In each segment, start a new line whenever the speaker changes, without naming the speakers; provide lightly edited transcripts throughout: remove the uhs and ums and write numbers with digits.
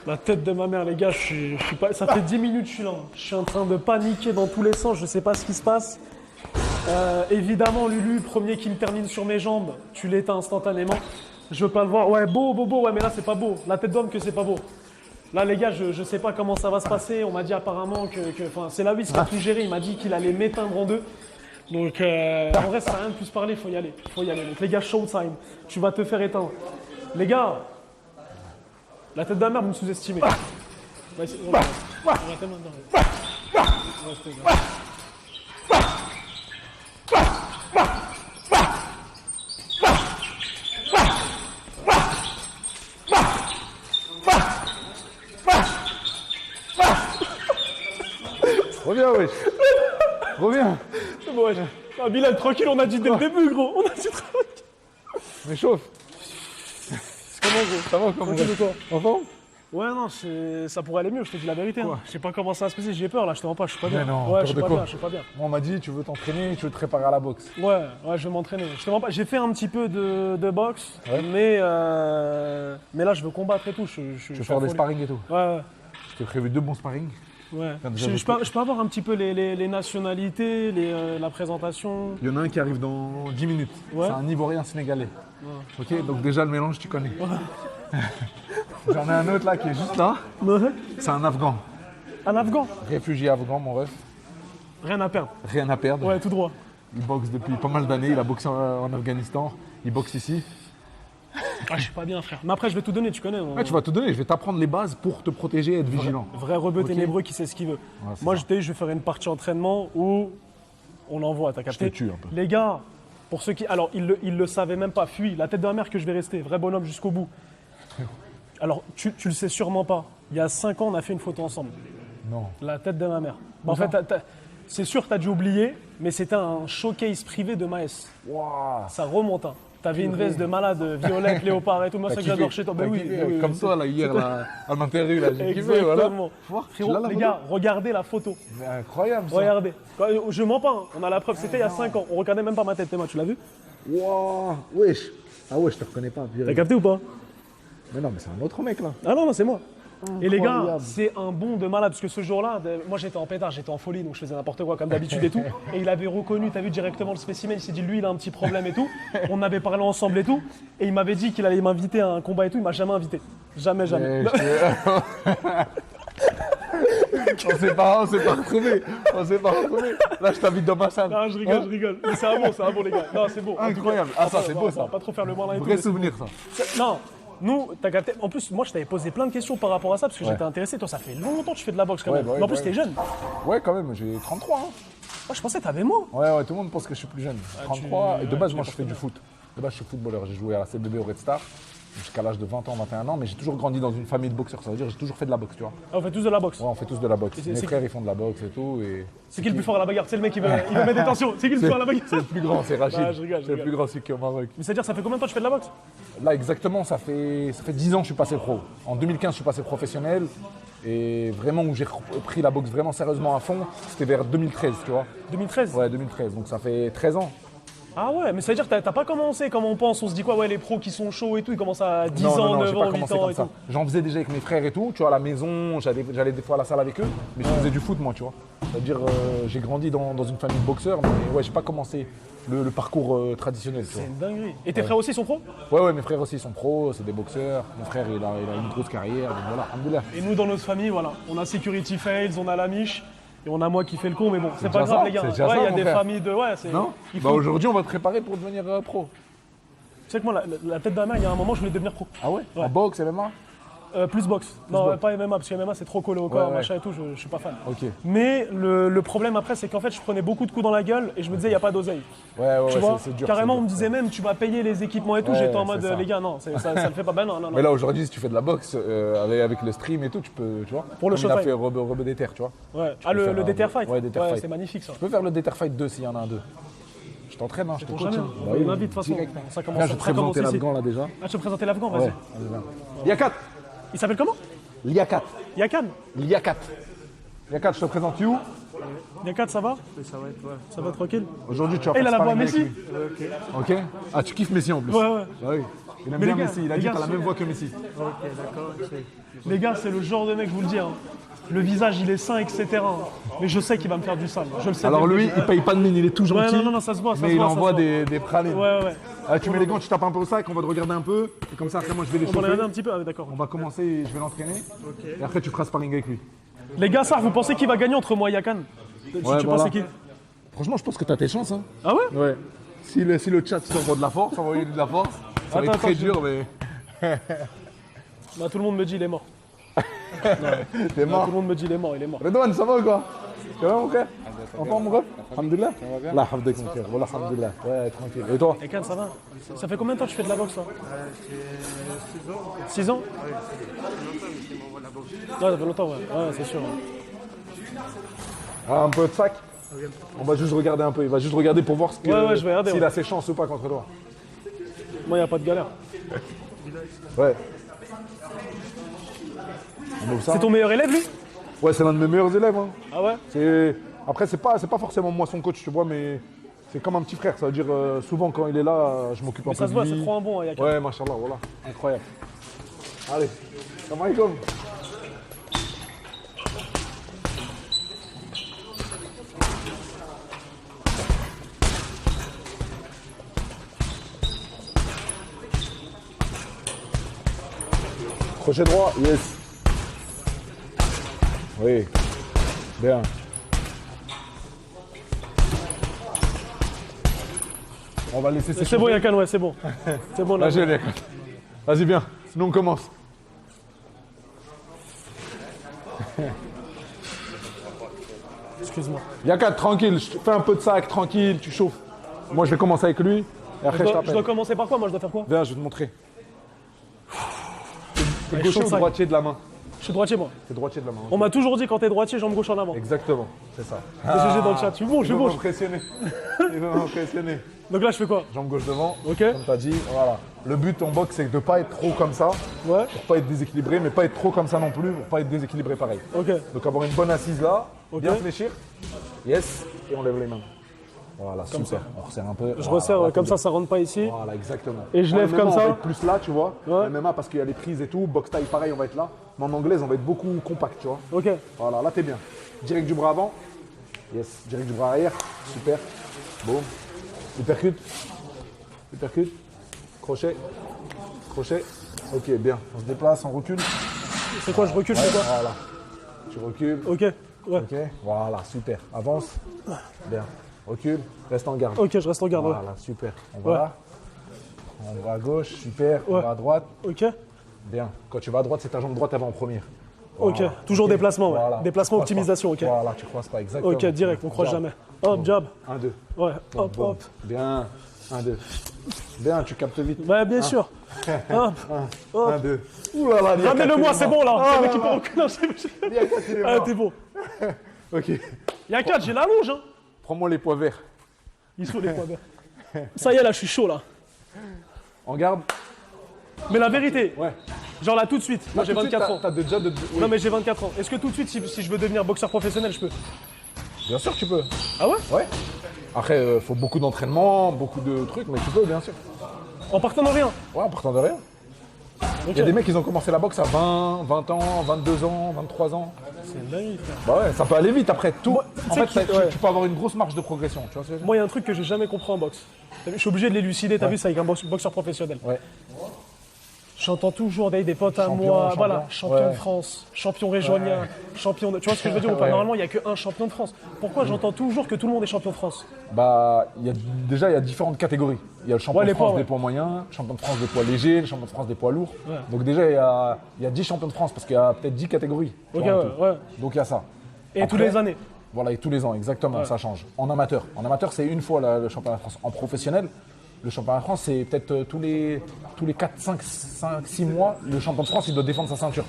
La tête de ma mère, les gars, je suis pas... ça fait 10 minutes que je suis là. Je suis en train de paniquer dans tous les sens, je sais pas ce qui se passe. Évidemment, Lulu, premier qui me termine sur mes jambes, tu l'éteins instantanément. Je veux pas le voir. Ouais, beau, ouais, mais là, c'est pas beau. La tête d'homme que c'est pas beau. Là, les gars, je sais pas comment ça va se passer. On m'a dit apparemment que c'est la Wiz qui a tout géré. Il m'a dit qu'il allait m'éteindre en deux. Donc, en vrai, ça n'a rien de plus parler, faut y aller. Donc, les gars, showtime. Tu vas te faire éteindre. Les gars, la tête de la mère, vous me sous-estimez. On va tellement dedans.
Reviens, wesh. Reviens.
C'est bon, wesh. Ah, Bilal, tranquille, on a dit dès le début, gros. On a dit tranquille.
Mais chauffe.
Comment, gros?
Ça va, comment
Tranquille de toi?
Enfant?
Ouais, non, ça pourrait aller mieux, je te dis la vérité. Hein. Je sais pas comment ça va se passer, j'ai peur là, je te rends pas, je suis pas bien.
Mais non,
ouais,
peur
je suis
de
pas
quoi?
bien, je suis pas bien.
Moi, on m'a dit, tu veux t'entraîner, tu veux te préparer à la boxe.
Ouais, je vais m'entraîner. Je te mens pas, j'ai fait un petit peu de boxe,
Ouais.
mais là, je veux combattre et tout.
Tu veux faire des sparring et tout.
Ouais.
Je t'ai prévu 2 bons sparring.
Ouais.
Déjà,
Je peux avoir un petit peu les nationalités, la présentation.
Il y en a un qui arrive dans 10 minutes.
Ouais.
C'est un Ivoirien sénégalais. Ouais. Ok, donc déjà le mélange, tu connais. Ouais. J'en ai un autre là qui est juste là.
Ouais.
C'est un Afghan.
Un Afghan,
Réfugié afghan, mon ref.
rien à perdre.
Rien à perdre.
Ouais, tout droit.
Il boxe depuis pas mal d'années. Il a boxé en Afghanistan. Il boxe ici.
Ah, je suis pas bien, frère. Mais après, je vais tout donner, tu connais.
Ouais, tu vas te donner. Je vais t'apprendre les bases pour te protéger et être vigilant.
Vrai rebeu
Ok.
ténébreux qui sait ce qu'il veut.
Ouais, c'est
Moi,
ça.
je vais faire une partie entraînement où on envoie, t'as capté?
te tue un peu.
Les gars, pour ceux qui. Alors, ils le savaient même pas. Fuis, la tête de ma mère que je vais rester. Vrai bonhomme jusqu'au bout. Alors, tu le sais sûrement pas. Il y a 5 ans, on a fait une photo ensemble.
Non.
La tête de ma mère. Bah, en fait, c'est sûr, t'as dû oublier, mais c'était un showcase privé de Maes.
Waouh.
Ça remonte, hein. T'avais une veste de malade, violette, léopard et tout. Moi, c'est que j'adore chez toi. Ben oui, oui,
Comme
oui,
toi, là, hier, là, à l'interview, là, j'ai kiffé, voilà.
exactement.
Voir, tu l'as,
Frérot,
la
les
photo
gars, regardez la photo.
Mais incroyable, ça.
Regardez. Je mens pas, hein. On a la preuve, c'était il y a 5 ans. On regardait même pas ma tête, moi, tu l'as vu?
Waouh. Wesh. Ah ouais, je te reconnais pas.
T'as capté ou pas?
Mais non, mais c'est un autre mec, là.
Ah non, c'est moi. Et les gars,
Incroyable.
c'est un bond de malade parce que ce jour-là, moi j'étais en pétard, j'étais en folie, donc je faisais n'importe quoi comme d'habitude et tout. Et il avait reconnu, t'as vu directement le spécimen, il s'est dit lui il a un petit problème et tout. On avait parlé ensemble et tout. Et il m'avait dit qu'il allait m'inviter à un combat et tout, il m'a jamais invité. Jamais.
On s'est pas retrouvés. Là, je t'invite dans ma salle.
Non, je rigole. Mais c'est un bon les gars. Non, c'est bon. En tout cas,
Incroyable. Ah, ça, c'est beau, ça.
On va pas trop faire le malin et tout.
Vrai
mais c'est
souvenir,
bon.
ça.
Non, nous, t'as capté. En plus, moi je t'avais posé plein de questions par rapport à ça parce que
Ouais.
j'étais intéressé. Toi, ça fait longtemps que tu fais de la boxe quand
Ouais,
même.
bah ouais,
Mais en plus,
bah
t'es
ouais.
jeune.
Ouais, quand même, j'ai 33. Hein.
Ah, je pensais que t'avais moins.
Ouais, tout le monde pense que je suis plus jeune. 33. Et de base, moi, je fais du foot. De base, je suis footballeur. J'ai joué à la CBB au Red Star jusqu'à l'âge de 20 ans, 21 ans. Mais j'ai toujours grandi dans une famille de boxeurs. Ça veut dire que j'ai toujours fait de la boxe, tu vois.
Ah, on fait tous de la boxe.
Ouais, on fait tous de la boxe.
c'est-
Mes
c'est-
frères, ils font de la boxe et tout. Et
C'est qui le plus fort à la bagarre? C'est le mec qui veut mettre des tensions. C'est qui le plus fort à la bagarre?
c'est le plus grand, c'est Rachid.
Ah, je rigole.
C'est le plus grand, celui qui est au Maroc.
Mais c'est-à-dire, ça fait combien de temps que tu fais de la boxe?
Là, exactement, ça fait 10 ans que je suis passé pro. En 2015, je suis passé professionnel. Et vraiment, où j'ai pris la boxe vraiment sérieusement à fond, c'était vers 2013, tu vois.
2013.
Ouais, 2013. Donc ça fait 13 ans.
Ah ouais, mais c'est-à-dire que t'as pas commencé comme on pense. On se dit quoi, ouais, les pros qui sont chauds et tout, ils commencent à 10 ans,
non,
9
j'ai
ans,
pas
8
commencé
ans
comme
et
ça.
tout.
J'en faisais déjà avec mes frères et tout, tu vois, à la maison, j'allais des fois à la salle avec eux, mais je faisais du foot, moi, tu vois. C'est-à-dire, j'ai grandi dans une famille de boxeurs, mais ouais, j'ai pas commencé le parcours traditionnel, tu vois.
C'est une dinguerie. Et tes frères aussi sont pros?
Ouais, mes frères aussi sont pros, c'est des boxeurs. Mon frère, il a une grosse carrière, donc voilà, alhamdoulilah.
Et nous, dans notre famille, voilà, on a Security Fails, on a la Miche, et on a moi qui fais le con, mais bon, c'est pas
déjà
grave,
ça,
les gars.
c'est déjà
Ouais,
ça,
il y a
mon
des
frère.
familles de. Ouais, c'est.
Non
il
Bah
faut-
aujourd'hui, on va te préparer pour devenir pro.
Tu sais que moi, la tête de ma mère, il y a un moment, je voulais devenir pro.
Ah ouais,
Ouais.
En boxe, MMA
Plus boxe. Non,
boxe.
pas MMA, parce que MMA, c'est trop collé au corps,
ouais.
machin et tout, je suis pas fan.
Ok.
Mais le problème après, c'est qu'en fait, je prenais beaucoup de coups dans la gueule et je me disais, il n'y a pas d'oseille.
Ouais,
Tu vois,
c'est dur.
carrément,
c'est
on me
dur.
disait même, tu vas payer les équipements et tout.
Ouais,
J'étais en mode,
c'est ça.
les gars, non, ça le fait pas. Ben non.
Mais là, aujourd'hui, si tu fais de la boxe, avec le stream et tout, tu peux, tu vois.
Pour le
comme il a
showfight.
fait Rebeu des Terres, tu vois.
Ouais.
Tu
Ah,
peux faire
le
un-
Déter Fight.
Ouais, Déter Fight.
c'est magnifique ça.
Tu peux faire le Déter Fight 2 s'il y en a un 2. Je t'entraîne, hein, je te
Pour
coach.
jamais.
hein.
On va y m'invite, de toute façon.
direct.
Ça commence
Viens, je vais te
ça commence
présenter
ici.
l'Afghan là déjà.
Ah, tu veux présenter l'Afghan, vas-y.
Ouais. Liakat.
Il s'appelle comment?
Liakat.
Yakan.
Liakat. Liakat, je te présente You.
Yakan, ça va?
Ça va et toi?
Ça va tranquille?
Aujourd'hui, tu vas
Et il
faire
a la voix
sparring avec
Messi?
lui. Ok. Ah, tu kiffes Messi en plus.
Ouais.
Ah oui. Il aime
Mais
bien
les gars,
Messi, il a
les
dit
gars,
t'as la
c'est-
même voix que Messi.
Les gars, c'est le genre de mec, je vous le dis. Hein. Le visage, il est sain, etc. Mais je sais qu'il va me faire du sale. Je le sais.
Alors
dès le
lui,
début.
il paye pas de mine, il est tout
Ouais,
gentil.
non, ça se voit, ça
mais
se
il
voit. ça
envoie
se voit.
des pralines.
Ouais.
Ah, tu mets les gants, tu tapes un peu au sac, on va te regarder un peu. Et comme ça, après, moi, je vais les
On va
chauffer.
regarder un petit peu. Ah, oui, d'accord.
On va commencer, je vais l'entraîner. Et après, tu feras sparring avec lui.
Les gars, ça, vous pensez qui va gagner entre moi et Yakan? Tu
voilà.
penses qui?
Franchement, je pense que t'as tes chances. Hein.
Ah ouais?
Ouais. Si le chat s'envoie de la force, envoyez de la force. Ça va être
Attends,
très dur, mais.
Bah, tout le monde me dit il est mort.
T'es mort.
Tout le monde me dit il est mort.
Redouane, ça va ou quoi? Ça va mon frère? En forme mon ref? Alhamdulillah. La hafdak mon frère. Voilà, alhamdulillah. Ouais, tranquille. Et toi?
Yakan, ça va? Ça fait combien de temps que tu fais de la boxe, toi? 6 ans. Ouais, ça fait longtemps, ouais. Ouais, c'est sûr.
Ah, un peu de sac? On va juste regarder un peu. Il va juste regarder pour voir ce que,
Ouais, je vais regarder,
s'il
ouais.
a ses chances ou pas contre toi.
Moi, il n'y a pas de galère.
Ouais. On ouvre ça.
C'est ton meilleur élève, lui?
Ouais, c'est l'un de mes meilleurs élèves. Hein.
Ah ouais?
Après, c'est pas forcément moi son coach, tu vois, mais c'est comme un petit frère. Ça veut dire, souvent quand il est là, je m'occupe un
Mais
peu
ça
de
se voit,
lui.
c'est trop un bon, hein, Yakan.
Ouais, machallah, voilà. Incroyable. Allez, salam alaikum. Crochet droit, yes. Oui, bien. On va laisser
C'est bon, Yakan, ouais, c'est bon. C'est bon, là.
Vas-y, allez. Vas-y, viens. Sinon, on commence.
Excuse-moi.
Yakat, tranquille. Je fais un peu de sac, tranquille. Tu chauffes. Moi, je vais commencer avec lui. Et après, je
Je
t'appelle.
dois commencer par quoi? Moi, je dois faire quoi?
Viens, je vais te montrer. T'es
Ouais,
gaucher
chaud
ou
sac.
droitier de la main?
Je suis droitier, moi.
T'es droitier de la main.
On m'a toujours dit quand t'es droitier, jambe gauche en avant.
Exactement, c'est ça.
GG dans le chat. Je suis bon, je suis
Il
bon.
veut m'impressionner. Il veut m'impressionner.
Donc là, je fais quoi?
Jambe gauche devant.
Ok.
Comme t'as dit, voilà. Le but en boxe, c'est de ne pas être trop comme ça,
Ouais.
pour pas être déséquilibré, mais pas être trop comme ça non plus, pour pas être déséquilibré pareil.
Ok.
Donc avoir une bonne assise là,
Ok.
bien fléchir. Yes. Et on lève les mains. Voilà, super.
ça.
On resserre un peu.
Je resserre
Voilà,
comme
là,
ça rentre pas ici.
Voilà, exactement.
Et je
En
lève
MMA,
comme ça.
On va être plus là, tu vois.
Ouais.
MMA parce qu'il y a les prises et tout. Boxe taille, pareil, on va être là. Mais en anglaise, on va être beaucoup compact, tu vois.
Ok.
Voilà, là, t'es bien. Direct du bras avant. Yes. Direct du bras arrière. Super. Boum. Uppercut. Uppercut. Crochet. Crochet. Ok, bien. On se déplace, on recule.
C'est quoi? Je recule, je fais quoi?
Voilà. Tu recules.
Ok. Ouais.
Ok. Voilà, super. Avance. Bien. Recule. Reste en garde.
Ok, je reste en garde. Ouais.
Voilà, super. On va
Ouais.
là. On va à gauche, super. On
Ouais.
va à droite.
Ok.
Bien. Quand tu vas à droite, c'est ta jambe droite, elle va en première.
Ok.
Voilà.
Toujours
Ok.
déplacement, ouais.
Voilà.
Déplacement,
Tu croises
optimisation,
pas.
ok.
Voilà, tu croises pas, exactement.
Ok, direct, on croise
Jab.
jamais. Hop, jab.
1, 2.
Ouais. Hop, hop.
Bien. 1, 2. Bien, tu captes vite.
Ouais, bien sûr. Hop.
1, 2. Ouh là là,
Ramène-le-moi, c'est bon là.
Ah,
C'est le mec qui
là,
peut
là.
reculer. Non, c'est-
Yakat, il est
Ah,
mort.
t'es bon.
Ok.
Yakat, j'ai la longe, hein.
Prends-moi les poids verts.
Ils sont les poids verts. Ça y est, là, je suis chaud là.
En garde.
Mais la vérité,
Ouais.
genre là tout de suite, moi j'ai
Tout de suite,
24 ans.
T'as déjà de. oui.
Non mais j'ai 24 ans. Est-ce que tout de suite, si je veux devenir boxeur professionnel, je peux?
Bien sûr, tu peux.
Ah ouais?
Ouais. Après, faut beaucoup d'entraînement, beaucoup de trucs, mais tu peux, bien sûr.
En partant de rien.
Ouais, en partant de rien.
Ok.
Il y a des mecs qui ont commencé la boxe à 20 ans, 22 ans, 23 ans.
C'est une dinguerie, frère.
Bah ouais, ça peut aller vite après. Tout. En
sais
fait,
que- ouais.
tu peux avoir une grosse marge de progression. Tu vois ce que je veux dire?
Moi, il y a un truc que j'ai jamais compris en boxe. T'as vu, je suis obligé de l'élucider, t'as vu, c'est avec un boxeur professionnel.
Ouais.
J'entends toujours des potes à
Champion,
moi,
champion.
voilà, champion
Ouais.
de France, champion régionien, champion de... Tu vois ce que je veux dire ou pas?
Ouais.
Normalement, il n'y a qu'un champion de France. Pourquoi j'entends toujours que tout le monde est champion de France?
Bah, déjà, il y a différentes catégories. Il y a le champion
Ouais,
de
les
France
poids,
des
ouais.
poids moyens, champion de France des poids légers, le champion de France des poids lourds.
Ouais.
Donc déjà, il y a 10 champions de France parce qu'il y a peut-être 10 catégories. tu
Ok,
vois, en
ouais,
tout.
ouais.
Donc il y a ça.
Et
Après,
tous les années.
Voilà, et tous les ans, exactement, ça change. En amateur. En amateur, c'est une fois le championnat de France. En professionnel, le championnat de France, c'est peut-être tous les 4, 5, 6 mois, le champion de France, il doit défendre sa ceinture.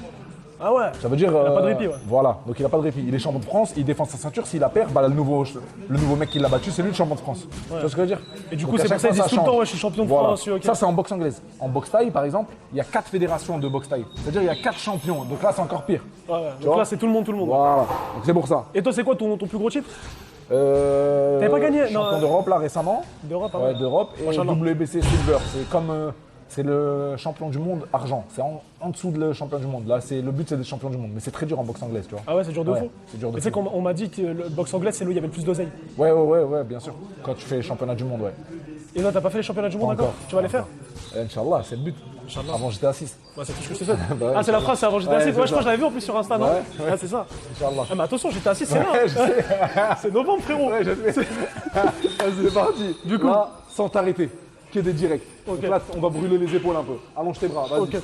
Ah ouais.
Ça veut dire.
Il a pas de répit, ouais.
Voilà, donc il n'a pas de répit. Il est champion de France, il défend sa ceinture. S'il la perd, bah, le nouveau mec qui l'a battu, c'est lui le champion de France. Tu vois ce que je veux dire?
Et du
Donc,
coup,
à
c'est
chaque
pour ça qu'ils
fois,
disent tout le
change.
temps, ouais, je suis champion de
Voilà.
France, ok.
Ça, c'est en boxe anglaise. En boxe thaï, par exemple, il y a 4 fédérations de boxe thaï. C'est-à-dire il y a 4 champions. Donc là, c'est encore pire.
Ouais, ouais.
Tu
Donc
vois
là, c'est tout le monde, tout le monde.
Voilà, donc c'est pour ça.
Et toi, c'est quoi ton plus gros titre
T'avais
pas gagné, non,
Champion d'Europe là récemment.
d'Europe? Ah
Ouais,
ouais.
d'Europe et
Machallah.
WBC Silver. C'est comme C'est le champion du monde argent. C'est en dessous de le champion du monde. Là, le but, c'est d'être champion du monde. Mais c'est très dur en boxe anglaise, tu vois.
Ah ouais, c'est dur de
Ouais,
fou.
c'est dur de
Mais tu sais
fou.
qu'on m'a dit que le boxe anglaise, c'est là où il y avait le plus d'oseille.
Ouais, bien sûr. Quand tu fais les championnats du monde, ouais.
Et là, t'as pas fait les championnats du monde
Pas
encore?
encore.
Tu vas les faire?
Inch'Allah, c'est le but. Avant, j'étais à 6.
Ouais, c'est tout ce que je te souhaite.
Bah ouais,
Ah, c'est la phrase, c'est avant j'étais
Ouais,
assis.
c'est
Ouais, je
ça.
crois que je l'avais vu en plus sur Insta, non?
Ouais.
Ah, c'est ça.
Inch'Allah.
Ah, mais attention, j'étais assis, c'est là.
Ouais, je sais.
C'est novembre, frérot.
Ouais, je sais. Vas-y, c'est parti.
Du coup.
Là, sans t'arrêter. Que des directs.
Ok.
Donc là, on va brûler les épaules un peu. Allonge tes bras, vas-y.
Ok.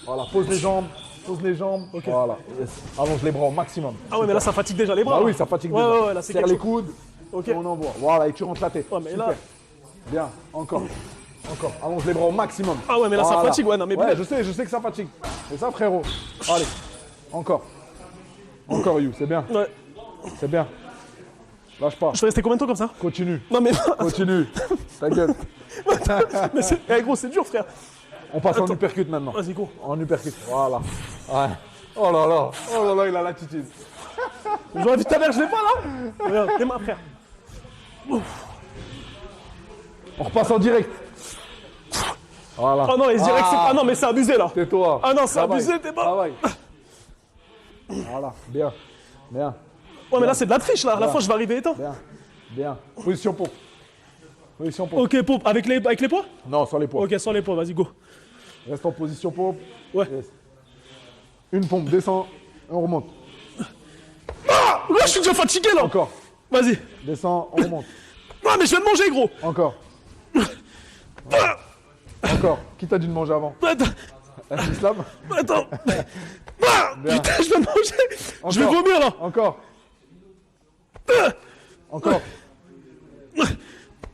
Voilà, pose les jambes. Pose les jambes.
Ok.
Voilà. Yes. Allonge les bras au maximum.
Ah ouais, mais là, ça fatigue déjà les bras.
Bah
là.
oui, ça fatigue
Ouais,
déjà.
ouais, là, c'est
Serre
quelque
les
chose.
coudes.
Ok.
Et on envoie. Voilà, et tu rentres la tête.
Ouais, mais
Super.
là-
Bien, encore. Encore. Allonge les bras au maximum.
Ah ouais, mais là, ça
Voilà.
fatigue, ouais, non, mais
Ouais,
bien.
je sais que ça fatigue. C'est ça, frérot. Allez. Encore. Encore, You, c'est bien.
Ouais.
C'est bien. Lâche pas.
Je vais rester combien de temps comme ça?
Continue.
Non, mais.
Continue. Ta gueule.
mais c'est... Eh, gros, c'est dur, frère.
On passe en uppercut maintenant.
Vas-y, go.
En uppercut. Voilà. Ouais. Oh là là, il a l'attitude.
J'aurais vu ta mère, je l'ai pas là. Regarde, tes mains, frère.
On repasse en direct. Voilà.
Oh non, les directs, c'est. Ah non, mais c'est abusé là.
Tais-toi.
Ah non, c'est
Travaille.
abusé, t'es pas.
Travaille. Voilà. Bien. Bien.
Ouais, mais là, c'est de la triche là. À la fin, je vais arriver éteint.
Bien. Bien. Position pompe. Position pompe.
Ok, pompe. Avec les poids?
Non, sur les poids.
Ok, sans les poids, vas-y, go.
Reste en position pompe.
Ouais.
Yes. Une pompe, descend, et on remonte.
Ah là, je suis déjà fatigué là.
Encore.
Vas-y.
Descend, on remonte.
Ah, mais je viens de manger, gros.
Encore. Encore. Qui t'a dit de manger avant?
Attends.
L'islam?
Attends. Ah,
Bien.
putain, je viens de manger. Je vais
Encore.
vomir là.
Encore. Encore.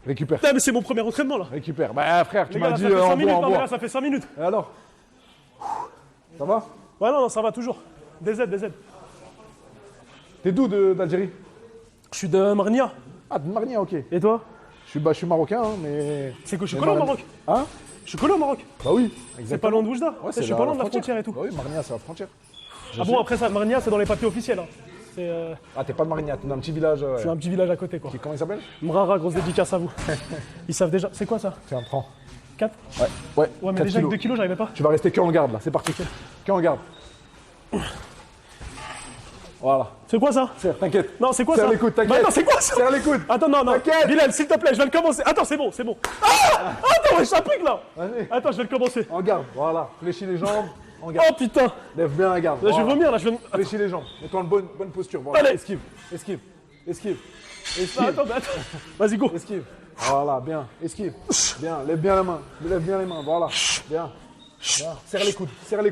Récupère.
Putain, mais c'est mon premier entraînement là.
Récupère. Bah frère, tu
Les gars,
m'as
là,
dit
ça fait 5
en
minutes.
bois, en
Non, mais
bois.
là, ça fait 5 minutes.
Et alors? Ça va?
Ouais, non, ça va toujours. DZ.
T'es d'où d'Algérie?
Je suis de Marnia.
Ah, de Marnia, ok.
Et toi?
Je suis marocain, hein, mais...
C'est quoi? Je suis
mais
collé au
Marnia-
Maroc.
Hein?
Je suis collé au Maroc.
Bah oui.
C'est pas loin de Oujda.
Ouais,
Je suis pas loin de la
frontière.
frontière et tout.
Bah oui, Marnia, c'est la frontière.
Ah bon, après ça, Marnia, c'est dans les papiers officiels. Hein. C'est
Ah, t'es pas de Marnia, t'es dans un petit village.
je suis un petit village à côté quoi.
Comment il s'appelle?
Mrara, grosse dédicace à vous. Ils savent déjà. C'est quoi ça?
Tiens, prends.
4?
Ouais, ouais.
Ouais, mais
4
déjà avec
kilos.
2 kilos, j'arrivais pas.
Tu vas rester que en garde, là. C'est parti. Que en garde. Voilà.
C'est quoi ça?
Serre, t'inquiète.
Non, c'est quoi
Serre
ça?
les coudes, t'inquiète.
Bah, attends, c'est quoi ça?
Serre les coudes.
Attends, non.
T'inquiète.
Bilal, s'il te plaît, je viens de commencer. Attends, c'est bon. Ah! Attends, ouais, je t'applique là.
Vas-y.
Attends, je viens de commencer.
En garde, voilà. Fléchis les jambes. En garde.
Oh putain.
Lève bien la garde.
Là, je vais
Voilà.
vomir là. Je viens de...
Fléchis les jambes. Mets-toi en bonne posture. Voilà.
Allez.
Esquive.
Ah, attends, mais attends. Vas-y, go.
Esquive. Voilà, bien. Esquive. Bien. Lève bien la main. Lève bien les mains. Voilà. Bien. Bien. Serre les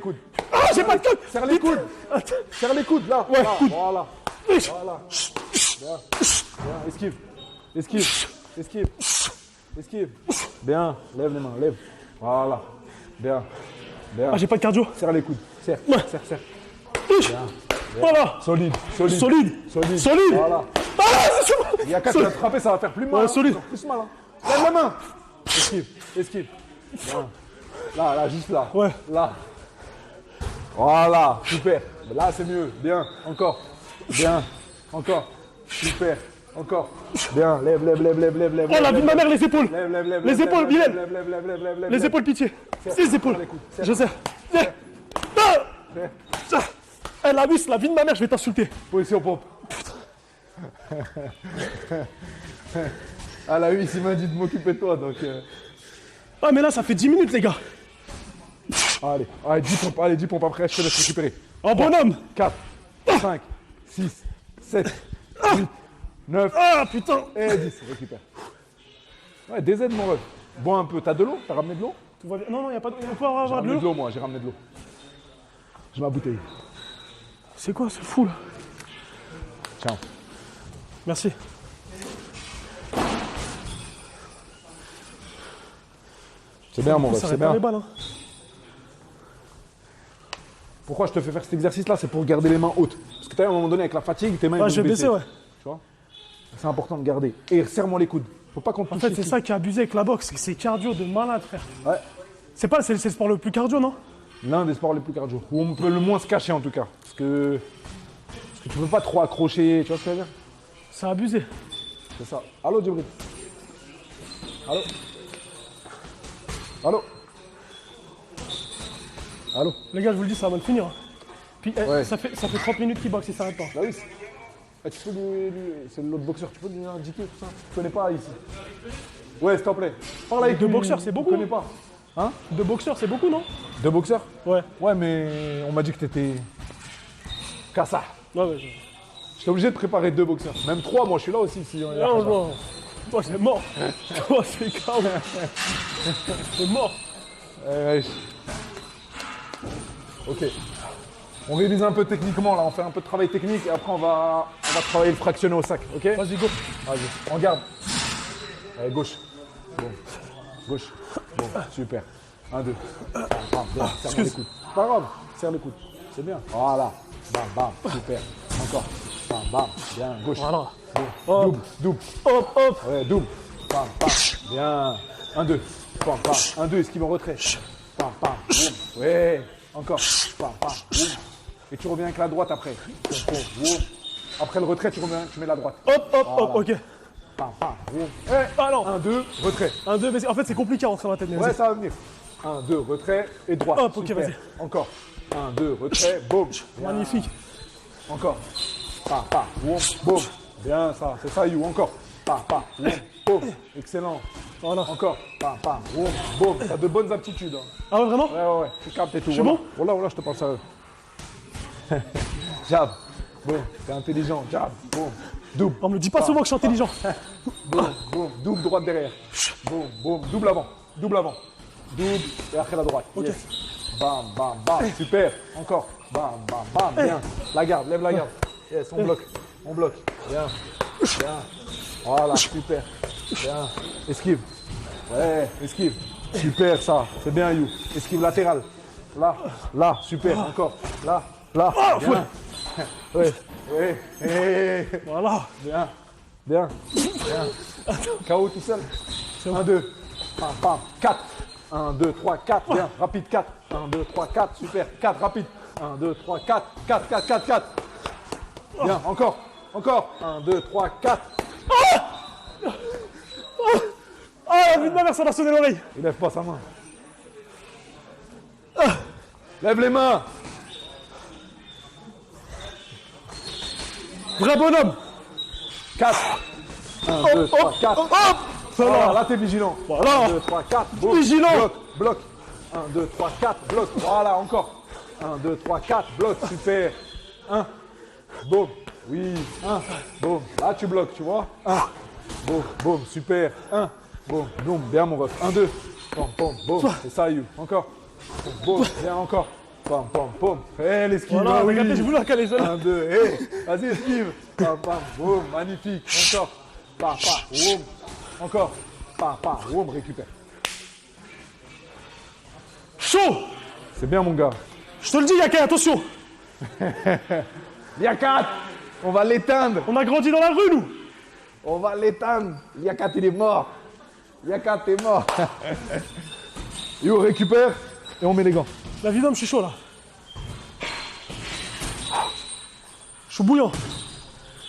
coudes.
Ah, j'ai pas de code.
Serre les coudes.
Attends.
Serre les coudes, là.
Ouais,
Là,
coude.
Voilà. Voilà. Bien. Bien. Esquive. Bien. Lève les mains. Lève. Voilà. Bien. Bien.
Ah, j'ai pas de cardio.
Serre les coudes. Serre.
Ouais.
Serre.
Voilà.
Solide.
Solide.
Voilà.
Ah, c'est bon.
Il y a qu'à te frapper, ça va faire plus mal.
Ouais,
hein.
solide.
Ça va faire plus mal. Hein. Lève la main. Esquive. Bien. Là, juste là.
Ouais.
Là. Voilà, super. Là, c'est mieux. Bien. Encore. Bien. Encore. Super. Encore. Bien. Lève.
Oh, la vie de ma mère, les épaules.
Lève.
Les épaules, Bilal.
Lève.
Les épaules, pitié. Les épaules.
Serre les coudes, serre.
Je sais. Eh, la vis, la vie de ma mère, je vais t'insulter.
Position pompe. Ah, la huisse, il m'a dit de m'occuper de toi, donc...
Ah, mais là, ça fait 10 minutes, les gars.
Allez, 10 pompes après, je te laisse récupérer.
En bonhomme.
4, 5, 6, 7, 8, 9
Ah, putain.
et 10. Récupère. Ouais, DZ, mon ref. Bois un peu. T'as de l'eau? T'as ramené de l'eau?
Tout va bien. Non, il n'y a pas de... On peut
J'ai
avoir de
ramené de
l'eau.
l'eau, moi. J'ai ramené de l'eau. J'ai ma bouteille.
C'est quoi, c'est fou, là.
Tiens.
Merci.
C'est bien, mon ref.
Ça
C'est
répare
bien.
les balles, hein.
Pourquoi je te fais faire cet exercice-là? C'est pour garder les mains hautes. Parce que t'as vu, à un moment donné, avec la fatigue, tes mains,
Ah,
ils
je
vont
vais
baisser.
baisser, ouais.
Tu vois? C'est important de garder. Et serre-moi les coudes. Faut pas qu'on te
En
touche
fait, c'est
ici.
ça qui est abusé avec la boxe. C'est cardio de malade, frère.
Ouais.
C'est le sport le plus cardio, non?
L'un des sports les plus cardio. Où on peut le moins se cacher, en tout cas. Parce que tu peux pas trop accrocher. Tu vois ce que je veux dire?
C'est abusé.
C'est ça. Allô, Djibril? Allô? Allô? Allô?
Les gars, je vous le dis, ça va mal finir. Hein. Puis
Ouais.
ça fait 30 minutes qu'il boxe, il s'arrête pas.
Bah oui. Tu peux c'est l'autre boxeur, tu peux lui indiquer tout ça? Tu connais pas ici? Ouais, s'il te plaît. Parle avec
Deux
lui,
boxeurs, c'est beaucoup.
Je connais pas. Hein?
2 boxeurs, c'est beaucoup, non?
2 boxeurs?
Ouais.
Ouais, mais on m'a dit que t'étais. Cassa.
Ouais,
J'étais obligé de préparer 2 boxeurs. Même 3, moi je suis là aussi. Si on y a
non,
pas.
non. Toi, c'est mort. Toi, c'est KO. C'est mort.
Ouais. Ok. On révise un peu techniquement là, on fait un peu de travail technique et après on va travailler le fractionné au sac, ok?
Vas-y, go.
Vas-y, on garde. Allez, gauche. Bon. Gauche. Bon, super. 1, 2. Bien, serre les coudes. Pas grave, serre les coudes. C'est bien. Voilà. Bam, bam, super. Encore. Bam, bam. Bien, gauche.
Voilà.
Bon.
Hop.
Double.
Hop, hop.
Ouais, double. Bam, bam. Bien. 1, 2. Bam, bam. 1, 2, esquive en retrait. Bam, bam. Boum. Ouais. Encore. Bam, bam. Boum. Et tu reviens avec la droite après. Boum, boum. Après le retrait, tu reviens, tu mets la droite.
Hop, hop, hop, ok.
Pam, pam, boum. Eh,
Ah non.
1, 2, retrait.
1, 2, mais en fait, c'est compliqué à rentrer dans la tête. Mais
Ouais,
vas-y.
ça va venir. 1, 2, retrait et droite.
Hop, ok,
Super.
vas-y.
Encore. 1, 2, retrait, boum. Bien.
Magnifique.
Encore. Pam, pam, boum, boum. Bien, ça, c'est ça, You. Encore. Pam, pam, boum, boum. Excellent.
Voilà.
Encore. Pam, pam, boum, boum. T'as de bonnes aptitudes. Hein.
Ah ouais, vraiment?
Ouais. Tu captes et tout.
Je suis
voilà.
bon?
Voilà, voilà, je te parle sérieux. Jab. Boum. T'es intelligent. Jab. Boum. Double.
On me le dit pas souvent que je suis intelligent.
Boum, boum, double droite derrière. Boum, boum, double avant. Double avant. Double et après la droite.
Ok.
Yes. Bam, bam, bam. Super. Encore. Bam, bam, bam. Bien. La garde, lève la garde. Yes, on bloque. On bloque. Bien. Bien. Voilà, super. Bien. Esquive. Ouais, esquive. Super, ça. C'est bien, You. Esquive latérale. Là, là, super. Encore. Là, là. Bien. Ouais. Ouais. Hey.
Voilà.
Bien. Bien. Bien. KO tout seul. 1, 2. Pam, pam. 4. 1, 2, 3, 4. Bien. Rapide 4. 1, 2, 3, 4. Super. 4. Rapide. 1, 2, 3, 4. 4, 4, 4, 4. Bien. Encore. Encore. 1, 2, 3, 4.
Ah, la vie de ma mère, ça m'a sonné l'oreille.
Il lève pas sa main. Lève les mains.
Vrai bonhomme.
4. 1, 2, 3, 4.
Hop.
Voilà, là t'es vigilant.
Voilà.
1, 2, 3, 4. Boum.
Vigilant.
Bloc, bloc. 1, 2, 3, 4. Bloc. Voilà, encore. 1, 2, 3, 4. Bloc. Super. 1. Boum. Oui. 1. Boum. Là tu bloques, tu vois. 1. Boum. Boum. Super. 1. Boum. Boum. Bien mon ref. 1, 2. Boum. Boum. Boum. C'est ça, You. Encore. Boum. Bien encore. Pam, pam, pam. Eh, l'esquive.
Voilà,
ah oui.
regardez, je voulais la caler celle-là.
1, 2, hé, vas-y, esquive. Pam, pam, boum, magnifique. Encore. Pam, pam, boum. Encore. Pam, pam, boum, récupère.
Chaud.
C'est bien, mon gars.
Je te le dis, Yaka, attention.
Yakat, on va l'éteindre.
On a grandi dans la rue, nous.
On va l'éteindre. Yakat, il est mort. Yakat, t'es mort. Et on récupère et on met les gants.
La vie d'homme, je suis chaud, là. Je suis bouillant.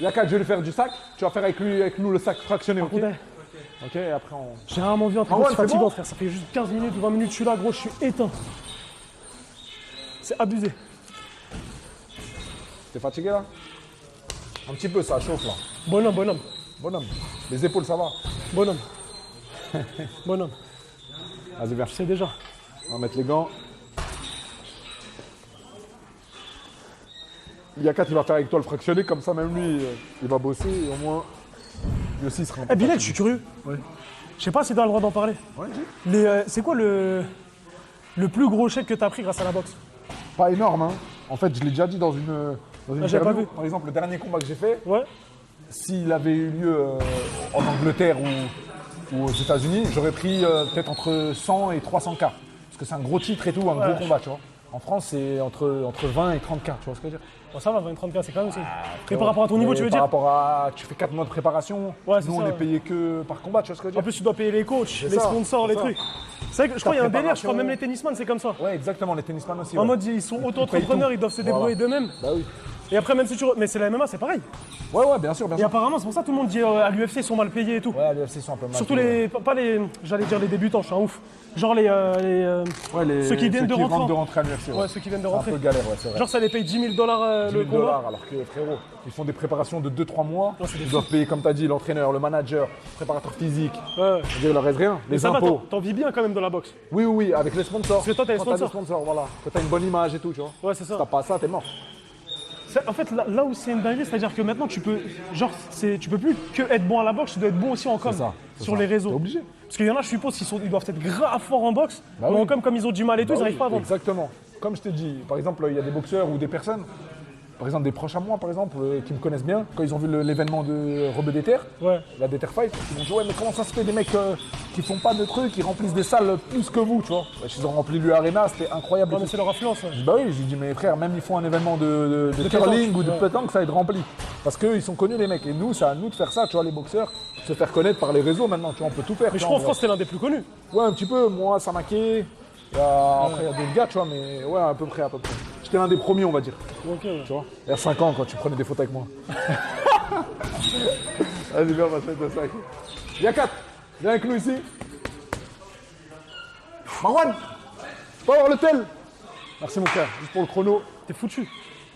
Yakat, je vais lui faire du sac. Tu vas faire avec lui, avec nous le sac fractionné, ok?
Ouais.
Ok, et après on...
J'ai rarement vu un truc
Ah ouais,
aussi
c'est
fatigant,
bon
frère. Ça fait juste 15 minutes ou 20 minutes que je suis là, gros, je suis éteint. C'est abusé.
T'es fatigué, là? Un petit peu, ça chauffe, là.
Bonhomme, bonhomme,
Bonhomme. Les épaules, ça va?
bonhomme. Bonhomme,
Vas-y, viens.
je sais déjà.
On va mettre les gants. Yakat, il va faire avec toi le fractionné, comme ça, même lui, il va bosser et au moins, lui aussi, il sera un peu
Eh, Bilal, je
fatigué.
suis curieux.
Ouais.
Je sais pas si t'as le droit d'en parler.
Ouais, dis.
C'est quoi le plus gros chèque que t'as pris grâce à la boxe?
Pas énorme, hein. En fait, je l'ai déjà dit dans une
Ah, j'avais pas
interview.
vu.
Par exemple, le dernier combat que j'ai fait,
Ouais.
s'il avait eu lieu en Angleterre ou aux États-Unis, j'aurais pris peut-être entre 100 et 300 K. Parce que c'est un gros titre et tout, un gros combat, tu vois. En France, c'est entre 20 et 30 K, tu vois ce que je veux dire.
Bon, ça va, 20-30K, c'est quand même aussi. Et par rapport à ton niveau, tu veux
Par
dire?
rapport à. Tu fais 4 mois de préparation.
Ouais, c'est
Nous,
ça,
on est
ouais.
payé que par combat, tu vois ce que je veux
En
dire?
plus, tu dois payer les coachs,
C'est
les
ça,
sponsors,
c'est
les
ça.
trucs. C'est vrai que je crois qu'il y a un délire, je crois
préparation.
même les tennisman, c'est comme ça.
Ouais, exactement, les tennisman aussi.
En
ouais.
mode, ils sont auto-entrepreneurs, ils doivent se débrouiller d'eux-mêmes.
Bah oui.
Et après, même si tu. Mais c'est la MMA, c'est pareil.
Ouais, ouais, bien sûr, bien
Et
sûr.
apparemment, c'est pour ça que tout le monde dit à l'UFC, ils sont mal payés et tout.
Ouais, les UFC sont un peu mal.
Surtout
payés,
les. Pas les. J'allais dire les débutants, je suis un ouf. Genre
ouais,
ceux qui viennent de rentrer.
de rentrer à l'UFC.
Ouais, ceux qui viennent de
C'est un
rentrer.
peu galère, ouais, c'est vrai.
Genre, ça les paye 10 000 $
10
le
000
combat.
$, alors que frérot, ils font des préparations de 2-3 mois.
Ouais, c'est des
Ils doivent payer, comme tu as dit, l'entraîneur, le manager, le préparateur physique.
Ouais.
Je veux dire, il leur reste rien.
Mais
Les
ça va,
impôts.
t'en vis bien quand même de la boxe.
Oui, oui, oui, avec les sponsors.
Parce que toi, t'as les
Quand t'as des
sponsors.
sponsors, voilà. Quand t'as une bonne image et tout, tu vois.
Ouais, c'est
Si t'as
ça.
pas ça, t'es mort.
En fait, là où c'est une dinguerie, c'est-à-dire que maintenant, tu peux. Genre, tu peux plus que être bon à la boxe, tu dois être bon aussi en com.
C'est
Sur
ça.
les
T'es
réseaux.
obligé.
Parce qu'il y en a, je suppose, ils doivent être grave forts en boxe,
Bah
mais
oui.
en com, comme ils ont du mal et tout, ils
Bah
n'arrivent
oui,
pas à vendre.
Exactement. Comme je t'ai dit, par exemple, il y a des boxeurs ou des personnes, par exemple des proches à moi, par exemple, qui me connaissent bien, quand ils ont vu l'événement de Rebeu des Terres,
Ouais.
la Déter Fight, ils m'ont dit ouais mais comment ça se fait des mecs qui font pas de trucs, qui remplissent des salles plus que vous, tu vois. Ouais, ils ont rempli l'Arena, c'était incroyable.
Ouais,
et
mais
tout.
c'est leur influence. Ouais.
Je dis, bah oui, j'ai dit mais frère, même ils font un événement de curling ou de
ouais.
pétanque, ça va être rempli. Parce qu'ils sont connus les mecs. Et nous, c'est à nous de faire ça, tu vois, les boxeurs, se faire connaître par les réseaux maintenant, tu vois, on peut tout faire.
Mais
tu
je
vois,
crois en France, c'est l'un des plus connus.
Ouais, un petit peu, moi, Samaké, après il y a d'autres gars, tu vois, mais ouais, à peu près, à peu près. J'étais l'un des premiers, on va dire,
Ok, ouais.
tu vois. Il y a 5 ans, quand tu prenais des photos avec moi. Vas-y, viens, on va se mettre ça. Il y a 4, viens avec nous ici. Marwan, tu peux avoir le tel? Merci mon frère, juste pour le chrono.
T'es foutu.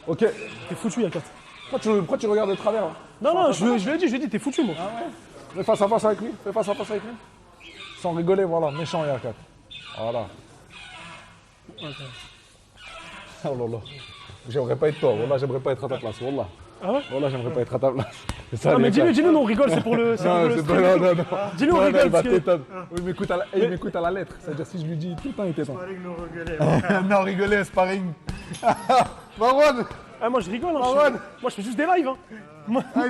Ok.
T'es foutu, Yakat.
Pourquoi tu regardes de travers hein?
Non, non, je lui ai dit, t'es foutu, moi.
Fais face à face avec lui, fais face à face avec lui. Sans rigoler, voilà, méchant Yakat. Voilà. Oh là là. J'aimerais pas être toi, voilà, j'aimerais pas être à ta place, voilà.
Ah ouais?
Voilà, j'aimerais pas être à ta place. C'est ça,
Non, mais
Yakat.
dis-nous, non, on rigole, c'est pour le. c'est
Non,
pour le
c'est
stream
pas,
et tout.
non, non.
Dis-nous, on
Non, non,
rigole,
il va
parce que-
t'éteindre. Oui, il m'écoute à la lettre. C'est-à-dire, si je lui dis tout le temps, il t'éteint.
Sparring.
Non, rigoler, sparring. Marwan,
Ah, moi, je rigole, hein.
Marwan.
Moi, je fais juste des lives, hein. Moi-
Ah,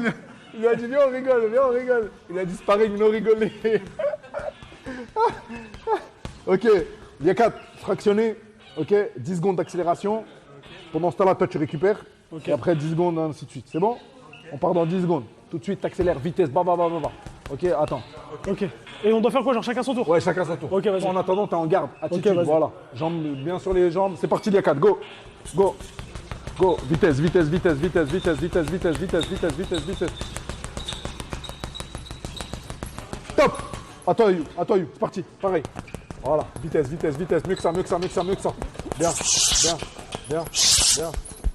il lui a dit, viens, on rigole, viens, on rigole. Il a dit sparring, non rigoler. Ok, il y a 4, fractionné. Ok, 10 secondes d'accélération. Pendant ce temps-là, toi, tu récupères.
Ok.
Et après 10 secondes, ainsi de suite. C'est bon? On part dans 10 secondes. Tout de suite, t'accélères, vitesse, bah. Ok, attends.
Ok. Et on doit faire quoi, genre chacun son tour?
Ouais, chacun son tour.
Ok, vas-y.
En attendant, t'es en garde. Attitude,
vas-y.
voilà. Jambes bien sur les jambes. C'est parti, il y a 4. Go. Go. Go. Vitesse. Top. À toi, You. C'est parti. Pareil. Voilà. Vitesse. Mieux que ça.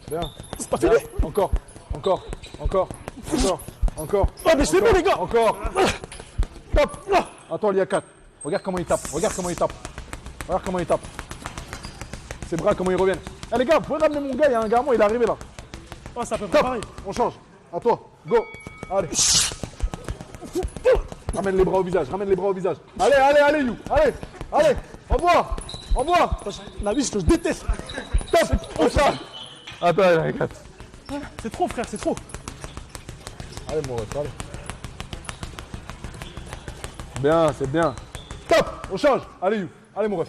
Bien.
C'est pas fini?
Encore.
Ah, mais c'est bon, les gars!
Encore. Top. Attends, il y a 4. Regarde comment il tape. Ses bras, comment ils reviennent. Eh les gars, vous pouvez ramener mon gars, il y a un garçon, il est arrivé là.
Ah, c'est à peu près
Top.
pareil.
On change. À toi. Go. Allez. Ramène les bras au visage. Allez, You. Allez. Envoie.
La vie, je déteste.
Top. On change. Attends, il y a 4.
C'est trop, frère, c'est trop.
Allez, mon ref, allez. Bien, c'est bien. Top. On change. Allez, You. Allez, mon ref.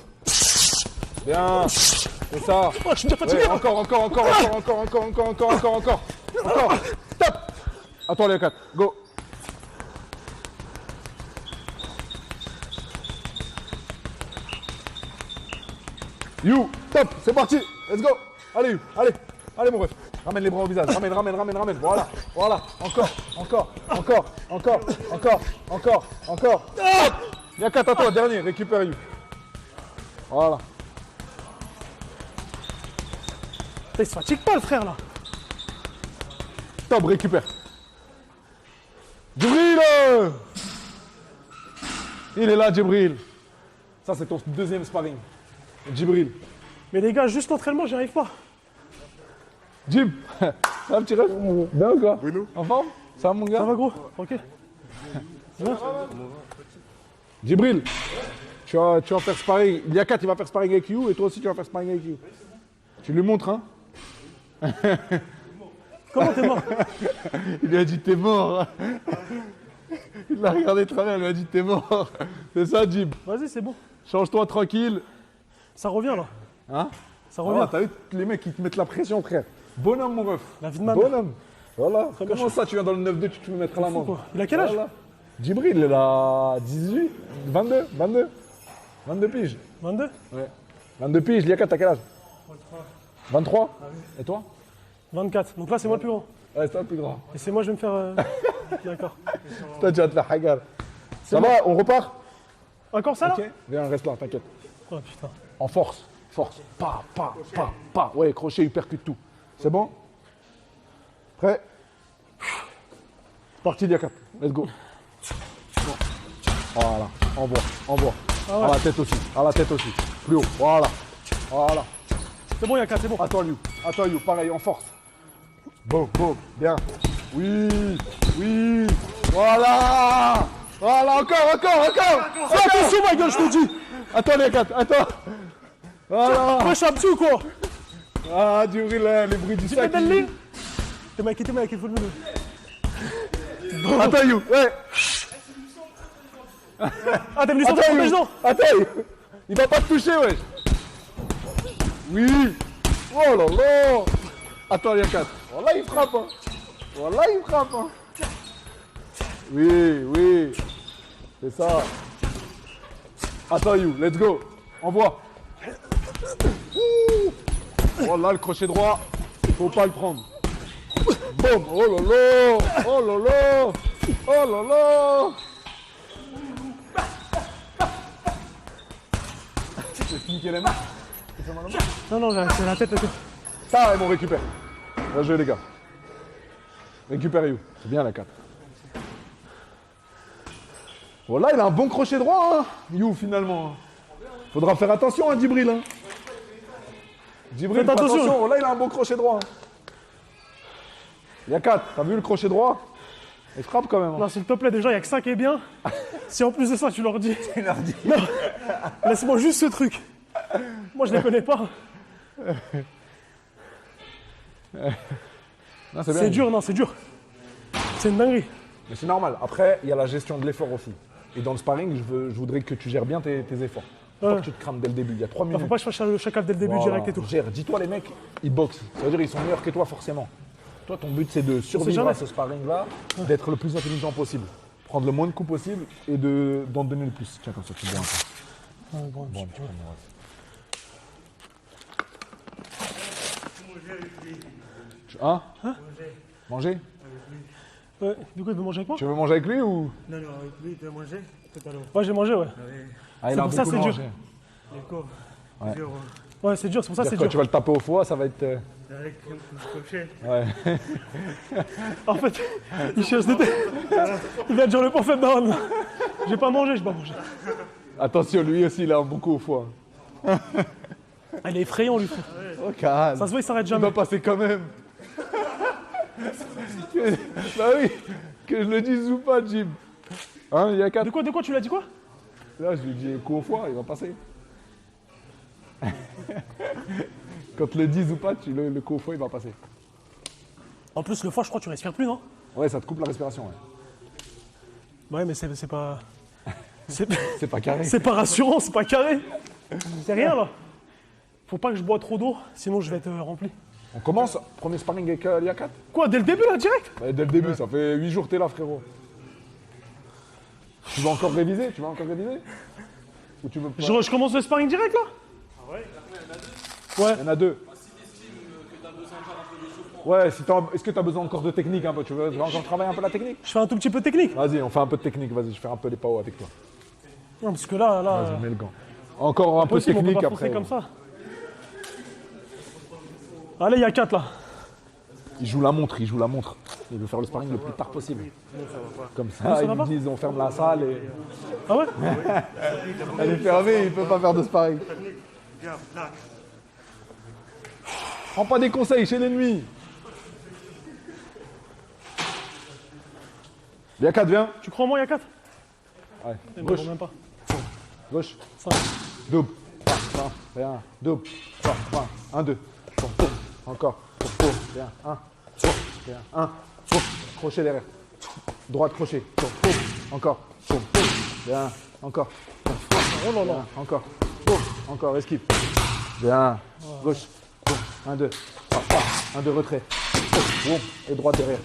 Bien. C'est ça.
Oh, je suis déjà fatigué.
Ouais, encore. Top. Attends, les 4. Go. You. Top. C'est parti. Let's go. Allez, You. Allez, mon ref. Ramène les bras au visage. Ramène. Voilà. Encore. Top. Il y a 4 à toi. Dernier. Récupère You. Voilà.
Putain, il se fatigue pas, le frère, là.
Top, récupère. Djibril. Il est là, Djibril. Ça, c'est ton deuxième sparring. Djibril.
Mais les gars, juste l'entraînement, j'y arrive pas.
Jib. Ça va, petit ref? Bien ou quoi? En forme? Ça va, mon gars?
Ça va, gros? Ok.
Djibril. Tu vas faire sparring. Il y a 4, il va faire sparring avec You et toi aussi, tu vas faire sparring avec You. Tu lui montres, hein?
Comment t'es mort?
Il lui a dit, t'es mort. Il l'a regardé de travers, il lui a dit, t'es mort. C'est ça, Jib.
Vas-y, c'est bon.
Change-toi tranquille.
Ça revient, là.
Hein?
Ça
Voilà,
revient.
t'as vu les mecs qui te mettent la pression, frère. Bonhomme, mon ref.
La vie de ma mère.
Bonhomme. Voilà.
Très bien,
Comment ça, tu viens dans le 9-2, tu te veux mettre à la main?
Il a quel âge?
Voilà. Djibril, il a 18, 22 piges.
22?
Ouais. 22 piges, Liakat, t'as quel âge? 23. Et toi?
24. Donc là, c'est moi le plus grand.
Ouais, c'est toi le plus grand.
Et c'est moi, je vais me faire. D'accord.
Toi, tu vas te faire hagar. Ça va, on repart?
Encore ça là?
Ok. Viens, reste là, t'inquiète.
Oh putain.
En force. Pas. Ouais, crochet, hypercute tout. C'est bon? Prêt? Parti, Liakat. Let's go. Bon. Voilà, envoie.
Ah ouais.
À la tête aussi. Plus haut, voilà.
C'est bon, Yaka, c'est bon.
À toi, You, pareil, en force. Boum, bien. Oui. Voilà, encore.
Fais attention, ma gueule, je te dis.
Attends, les 4, attends. Voilà.
Moi, je suis un petit ou quoi?
Ah, Djibril, les bruits du
Tu
sac.
fais belle ligne? T'es mec, il faut le mener.
Attends, You, ouais.
Ah, t'es venu sans te
You.
non?
Attends, il va pas te toucher, wesh. Oui. Oh là là. Attends, les 4. Voilà, il frappe. Hein. Oui. C'est ça. Attends, You, let's go. Envoie. Oh là, le crochet droit. Faut pas le prendre. Boum. Oh là là. C'est fini les mains.
Non, c'est la tête.
Ça, et on récupère. Bien joué, les gars. Récupère You. C'est bien la 4. Voilà, il a un bon crochet droit, hein, You, finalement. Faudra faire attention, hein, Djibril. Hein. Djibril,
faites attention.
Voilà, il a un bon crochet droit. Hein. Il y a 4. T'as vu le crochet droit? Il frappe quand même. Hein.
Non, s'il te plaît, déjà, il n'y a que ça qui est bien. Si en plus de ça, tu leur dis. Non, laisse-moi juste ce truc. Moi, je les connais pas.
Non, c'est bien.
C'est dur, non, c'est dur. C'est une dinguerie.
Mais c'est normal. Après, il y a la gestion de l'effort aussi. Et dans le sparring, je voudrais que tu gères bien tes efforts. Faut pas que tu te crames dès le début. Il y a 3 minutes.
Faut pas que je fasse le chacal dès le début,
Voilà.
direct et tout.
Gère. Dis-toi, les mecs, ils boxent. Ça veut dire qu'ils sont meilleurs que toi, forcément. Toi, ton but, c'est de survivre
jamais.
à ce sparring-là, d'être le plus intelligent possible. Prendre le moins de coups possible et d'en donner le plus. Tiens, comme ça, tu bois un peu.
Ouais, bon,
Bon, un petit peu, Hein? Manger?
ouais, du coup, il veut manger avec moi?
Tu veux manger avec lui ou?
Non, avec lui, tu as mangé tout à l'heure.
Ouais, j'ai mangé, ouais.
Ah, il
C'est
a
pour ça,
beaucoup
c'est dur.
mangé.
Les corps.
Ouais.
Dur,
Ouais, c'est dur, c'est pour ça que c'est
Quand
dur.
tu vas le taper au foie, ça va être.
avec un crochet.
Ouais.
En fait, il cherche des têtes. Il vient de dire le point faible d'Aaron. J'ai pas mangé.
Attention, lui aussi, il a un bon coup au foie.
Elle est effrayant, lui.
Oh, calme.
Ça se voit, il s'arrête
Il
jamais.
va passer quand même. Bah oui, que je le dise ou pas, Jim. Hein, il y a 4.
De quoi tu l'as dit quoi?
Là, je lui dis coup au foie, il va passer. Quand le disent ou pas, le coup au foie, il va passer.
En plus, le foie, je crois que tu respires plus, non?
Ouais, ça te coupe la respiration. Ouais.
Ouais, mais c'est pas. C'est
C'est pas carré.
c'est pas rassurant, c'est pas carré. C'est rien, là. Faut pas que je bois trop d'eau, sinon je vais être rempli.
On commence. Premier sparring avec Liakat.
Quoi, dès le début, là, direct?
Dès le début, ça fait 8 jours que t'es là, frérot. Tu vas encore réviser? Ou tu veux pas?
Je commence le sparring direct, là?
Il y en a 2. Ouais, est-ce que tu as besoin encore de technique un peu? Tu veux encore travailler un peu la technique?
Je fais un tout petit peu de technique.
Vas-y, on fait un peu de technique, vas-y, je fais un peu les PAO avec toi.
Non, parce que là,
Vas-y, mets le gant. Encore un peu de
possible, on peut
technique
pas
après.
foncer comme ça. Allez, il y a 4 là.
Il joue la montre. Il veut faire le sparring le plus tard possible. Comme ça,
ça
ils
va
lui
pas
disent on ferme la salle et.
Ah ouais?
Elle est fermée, il peut pas faire de sparring.
Viens, là.
Prends pas des conseils chez l'ennemi. Bien 4, viens.
Tu crois en moi, il y a 4?
Ouais.
Eh,
Gauche,
même pas.
gauche.
Ça.
Double. Bien. Double. Point. 1, 2. Encore. Bien. 1. Bien. 1. Crochet derrière. Droite, crochet. Encore. Bien. Encore.
Oh là là.
Bien. Encore. Encore. Esquive. Bien. Gauche. 1, 2. Un de retrait. Boum. Et droite derrière.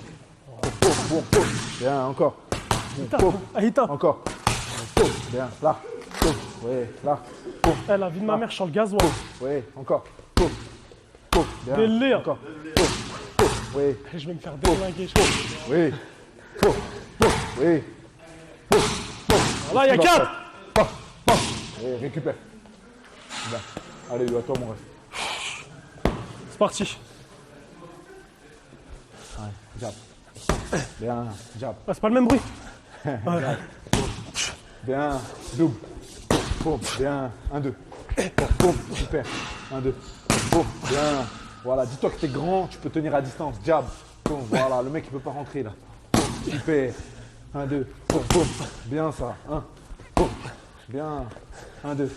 Boum. Bien, encore. Boum.
Aïta.
Encore. Bien, là. Ouais, là.
Eh, la vie de ma mère, je sens le gasoil.
Ouais, encore. Bien.
Délire.
Encore. Oui.
Je vais me faire déglinguer.
Oui. Oui.
Là, il y a 4.
Oui, récupère. Bien. Allez, à toi, mon ref.
C'est parti.
Ouais, jab. Bien, jab.
Ah, c'est pas le même bruit.
Bien, double. Boum, bien, 1-2. Boum, super. 1-2. Boum, bien. Voilà, dis-toi que t'es grand, tu peux tenir à distance. Jab. Boum, voilà, le mec il peut pas rentrer là. Boum, super. 1-2. Boum. Bien ça. 1. Boum. Bien. 1-2.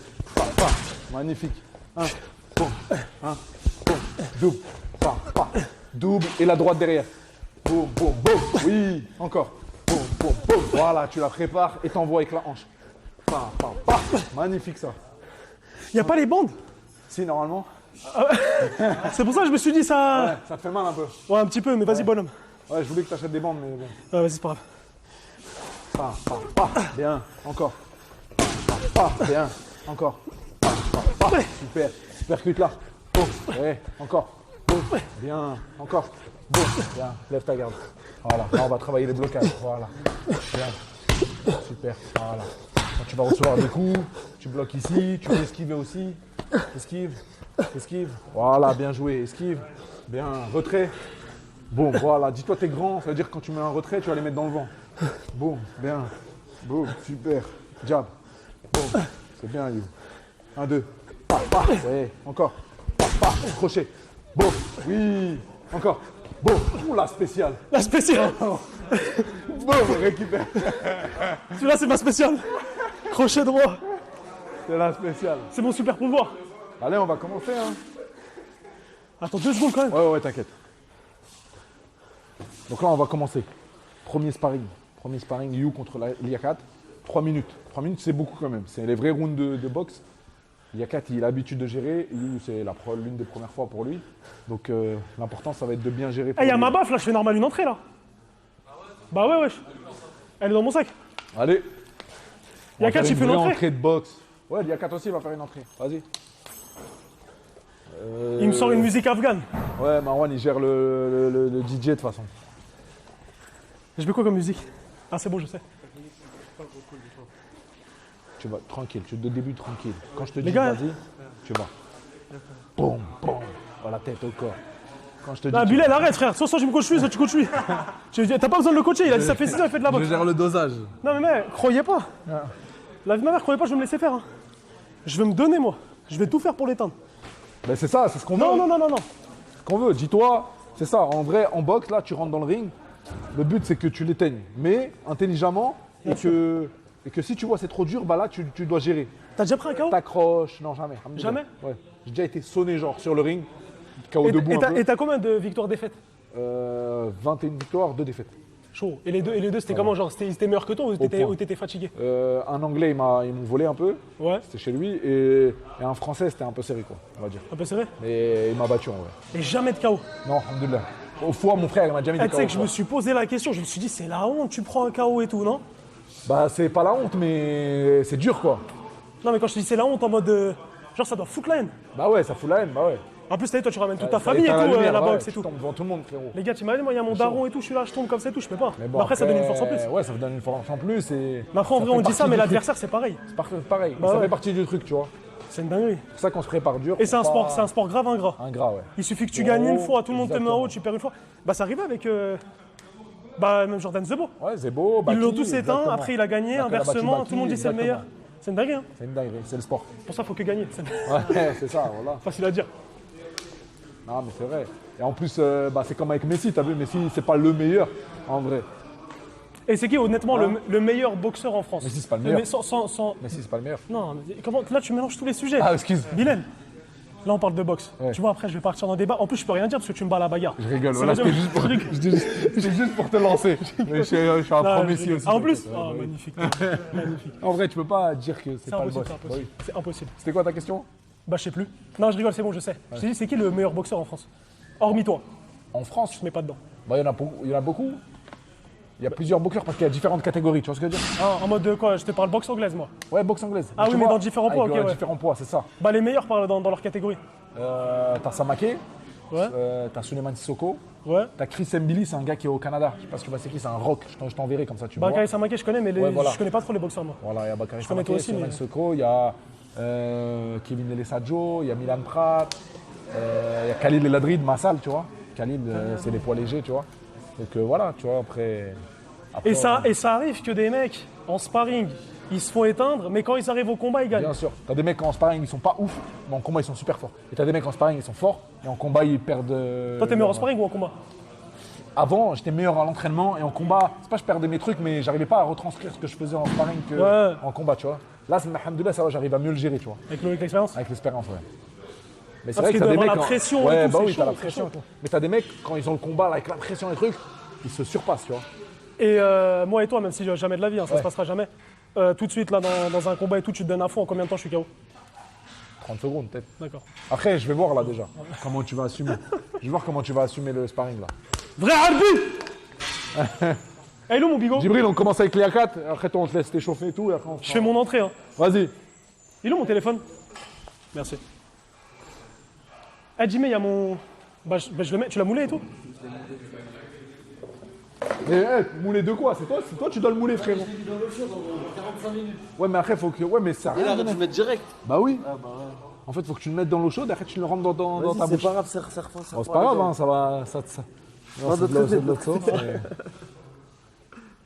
Magnifique. 1. Boum. 1. Boum. Double. Double et la droite derrière. Boum. Oui, encore. Boum. Voilà, tu la prépares et t'envoies avec la hanche. Magnifique ça.
Il n'y a pas les bandes.
Si, normalement.
C'est pour ça que je me suis dit ça.
Ouais, ça te fait mal un peu.
Ouais, un petit peu, mais vas-y, bonhomme.
Ouais, je voulais que tu achètes des bandes, mais bon.
Vas-y, c'est pas grave.
Bien, encore. Bien, encore. Super. Percute là. Ouais, encore. Bien, encore. Bien, lève ta garde. Voilà, là on va travailler les blocages. Voilà. Bien. Super, voilà. Quand tu vas recevoir des coups, tu bloques ici, tu peux esquiver aussi. Esquive. Voilà, bien joué. Esquive. Bien, retrait. Bon, voilà. Dis-toi, t'es grand. Ça veut dire que quand tu mets un retrait, tu vas les mettre dans le vent. Boum, bien. Boum, super. Jab. Boum. C'est bien, You. 1, 2. Ouais, encore. Crochet. Boum. Oui. Encore. Boum. Ouh, la spéciale.
La spéciale.
Boum, récupère.
Celui-là, c'est ma spéciale. Crochet droit.
C'est la spéciale.
C'est mon super pouvoir.
Allez, on va commencer, hein.
Attends 2 secondes quand même.
Ouais, t'inquiète. Donc là, on va commencer. Premier sparring, You contre l'Iakat. 3 minutes. 3 minutes, c'est beaucoup quand même. C'est les vrais rounds de boxe. L'Iakat, il a l'habitude de gérer. You, c'est l'une des premières fois pour lui. Donc l'important, ça va être de bien gérer.
Il y a ma baffe là, je fais normal une entrée là. Bah ouais, wesh. Elle est dans mon sac.
Allez.
L'Iakat, il fait une entrée.
Entrée de boxe. Ouais, l'Iakat aussi va faire une entrée. Vas-y.
Il me sort une musique afghane.
Ouais, Marwan, il gère le DJ de toute façon.
Je mets quoi comme musique? Ah, c'est bon, je sais.
Tu vas tranquille, tu te débutes tranquille. Quand je te
Les
dis
gars,
vas-y, tu vas. Boum. Oh, la tête au corps. Quand je te dis.
Ah, Bilal, arrête, frère. Soit je me coach lui, soit tu coaches lui. T'as pas besoin de le coacher. Il a dit ça fait 6 ans, il fait de la boxe.
Je gère le dosage.
Non, mais mec, croyez pas. La vie de ma mère, croyez pas, je vais me laisser faire. Hein. Je vais me donner, moi. Je vais tout faire pour l'éteindre.
Ben c'est ça, c'est ce qu'on veut.
Non.
Ce qu'on veut. Dis-toi, c'est ça. En vrai, en boxe, là, tu rentres dans le ring. Le but, c'est que tu l'éteignes, mais intelligemment, et que si tu vois c'est trop dur, bah là, tu dois gérer.
T'as déjà pris un KO?
T'accroches, non, jamais.
Jamais?
Ouais. J'ai déjà été sonné, genre, sur le ring, KO debout un peu.
Et t'as combien de victoires-défaites?
21 victoires, 2 défaites.
Chaud. Et les deux, c'était comment? Genre, ils étaient meilleurs que toi ou t'étais fatigué?
Un Anglais, ils m'ont volé un peu.
Ouais.
C'était chez lui. Et un Français, c'était un peu serré, quoi, on va dire.
Un peu serré?
Mais il m'a battu, en vrai.
Et jamais de KO?
Non, alhamdoulilah. Au foie, mon frère, il m'a jamais dit
Tu sais que je me suis posé la question, je me suis dit, c'est la honte, tu prends un KO et tout, non?
Bah, c'est pas la honte, mais c'est dur, quoi.
Non, mais quand je te dis c'est la honte, en mode. Genre, ça doit foutre la haine.
Bah ouais, ça fout la haine, bah ouais.
En plus, toi, tu ramènes toute ta
Ça
famille et
éteint
tout,
lumière,
la
ouais,
boxe et
tu
tout.
tombes devant tout le monde, frérot.
Les gars, t'imagines, moi, il y a mon daron et tout, je suis là, je tombe comme ça et tout, je peux pas.
Mais
Mais après, ça donne une force en plus.
Ouais, ça vous donne une force en plus. Et
Mais après, en vrai, on dit ça, mais l'adversaire, c'est pareil.
c'est pareil.
Bah
ça
ouais.
fait partie du truc, tu vois.
C'est une dinguerie.
C'est pour ça qu'on se prépare dur.
Et c'est un
pour
sport grave ingrat.
pas- Ingrat, ouais.
Il suffit que tu gagnes une fois, tout le monde te met en
exactement.
haut, tu perds une fois. Bah, ça arrivait avec. Même Jordan Zebo.
Ouais, Zebo,
Ils l'ont
Baki,
tous éteint,
exactement.
après il a gagné,
Après, il a battu
inversement,
Baki,
tout le monde dit c'est le
exactement.
meilleur. C'est une dinguerie, hein.
C'est une dinguerie, c'est le sport.
Pour ça, faut que gagner. C'est
Ouais, c'est ça, voilà.
facile à dire.
Non, mais c'est vrai. Et en plus, c'est comme avec Messi, t'as vu, Messi, c'est pas le meilleur, en vrai.
Et c'est qui, honnêtement,
Hein
le meilleur boxeur en France?
Messi, c'est pas le meilleur.
Mais sans.
Messi, c'est pas le meilleur.
Non, mais comment. Là, tu mélanges tous les sujets.
Ah, excuse.
Bilal, là, on parle de boxe.
Ouais.
Tu vois, après, je vais partir dans le débat. En plus, je peux rien dire parce que tu me bats à la bagarre.
Je rigole,
Ça
voilà,
veut dire-
c'était juste pour te lancer. Mais je suis un
Non,
pro
je
Messi
rigole.
aussi.
Ah, en plus?
Ouais,
Ah,
ouais.
magnifique. Magnifique.
En vrai, tu peux pas dire que c'est
C'est
pas le
impossible,
boss.
c'est impossible.
Bah oui.
C'est impossible.
C'était quoi ta question?
Bah, je sais plus. Non, je rigole, c'est bon, je sais. Je t'ai dit, c'est qui le meilleur boxeur en France? Hormis toi,
En France,
je te mets pas dedans.
bah, il y en a beaucoup. Il y en a beaucoup. Il y a plusieurs boxeurs parce qu'il y a différentes catégories, tu vois ce que je veux dire?
Ah, en mode de quoi? Je te parle boxe anglaise, moi.
Ouais, boxe anglaise.
Ah oui,
tu
mais
vois,
dans différents poids,
avec,
ok, ouais.
différents poids, c'est ça.
Bah, les meilleurs parlent dans leur catégorie.
T'as Samake,
Ouais,
t'as Suleiman Sissoko,
ouais.
t'as Chris Mbili, c'est un gars qui est au Canada. Je sais pas si tu vois c'est qui, c'est un rock. Je t'enverrai comme ça, tu vois.
Bakary Samake, je connais, mais
Ouais, voilà.
je connais pas trop les boxeurs, moi.
Voilà, il y a Bakary
Je connais
Samake,
toi aussi,
Suleiman
mais-
Sissoko, il y a Kevin Elesadjo, il y a Milan Prat, il y a Khalil El Hadrid, Massal, tu vois. Khalil, c'est les poids légers, tu vois. Donc voilà, tu vois, après
Et ça arrive que des mecs, en sparring, ils se font éteindre, mais quand ils arrivent au combat, ils gagnent.
Bien sûr, t'as des mecs en sparring, ils sont pas ouf, mais en combat, ils sont super forts. Et t'as des mecs en sparring, ils sont forts, et en combat, ils perdent.
Toi, t'es meilleur en
leur-
sparring ou en combat?
Avant, j'étais meilleur à l'entraînement, et en combat, c'est pas que je perdais mes trucs, mais j'arrivais pas à retranscrire ce que je faisais en sparring que
Ouais.
en combat, tu vois. Là, alhamdoulilah, ça va, j'arrive à mieux le gérer, tu vois.
Avec l'expérience?
Avec l'expérience, ouais. Mais c'est
Parce
vrai
qu'il
que t'as des
doit y
mecs.
avoir la pression et
Ouais,
tout,
bah
c'est
oui,
chaud,
t'as la
c'est
pression
chaud.
et tout. Mais t'as des mecs, quand ils ont le combat, là, avec la pression et les trucs, ils se surpassent, tu vois.
Et moi et toi, même si jamais de la vie, hein, ça
Ouais.
se passera jamais. Tout de suite, là, dans un combat et tout, tu te donnes à fond. En combien de temps je suis KO?
30 secondes, peut-être.
D'accord.
Après, je vais voir là déjà. Comment tu vas assumer. Je vais voir comment tu vas assumer le sparring là.
Vrai Harbi. Eh, il est où mon bigot?
Djibril, on commence avec les A4, après toi on te laisse t'échauffer et tout, et après on
Je fais mon entrée. Hein.
Vas-y.
Il est où mon téléphone? Merci. Eh, Jimmy, il y a mon. Bah, je le mets. Tu l'as moulé et tout?
Mais mouler de quoi? C'est toi tu dois le mouler, frérot.
J'ai mis dans l'eau chaude en 45 minutes.
Ouais, mais après faut que. Ouais, mais ça.
Et là, tu mets direct.
Bah oui.
Ah bah ouais.
En fait, faut que tu le mettes dans l'eau chaude, et après tu le rentres dans
Vas-y,
ta
c'est
bouche.
pas grave, serre.
Bon, c'est pas grave, hein, ça va. Ça... Non,
Non,
c'est
de
de l'autre sauce.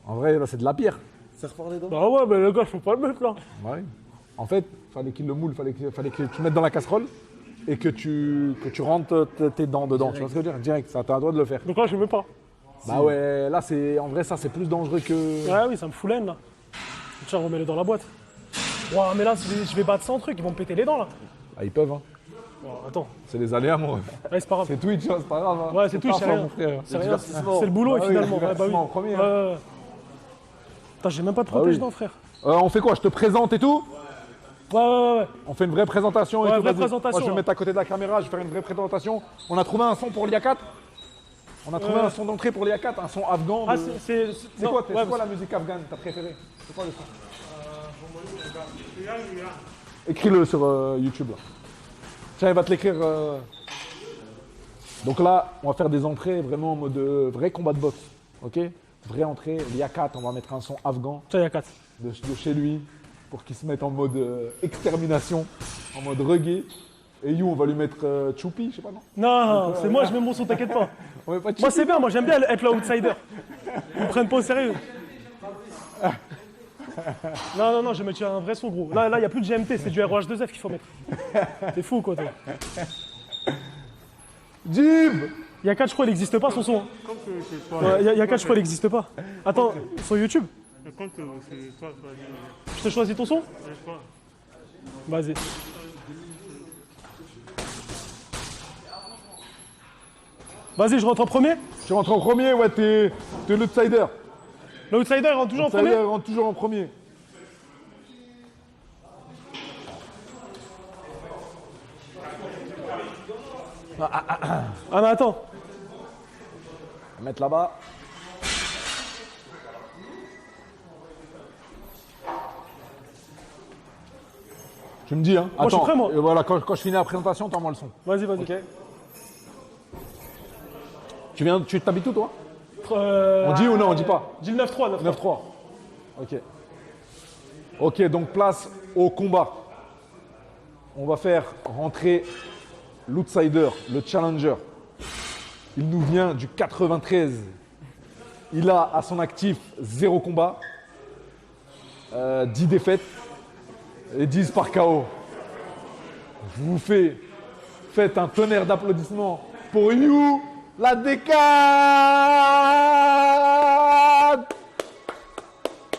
En vrai, là, c'est de la pierre.
Serre par les dents.
Bah ouais, mais le gars, je peux pas le mettre là.
Bah oui. En fait, fallait qu'il le moule, fallait que tu le mettes dans la casserole et que tu rentres tes dents dedans. Tu vois ce que je veux dire? Direct, ça t'as le droit de le faire.
Donc là, je le mets pas.
Bah ouais, là c'est en vrai ça c'est plus dangereux que.
Ouais, oui, ça me fout l'aine là. Tiens, remets-le dans la boîte. Ouah, mais là, je vais battre 100 trucs, ils vont me péter les dents là.
Ah ils peuvent hein.
Oh, attends,
C'est les aléas mon ref.
ouais, c'est pas grave.
C'est Twitch, hein, c'est pas grave. Hein.
Ouais, c'est Twitch,
pas
c'est
fort,
rien.
mon frère.
C'est rien,
divertissement.
c'est le boulot
Bah oui,
finalement.
le
Ouais, bah oui.
divertissement en premier, hein.
Ouais. Putain, j'ai même pas de
Bah oui.
protège-dents, frère.
On fait quoi? Je te présente et tout?
Ouais.
On fait une vraie présentation et
Ouais,
tout.
vraie
vas-y.
présentation,
Moi je vais me
hein.
mettre à côté de la caméra, je vais faire une vraie présentation. On a trouvé un son pour l'IA4. On a trouvé un son d'entrée pour l'IA4, un son afghan.
Ah,
de-
c'est
C'est
non,
quoi,
ouais,
la musique afghane, ta préférée? C'est quoi le son?
Regarde, regarde.
Écris-le sur YouTube là. Tiens, il va te l'écrire. Donc là, on va faire des entrées vraiment en mode vrai combat de boxe. Ok? Vraie entrée, l'IA4, on va mettre un son afghan
Tiens, il y a 4.
de chez lui pour qu'il se mette en mode extermination, en mode reggae. Et You, on va lui mettre Choupi, je sais pas, non?
Non, c'est moi, je mets mon son, t'inquiète pas.
On met pas
Moi,
Choupi.
c'est bien, moi, j'aime bien être l'outsider. Ils me prennent pas au sérieux. Non, je vais mettre un vrai son, gros. Là, il n'y a plus de GMT, c'est du ROH2F qu'il faut mettre. C'est fou, quoi, toi.
Jib!
Il y a 4, je crois, il n'existe pas, son son. hein.
Comme que c'est toi.
Ouais, il y a 4, je crois, il n'existe pas. Attends, sur YouTube,
Comme que c'est toi, vas-y.
je te choisis ton son?
Laisse pas.
Vas-y. Vas-y, je rentre en premier.
Tu rentres en premier, ouais, t'es l'outsider.
L'outsider, il rentre toujours en
L'outsider
premier.
rentre toujours en premier.
Ah, mais attends.
On va mettre là-bas. Tu me dis, hein.
Moi, je suis prêt, moi.
Et voilà, quand je finis la présentation, t'envoies le son.
Vas-y.
Ok. Tu t'habites où, toi?
On
On dit ou non, on dit pas?
Dis le 9-3, 9-3.
9-3. Ok. Ok, donc place au combat. On va faire rentrer l'outsider, le challenger. Il nous vient du 93. Il a à son actif 0 combat, 10 défaites et 10 par KO. Je vous faites un tonnerre d'applaudissements pour You, la décade.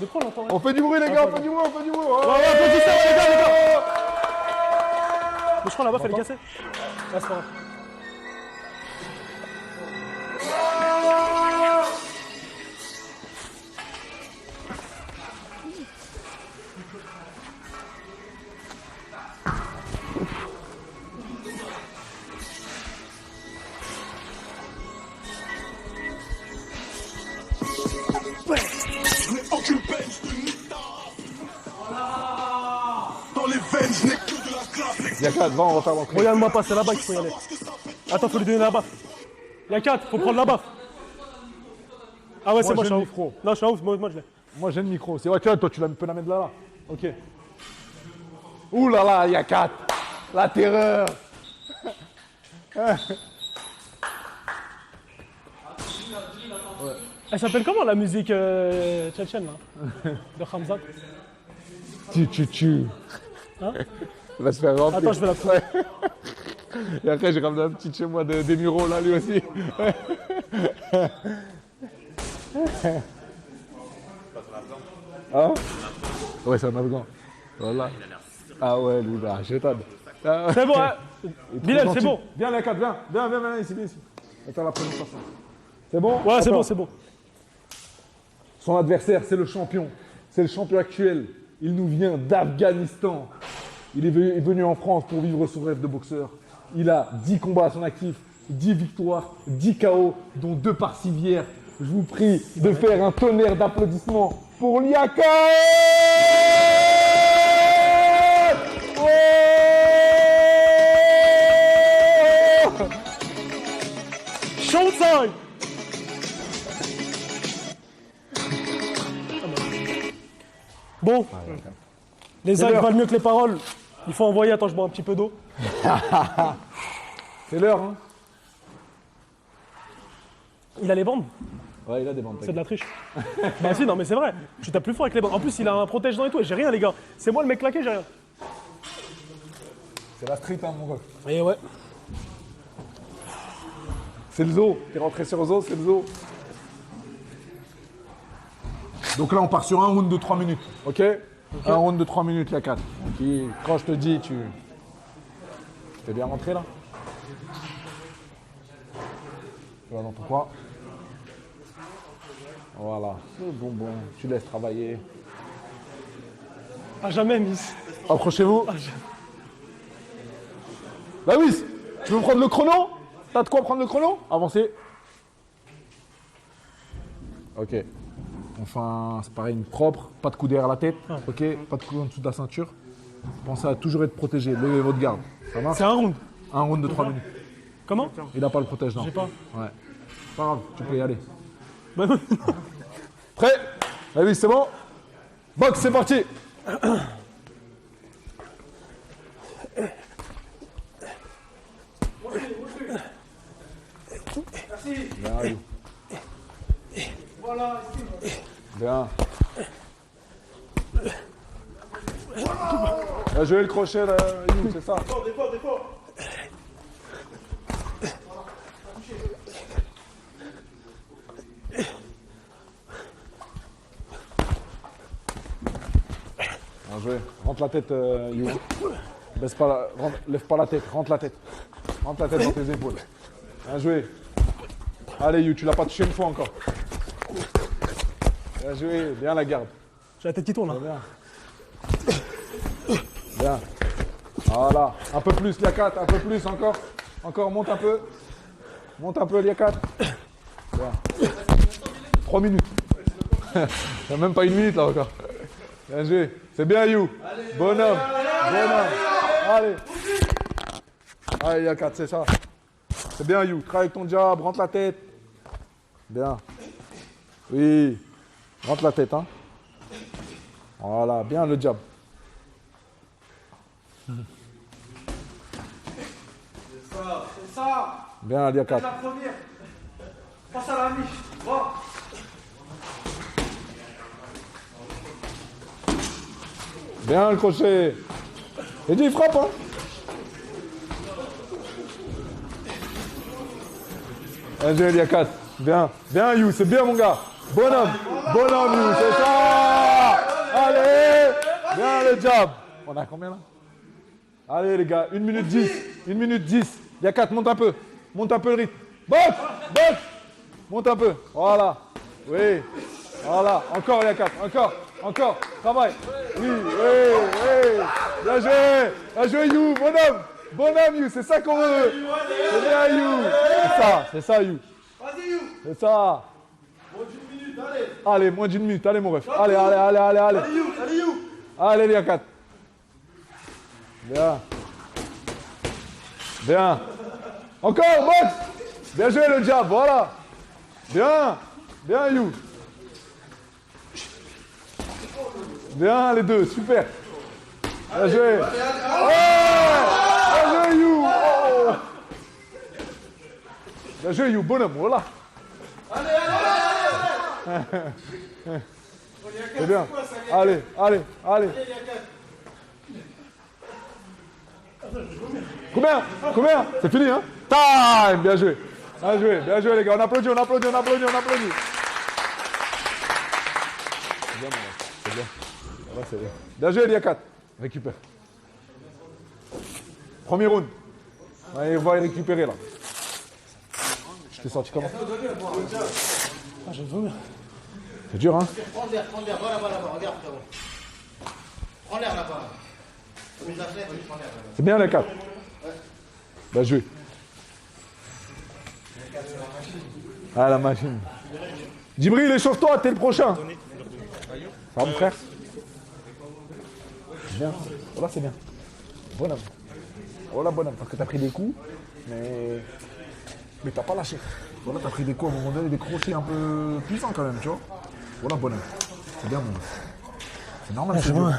De quoi on l'entend?
On fait du bruit les gars, on fait du bruit, on fait du bruit.
Ouais, applaudissez, les gars. Mais je crois la baffe, elle est cassée. Ah, c'est pas grave.
Yakat, va, on va faire l'entrée.
Regarde-moi pas, c'est là-bas qu'il faut y aller. Attends, faut lui donner la baffe. Il y a 4, faut prendre la baffe. Ah ouais, c'est moi,
j'ai
je suis
le
un ouf.
micro.
Non, je suis un ouf, moi je l'ai.
Moi, j'ai le micro. C'est vrai que toi, tu peux la mettre là. Ok. Ouh là là, Yakat. La terreur.
Elle s'appelle comment la musique tchétchène là de Hamza?
Tu.
Hein?
Il va se faire remplir.
Attends, je vais la trouver.
Et après, j'ai ramené un petit chez moi des Miro, là, lui aussi. Hein? Ouais, c'est un Afghan. Voilà. Ah ouais, lui, là, chétade.
C'est bon, hein? Bilal, c'est bon.
Viens, Yakat, viens. Viens, ici, viens ici. Attends la présentation. C'est bon?
Ouais, c'est
Attends.
bon, c'est bon.
Son adversaire, c'est le champion. C'est le champion actuel. Il nous vient d'Afghanistan. Il est venu en France pour vivre son rêve de boxeur. Il a 10 combats à son actif, 10 victoires, 10 KO, dont 2 par civière. Je vous prie de faire un tonnerre d'applaudissements pour Yakat! Oh!
Showtime! Bon, les actes valent mieux que les paroles. Il faut envoyer, attends, je bois un petit peu d'eau.
C'est l'heure, hein?
Il a les bandes,
Ouais, il a des bandes.
c'est de la triche. Bah si, non mais c'est vrai, tu tapes plus fort avec les bandes. En plus, il a un protège-dents et tout, et j'ai rien les gars. C'est moi le mec claqué, j'ai rien.
C'est la street, hein, mon ref.
Et ouais.
C'est le zoo. T'es rentré sur le zoo, c'est le zoo. Donc là, on part sur un round de 3 minutes. Ok? Un round de 3 minutes, Yakat. Qui, quand je te dis, tu t'es bien rentré là? Tu vas dans ton coin. Voilà. C'est bon. Tu laisses travailler.
À jamais, Miss.
Approchez-vous. Bah oui, tu veux prendre le chrono? T'as de quoi prendre le chrono? Avancez. Ok. Enfin, c'est pareil, une propre, pas de coup derrière la tête, ok? Pas de coup en dessous de la ceinture. Pensez à toujours être protégé, levez votre garde. Ça marche?
C'est un round.
Un round de 3 minutes.
Comment?
Il n'a pas le protège, non?
J'ai pas.
Ouais. Pas grave, tu peux y aller.
Bah non.
Prêt? Ah oui, c'est bon? Box, c'est parti! Bien, allez. Bien. Bien joué le crochet, là, You, c'est ça. Bien joué. Rentre la tête, You. Baisse pas lève pas la tête, rentre la tête. Rentre la tête dans tes épaules. Bien joué. Allez, You, tu l'as pas touché une fois encore. Bien joué, bien la garde.
J'ai la tête qui tourne là.
Bien. Bien. Voilà. Un peu plus, Yakat, un peu plus encore. Encore, monte un peu. Monte un peu, Yakat. Bien. 3 minutes. Il n'y a même pas 1 minute là encore. Bien joué. C'est bien, You. Bonhomme. Allez. Allez, Yakat, c'est ça. C'est bien, You. Travaille avec ton jab, rentre la tête. Bien. Oui. Rentre la tête, hein. Voilà, bien le jab.
C'est ça.
Bien, Yakat.
La première. Passe à la miche. Va.
Bien le crochet. Et dit, il frappe, hein. Bien joué, Yakat. Bien. Bien, You, c'est bien, mon gars. Bonhomme, You, c'est ça. Allez. Bien le jab. On a combien, là? Allez, les gars, 1 minute 10. 1 minute 10. Yakat, monte un peu. Monte un peu le rythme. Box. Monte un peu. Voilà. Oui. Voilà. Encore, Yakat. Encore. Travaille. Oui. Bien joué, You. Bonhomme, You. C'est ça qu'on veut. C'est bien, You. C'est ça, You.
Vas-y, You.
C'est ça.
Moins d'1 minute, allez.
Allez, moins d'1 minute. Allez, mon ref. Allez.
Allez, You.
Allez, Yakat. Bien. Bien. Encore, boxe. Bien joué le jab, voilà. Bien. Bien, You. Bien, les deux, super. Bien joué. Ouais. Bien joué, You. Oh. Bien joué, You. Bonhomme, voilà. C'est bien. Allez, allez, allez. Combien? Combien? C'est fini, hein? Time! Bien joué. Bien joué, les gars. On applaudit, on applaudit, on applaudit, on applaudit. C'est bien, mon gars. C'est bien. Ouais, c'est bien. Bien joué, Liakat. Récupère. Premier round. Allez, on va y récupérer, là. Je t'ai sorti comment?
Ah, j'ai vomi.
C'est dur, hein?
Prends l'air, voilà, regarde, frérot. Prends l'air là-bas. Comme les athlètes, prends l'air là-bas.
C'est bien, Liakat. Bien joué. Ah, la machine. Djibril, échauffe-toi, t'es le prochain. Ça va, mon frère? Bien. Voilà, c'est bien. Bonhomme. Voilà, bonhomme. Parce que t'as pris des coups, mais t'as pas lâché. Voilà, t'as pris des coups à un moment donné, des crochets un peu puissants quand même, tu vois. Voilà, bonhomme. C'est bien, bonhomme. C'est normal, c'est dur.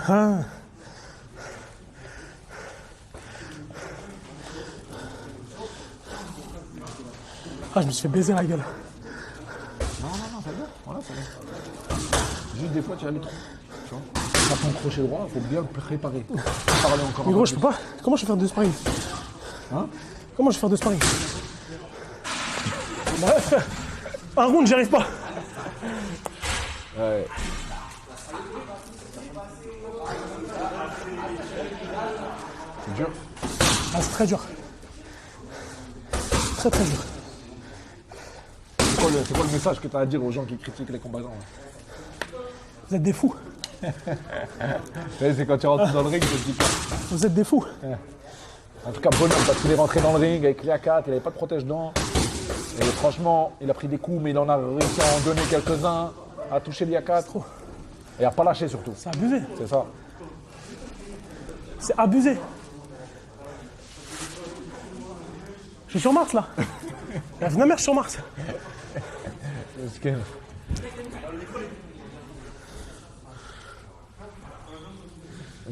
Ah, je me suis fait baiser la gueule.
Non, c'est bien. Voilà, c'est bien. Juste des fois, tu as les trous. Tu vois. T'as ton crochet droit, il faut bien le préparer. Parler encore.
Mais gros, je peux pas. Comment je vais faire de sparring?
Hein?
Comment je vais faire de sparring? Bah ouais, frère. Un round, j'y arrive pas.
Ouais. C'est dur.
Ah, c'est très dur. Très dur.
C'est quoi le message que tu as à dire aux gens qui critiquent les combattants là?
Vous êtes des fous.
C'est quand tu rentres dans le ring que je dis pas.
Vous êtes des fous.
En tout cas, bonhomme, parce qu'il est rentré dans le ring avec Liakat, il n'avait pas de protège-dents. Et franchement, il a pris des coups, mais il en a réussi à en donner quelques-uns, à toucher Liakat. Et à pas lâcher surtout.
C'est abusé.
C'est ça.
C'est abusé. Je suis sur Mars là. La vie de ma mère, je suis sur Mars.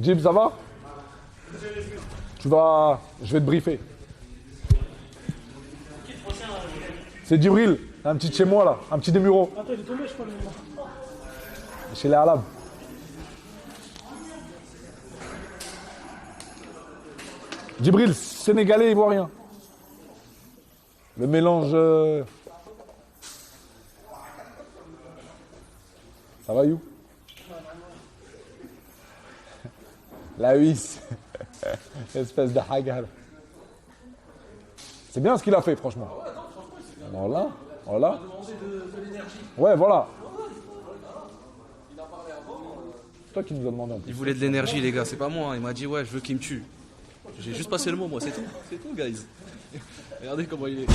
Jib, ça va? Je vais te briefer. C'est Djibril, un petit de chez moi là, un petit des Mureaux.
Attends, il est tombé, je crois.
Chez les Arabes. Djibril, sénégalais, ivoirien. Le mélange. Ça va, You? La huisse. Espèce de hagar. C'est bien ce qu'il a fait, franchement. Voilà, voilà. Ouais, voilà. C'est toi qui nous a demandé en plus.
Il voulait de l'énergie, les gars, c'est pas moi. Il m'a dit, ouais, je veux qu'il me tue. J'ai juste passé le mot, moi, c'est tout. C'est tout, guys. Regardez comment il est.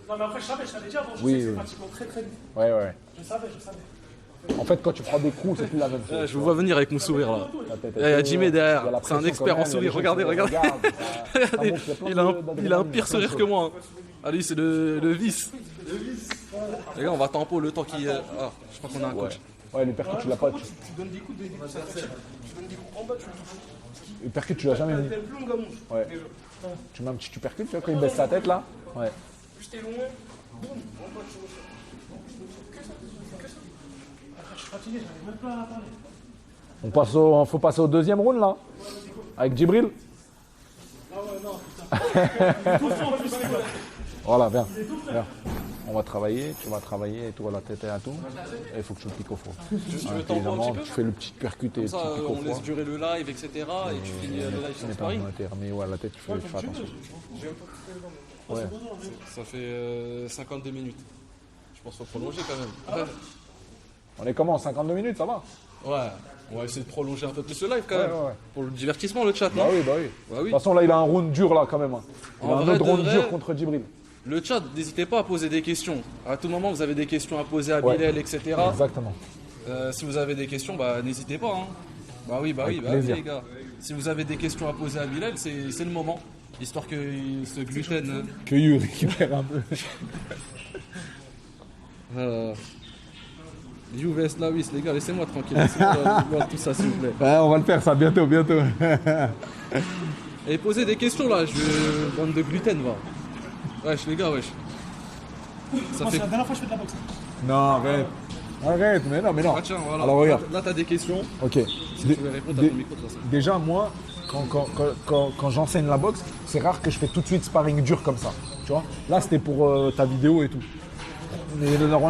Non, mais après, je savais déjà, donc je
Oui,
sais que c'est
oui.
pratiquement très très vite.
Ouais.
Je savais.
En fait, quand tu prends des coups, c'est plus la même chose.
Je vous vois venir avec mon sourire, là.
La tête
Il y a
est
Jimmy
haute,
derrière.
il y a la
C'est un
pression
expert
quand
en
même,
sourire.
il y a des
Regardez,
gens qui
regardez.
regardent, ça
Regardez.
montre, il y
Il a
plein
un
de
pire sourire que moi. Ah, lui, c'est le vice. Les gars, on va tempo le temps qu'il. Ah, je crois qu'on a un coach.
Ouais, les percutes, tu l'as pas. Les percutes, tu l'as jamais mis. Ouais. Tu mets un petit tupercute, tu vois, quand il baisse sa tête là. Ouais.
Je suis fatigué, j'arrive même pas à parler.
Faut passer au deuxième round là. Avec Djibril. Voilà, viens. On va travailler, tu vas travailler et tout à la tête et à tout. Et il faut que tu le piques au four.
Tu veux tempo un petit peu?
Tu fais le petit percute et le
Comme
petit
ça,
pique au
on
four.
laisse durer le live, etc. Et tu finis le live
Ce
sans
n'est pas
sparring.
volontaire, mais ouais, la tête, tu fais attention. Ouais.
Ça fait 52 minutes. Je pense qu'il faut prolonger quand même.
On est comment? 52 minutes, ça va?
Ouais, on va essayer de prolonger un peu plus le live quand même.
Ouais.
Pour le divertissement, le chat,
Bah
non?
oui.
Bah
De
oui.
toute façon, là, il a un round dur là quand même. Il a
En
un
vrai
autre
de
round
vrai,
dur contre Djibril.
Le chat, n'hésitez pas à poser des questions. À tout moment, vous avez des questions à poser à
Ouais.
Bilal, etc.
Exactement.
Si vous avez des questions, bah n'hésitez pas. Hein. Bah oui,
Avec
les
plaisir.
gars. Si vous avez des questions à poser à Bilal, c'est le moment. Histoire que ce gluten.
Que You récupère un peu.
You vs Lawis, les gars, laissez-moi tranquille. Laissez-moi voir tout ça, s'il vous plaît.
Ouais, on va le faire ça bientôt.
Et posez des questions là, bande de gluten, va. Wesh, les gars, wesh. Ça
Moi,
fait.
c'est la dernière fois que je fais de la boxe.
Non, arrête, mais non.
Ah, tiens, voilà.
Alors regarde.
Là, t'as des questions.
Ok.
Tu peux répondre à ton micro de toute façon.
Déjà, moi, quand j'enseigne la boxe, c'est rare que je fais tout de suite sparring dur comme ça. Tu vois? Là, c'était pour ta vidéo et tout. Mais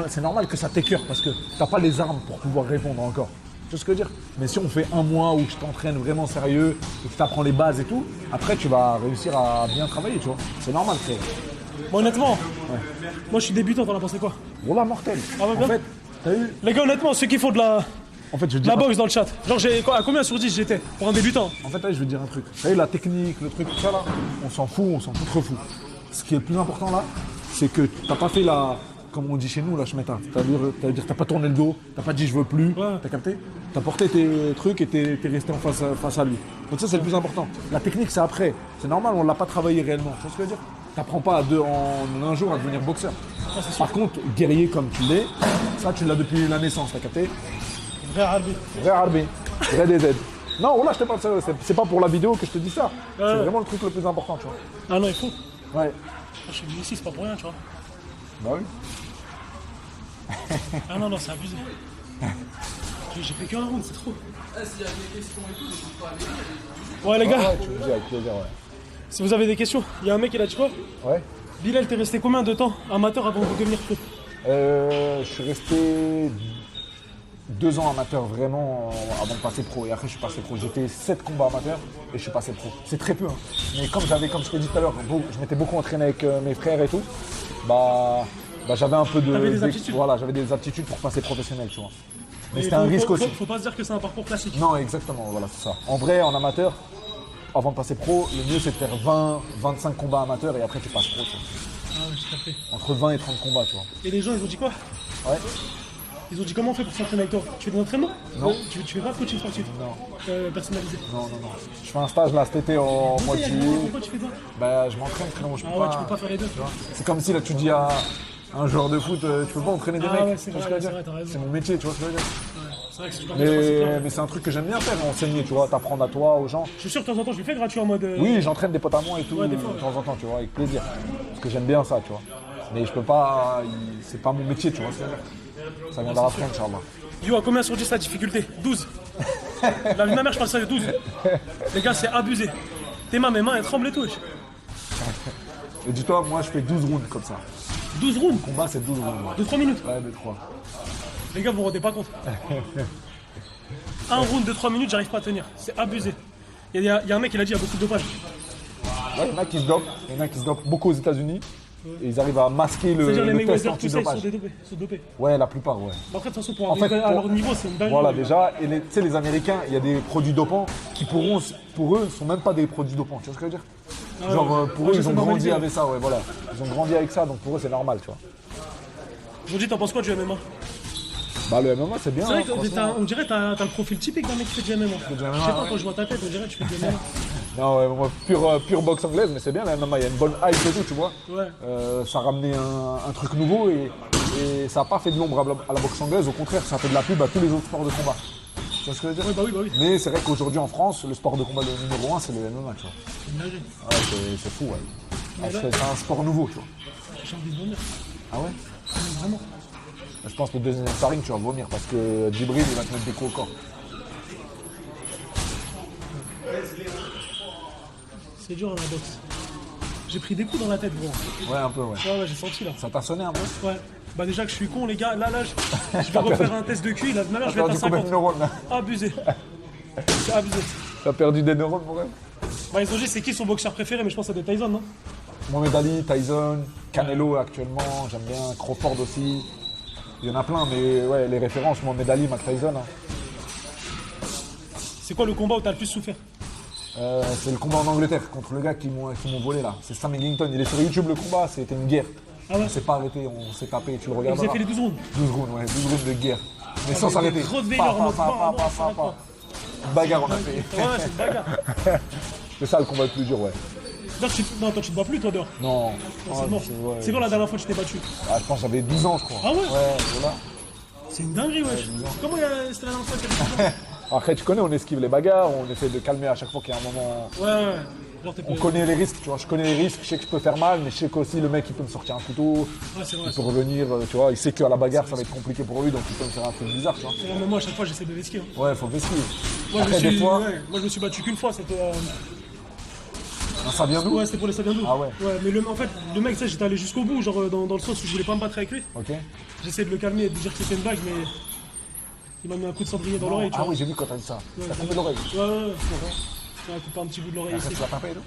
c'est normal que ça t'écœure parce que t'as pas les armes pour pouvoir répondre encore. Tu vois ce que je veux dire? Mais si on fait un mois où je t'entraîne vraiment sérieux et que tu apprends les bases et tout, après tu vas réussir à bien travailler, tu vois. C'est normal, frère.
Bon, honnêtement, moi je suis débutant, t'en as pensé quoi?
Voilà, mortel.
Ah ouais,
En
bien.
fait, t'as eu.
Les gars, honnêtement, ceux qui font de la
En fait, je veux dire.
boxe dans le chat, genre à combien sur 10 j'étais pour un débutant?
En fait, là, je veux dire un truc. Vous savez, la technique, le truc, tout ça là, on s'en fout, on s'en contrefou. Ce qui est le plus important là, c'est que t'as pas fait la. Comme on dit chez nous, la schmetta. C'est-à-dire, t'as pas tourné le dos, t'as pas dit je veux plus,
Ouais.
t'as capté? T'as porté tes trucs et t'es resté en face à lui. Donc ça, c'est le plus important. La technique, c'est après. C'est normal, on l'a pas travaillé réellement. Tu vois ce que je veux dire? T'apprends pas en un jour à devenir boxeur. Par contre, guerrier comme tu l'es, ça, tu l'as depuis la naissance, t'as capté?
Vrai arbitre.
Vrai Arbi, vrai DZ. Non, là, je te parle sérieux, c'est pas pour la vidéo que je te dis ça. C'est vraiment le truc le plus important, tu vois.
Ah non, il faut.
Ouais.
Je suis venu ici, c'est pas pour rien, tu vois.
Bah oui.
Ah non, c'est abusé. J'ai fait qu'un round, c'est trop.
S'il y a des questions et tout, n'hésitez pas à les dire.
Ouais, les gars,
Ouais, tu me dis avec plaisir, ouais.
si vous avez des questions, il y a un mec qui a dit quoi?
Ouais.
Bilal, t'es resté combien de temps amateur avant de devenir pro?
Je suis resté 2 ans amateur vraiment avant de passer pro. Et après, je suis passé pro. J'ai fait 7 combats amateurs et je suis passé pro. C'est très peu, hein. Mais comme je t'ai dit tout à l'heure, je m'étais beaucoup entraîné avec mes frères et tout, bah j'avais un peu de.
T'avais des aptitudes.
Voilà, j'avais des aptitudes pour passer professionnel, tu vois. Mais
Et
c'était un risque aussi.
Faut pas se dire que c'est un parcours classique.
Non, exactement, voilà, c'est ça. En vrai, en amateur, avant de passer pro, le mieux c'est de faire 20, 25 combats amateurs et après tu passes pro, tu vois.
Ah ouais, j'ai capté.
Entre 20 et 30 combats, tu vois.
Et les gens, ils ont dit quoi?
Ouais.
Ils ont dit comment on fait pour s'entraîner avec toi? Tu fais des entraînements?
Non.
Tu fais pas de coaching sportif?
Non,
Personnalisé.
non. Je fais un stage là cet été en mois de juillet.
Pourquoi tu fais ça?
Bah, je m'entraîne, frérot, je peux
Ah ouais,
pas.
tu peux pas faire les deux.
Tu vois. C'est comme si là tu dis à un joueur de foot, tu peux pas entraîner des
Ah
mecs.
ouais, c'est
tu vois
vrai,
ce que je veux
c'est
dire.
vrai, t'as raison.
C'est mon métier, tu vois ce que je veux dire.
C'est vrai que c'est super.
Mais c'est un truc que j'aime bien faire, enseigner, tu vois, t'apprendre à toi, aux gens.
Je suis sûr que de temps en temps, je le fais gratuit en mode.
Oui, j'entraîne des potes à moi et tout,
Ouais, des
de
fois, ouais.
temps en temps, tu vois, avec plaisir. Parce que j'aime bien ça, tu vois. Mais je peux pas, c'est pas mon métier, tu vois ce que je veux dire. Ça viendra après, Inch'Allah.
Yo, à combien sur 10 la difficulté? 12. La vie de ma mère, je parle sérieux, 12. Les gars, c'est abusé. Mes mains, elles tremblent et tout.
Et dis-toi, moi je fais 12 rounds comme ça.
12 rounds
Le combat c'est 12 rounds. Ouais.
de 3 minutes.
Ouais, de 3.
Les gars, vous vous rendez pas compte. Un round de 3 minutes, j'arrive pas à tenir. C'est abusé. Il y a un mec, il a dit, il y a beaucoup de dopage.
Ouais, il y en a qui se dopent, il y en a qui se dopent beaucoup aux États-Unis. Et ils arrivent à masquer
C'est-à-dire les
le test
Mayweather, tout ça, ils
antidopage.
sont dopés.
Ouais, la plupart, ouais.
Après, de toute façon, pour
En fait,
arriver à
pour-
leur niveau, c'est une dinguerie.
Voilà, déjà, et tu sais, les Américains, il y a des produits dopants qui pour eux, sont même pas des produits dopants, tu vois ce que je veux dire? Genre, pour eux, ils ont grandi avec ça, ouais, voilà. Ils ont grandi avec ça, donc pour eux, c'est normal, tu vois.
Aujourd'hui, t'en penses quoi du MMA?
Bah, le MMA, c'est bien.
C'est vrai
hein,
que
franchement.
on dirait que t'as le profil typique d'un mec qui fait du MMA.
du
Je sais
MMA,
pas,
ouais.
quand je vois ta tête, on dirait que tu fais du MMA.
Non, ouais, moi, pure boxe anglaise, mais c'est bien, le MMA, il y a une bonne hype et tout, tu vois.
Ouais.
Ça a ramené un truc nouveau et ça n'a pas fait de l'ombre à la boxe anglaise, au contraire, ça fait de la pub à tous les autres sports de combat. Tu vois ce que je veux dire?
Ouais, bah oui.
Mais c'est vrai qu'aujourd'hui en France, le sport de combat le numéro 1, c'est le MMA, tu vois.
C'est une dinguerie.
Ouais, c'est fou, ouais. Ah, c'est un sport nouveau, tu vois.
J'ai envie de vomir.
Ah ouais?
Vraiment.
Je pense que le deuxième sparring, tu vas vomir parce que Djibril, il va te mettre des coups au corps.
C'est dur la boxe. J'ai pris des coups dans la tête, gros.
Ouais, un peu, ouais.
Ouais, j'ai senti là.
Ça t'a sonné un peu?
Ouais. Bah déjà que je suis con, les gars. Là, je vais refaire un test de QI. Là, je vais être à
T'as perdu combien de
50.
neurones là?
Abusé. C'est abusé.
T'as perdu des neurones, mon rêve?
Bah, ils ont dit c'est qui son boxeur préféré, mais je pense que c'est Tyson, non?
Mohamed Ali, Tyson, Canelo actuellement, j'aime bien, Crawford aussi. Il y en a plein, mais ouais, les références, Mohamed Ali, Mike Tyson. Hein.
C'est quoi le combat où t'as le plus souffert?
C'est le combat en Angleterre contre le gars qui m'ont volé là. C'est Sam Eglinton. Il est sur YouTube le combat, c'était une guerre.
Ah ouais?
On s'est pas arrêté, on s'est tapé, tu le
Vous
regardes.
avez fait les 12 rounds.
12 rounds, ouais, 12 rounds de guerre. Mais sans s'arrêter.
Trop de
Pa,
délire en
pa,
mode
pa,
bon,
pa,
bon,
pa,
ça va
pa.
pas.
Bagarre, on a fait.
Ouais, c'est une bagarre.
C'est ça le combat le plus dur, ouais.
Non, toi, tu te bats plus, toi, dehors.
Non.
Non, c'est mort.
ouais.
C'est quand la dernière fois que tu t'es battu?
Ah, je pense que j'avais 12 ans, je crois.
Ah ouais?
Ouais, voilà.
C'est une dinguerie, wesh. Comment c'était la dernière fois que tu t'es battu?
Après, tu connais, on esquive les bagarres, on essaie de calmer à chaque fois qu'il y a un moment.
Ouais. Genre, t'es
On connaît les risques, tu vois. Je connais les risques, je sais que je peux faire mal, mais je sais qu'aussi le mec, il peut me sortir un couteau,
Ouais, c'est vrai.
il peut revenir, tu vois. Il sait qu'à la bagarre, ça va être compliqué pour lui, donc il peut me faire un truc bizarre, tu vois.
Ouais, mais moi, à chaque fois, j'essaie de vesquer. Hein.
Ouais, faut vesquer.
Moi,
Après, des fois,
moi, je me suis battu qu'une fois, c'était.
ça vient d'où?
Ouais, c'était pour les Sabiandou.
Ah ouais.
Mais en fait, le mec, ça, j'étais allé jusqu'au bout, genre dans le sens où je voulais pas me battre avec lui.
Ok.
J'essayais de le calmer et de lui dire que c'était une blague, mais. Il m'a mis un coup de cendrier dans l'oreille, tu
Ah
vois.
oui, j'ai vu quand t'as dit ça.
Ouais,
T'as coupé l'oreille.
Ouais. Ouais, coupé un petit bout de l'oreille
Après,
ici.
tu l'as tapé, non?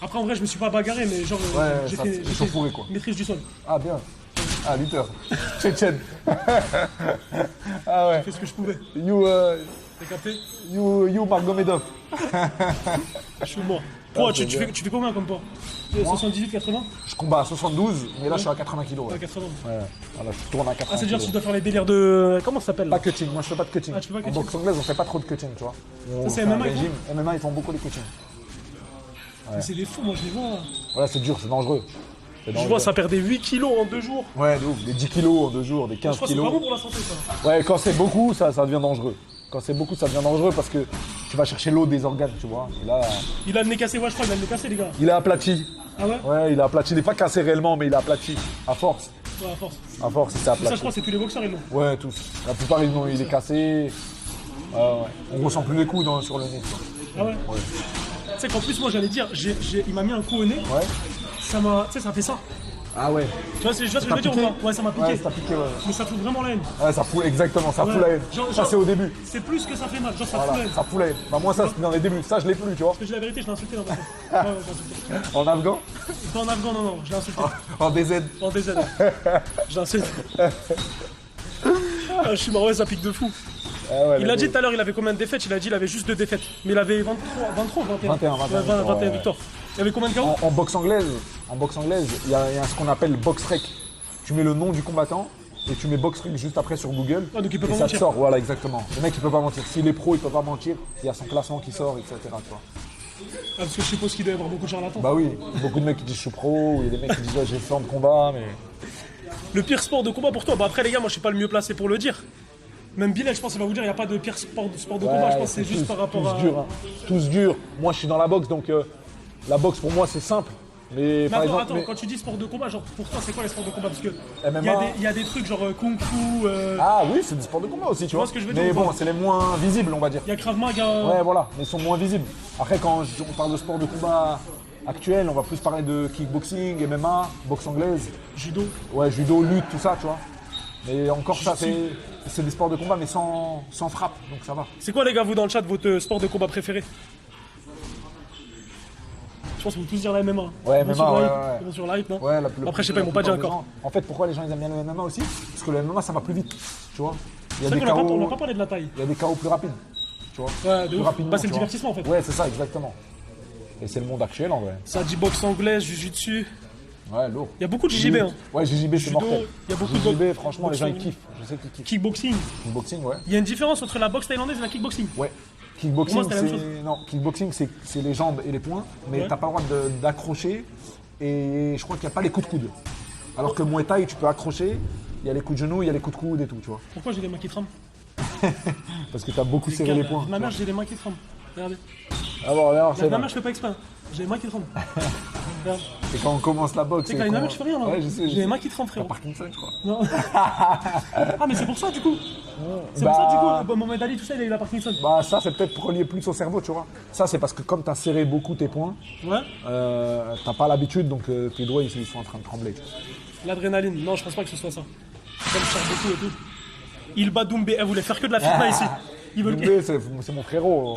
Après, en vrai, je me suis pas bagarré, mais genre.
Ouais,
j'ai
ça,
fait.
c'est
j'ai fait
échauffouré, quoi.
Maîtrise du sol.
Ah, bien. Ah, lutteur. Tchétchène. Ah ouais.
J'ai fait ce que je pouvais.
T'as
capté?
You Margomedov.
Je suis mort. Toi,
c'est
tu
bien.
fais combien comme poids 78, 80?
Je combats à 72, mais là, je suis à 80 kilos.
Ouais,
Ouais.
80.
Ouais. Voilà, je tourne à 80
Ah, c'est dire
kilos.
tu dois faire les délires de. Comment ça s'appelle là?
Pas cutting, moi je fais pas de cutting.
Ah, tu fais pas
En
cutting.
boxe anglaise, on fait pas trop de cutting, tu vois. On
c'est
fait un
MMA, ils
régime. MMA, ils font beaucoup les cutting.
Mais c'est des fous, moi je les vois.
Voilà, c'est dur, c'est dangereux. C'est
Je
dangereux.
vois, ça perd des 8 kilos en 2 jours.
Ouais, de ouf, des 10 kilos en 2 jours, des
Je
15
crois que c'est pas bon
kilos.
pour la santé, ça.
Ouais, quand c'est beaucoup, ça devient dangereux. Quand c'est beaucoup, ça devient dangereux parce que tu vas chercher l'eau des organes, tu vois. Et là,
Il a le nez cassé, ouais, je crois, il a le nez cassé, les gars.
il est aplati.
Ah ouais?
Ouais, il est aplati. Il n'est pas cassé réellement, mais il est aplati. À force.
Ouais, à force.
À force, c'est
Ça, je
aplati.
crois, c'est tous les boxeurs, ils l'ont.
Ouais, tous. La plupart, il est cassé. Ouais. On ressent plus les coups sur le nez.
Ah ouais? Tu sais qu'en plus, moi j'allais dire, il m'a mis un coup au nez,
Ouais.
ça m'a. Tu sais, ça fait ça.
Ah ouais.
Tu vois ce que je veux dire ou
piqué
pas? Ouais, ça m'a piqué.
Ouais, ça t'a piqué, ouais.
Mais ça fout vraiment la haine.
Ouais, ça fout, exactement, ça
Ouais.
fout la haine.
Genre-
Ça,
genre-
c'est au début.
C'est plus que ça fait mal, genre ça fout la
Voilà,
haine.
ça fout la haine. Bah, moi, ça, c'était dans les débuts. Ça, je l'ai plus, tu vois.
Parce que j'ai la vérité, je l'ai insulté dans ma tête. Ouais, j'ai insulté.
En afghan,
Pas en afghan, non, je l'ai insulté.
en DZ.
En DZ. J'ai insulté. Ah, je suis marrant, ouais, ça pique de fou.
Ah ouais,
Il
mais
a dit
bon.
tout à l'heure, il avait combien de défaites? Il a dit il avait juste 2 défaites. Mais il avait 23 ou 21?
21,
Ouais, 21
ouais.
victoires. Il y avait combien de KO?
En boxe anglaise, il y a ce qu'on appelle box rec. Tu mets le nom du combattant et tu mets box rec juste après sur Google.
Ah, donc il peut
et
pas
ça
mentir.
te sort, voilà, exactement. Le mec, il peut pas mentir. S'il est pro, il peut pas mentir. Il y a son classement qui sort, etc. Tu vois.
Ah, parce que je suppose qu'il doit y avoir beaucoup de charlatans.
Bah oui, beaucoup de mecs qui disent je suis pro, ou il y a des mecs qui disent ouais, j'ai fait de combat, mais.
Le pire sport de combat pour toi? Bah après les gars, moi je suis pas le mieux placé pour le dire. Même Bilal, je pense qu'il va vous dire il n'y a pas de pire sport de combat. Je pense que c'est juste
tous-
par rapport
tous
à.
durs, hein. Tous durs. Moi, je suis dans la boxe, donc la boxe pour moi c'est simple. Mais
Mais
par
attends,
exemple,
quand tu dis sport de combat, genre pour toi c'est quoi les sports de combat? Parce que
MMA.
il y a des trucs genre kung fu,
ah oui, c'est du sport de combat aussi, tu vois.
vois ce que je veux dire
Mais
ou
bon,
pas
c'est les moins visibles, on va dire.
il y a Krav Maga.
Ouais, voilà, mais ils sont moins visibles. Après, quand on parle de sport de combat actuel, on va plus parler de kickboxing, MMA, boxe anglaise,
Judo.
ouais, judo, lutte, tout ça, tu vois. Mais encore ça, c'est des sports de combat, mais sans frappe, donc ça va.
C'est quoi les gars, vous dans le chat, votre sport de combat préféré? Je pense qu'ils vont tous dire la MMA.
Ouais,
Ils vont
MMA,
sur la
ouais,
hype.
ouais.
Ils vont sur la hype, non?
Ouais,
Après, je sais pas, ils m'ont pas dit encore.
En fait, pourquoi les gens ils aiment bien le MMA aussi? Parce que le MMA, ça va plus vite, tu vois. Il y a
C'est
des
vrai qu'on n'a
KO,
pas parlé de la taille.
il y a des KO plus rapides, tu vois.
Ouais, de
Plus
ouf.
rapidement,
Bah, c'est le
tu vois.
divertissement en fait.
Ouais, c'est ça, exactement. Et c'est le monde actuel en vrai.
Ça dit boxe anglaise, jujutsu.
Ouais, lourd.
Il y a beaucoup de JJB. Hein.
Ouais, JJB, c'est
Judo,
mortel.
il y a beaucoup de
JJB, franchement, les gens ils
boxe-
kiffent. Je sais qu'ils kiffent.
Kickboxing.
Kickboxing, ouais.
Il y a une différence entre la boxe thaïlandaise et la kickboxing.
Ouais.
Pour
Kickboxing,
moi, c'était la même
c'est. Non, kickboxing, c'est les jambes et les poings, mais
Ouais.
t'as pas le droit d'accrocher. Et je crois qu'il n'y a pas les coups de coude. Alors que Muay Thai, tu peux accrocher, il y a les coups de genoux, il y a les coups de coude et tout, tu vois.
Pourquoi j'ai les mains qui tremblent?
Parce que t'as beaucoup serré les poings.
Ma mère, j'ai les mains qui tremblent. Regardez.
Ah bon, alors, c'est
Ma
bon.
mère, je fais pas exprès. Hein. J'ai les mains qui tremblent. Regarde.
Et quand on commence la boxe.
Tu sais que la mère, je fais rien. Là.
Ouais, je sais.
J'ai les mains qui tremblent,
T'as
frérot.
Parkinson, je crois.
Non. Ah, mais c'est pour ça, du coup. C'est pour ça, du coup. Mohamed Ali, tout ça, il a eu la Parkinson.
Bah, ça, c'est peut-être relié plus au cerveau, tu vois. Ça, c'est parce que comme t'as serré beaucoup tes poings,
Ouais.
t'as pas l'habitude, donc tes doigts, ils sont en train de trembler.
L'adrénaline. Non, je pense pas que ce soit ça. Comme je cherche beaucoup et tout. Il bat Doumbé. Elle voulait faire que de la fitna ici. Ils veulent
Doumbé, c'est mon frérot.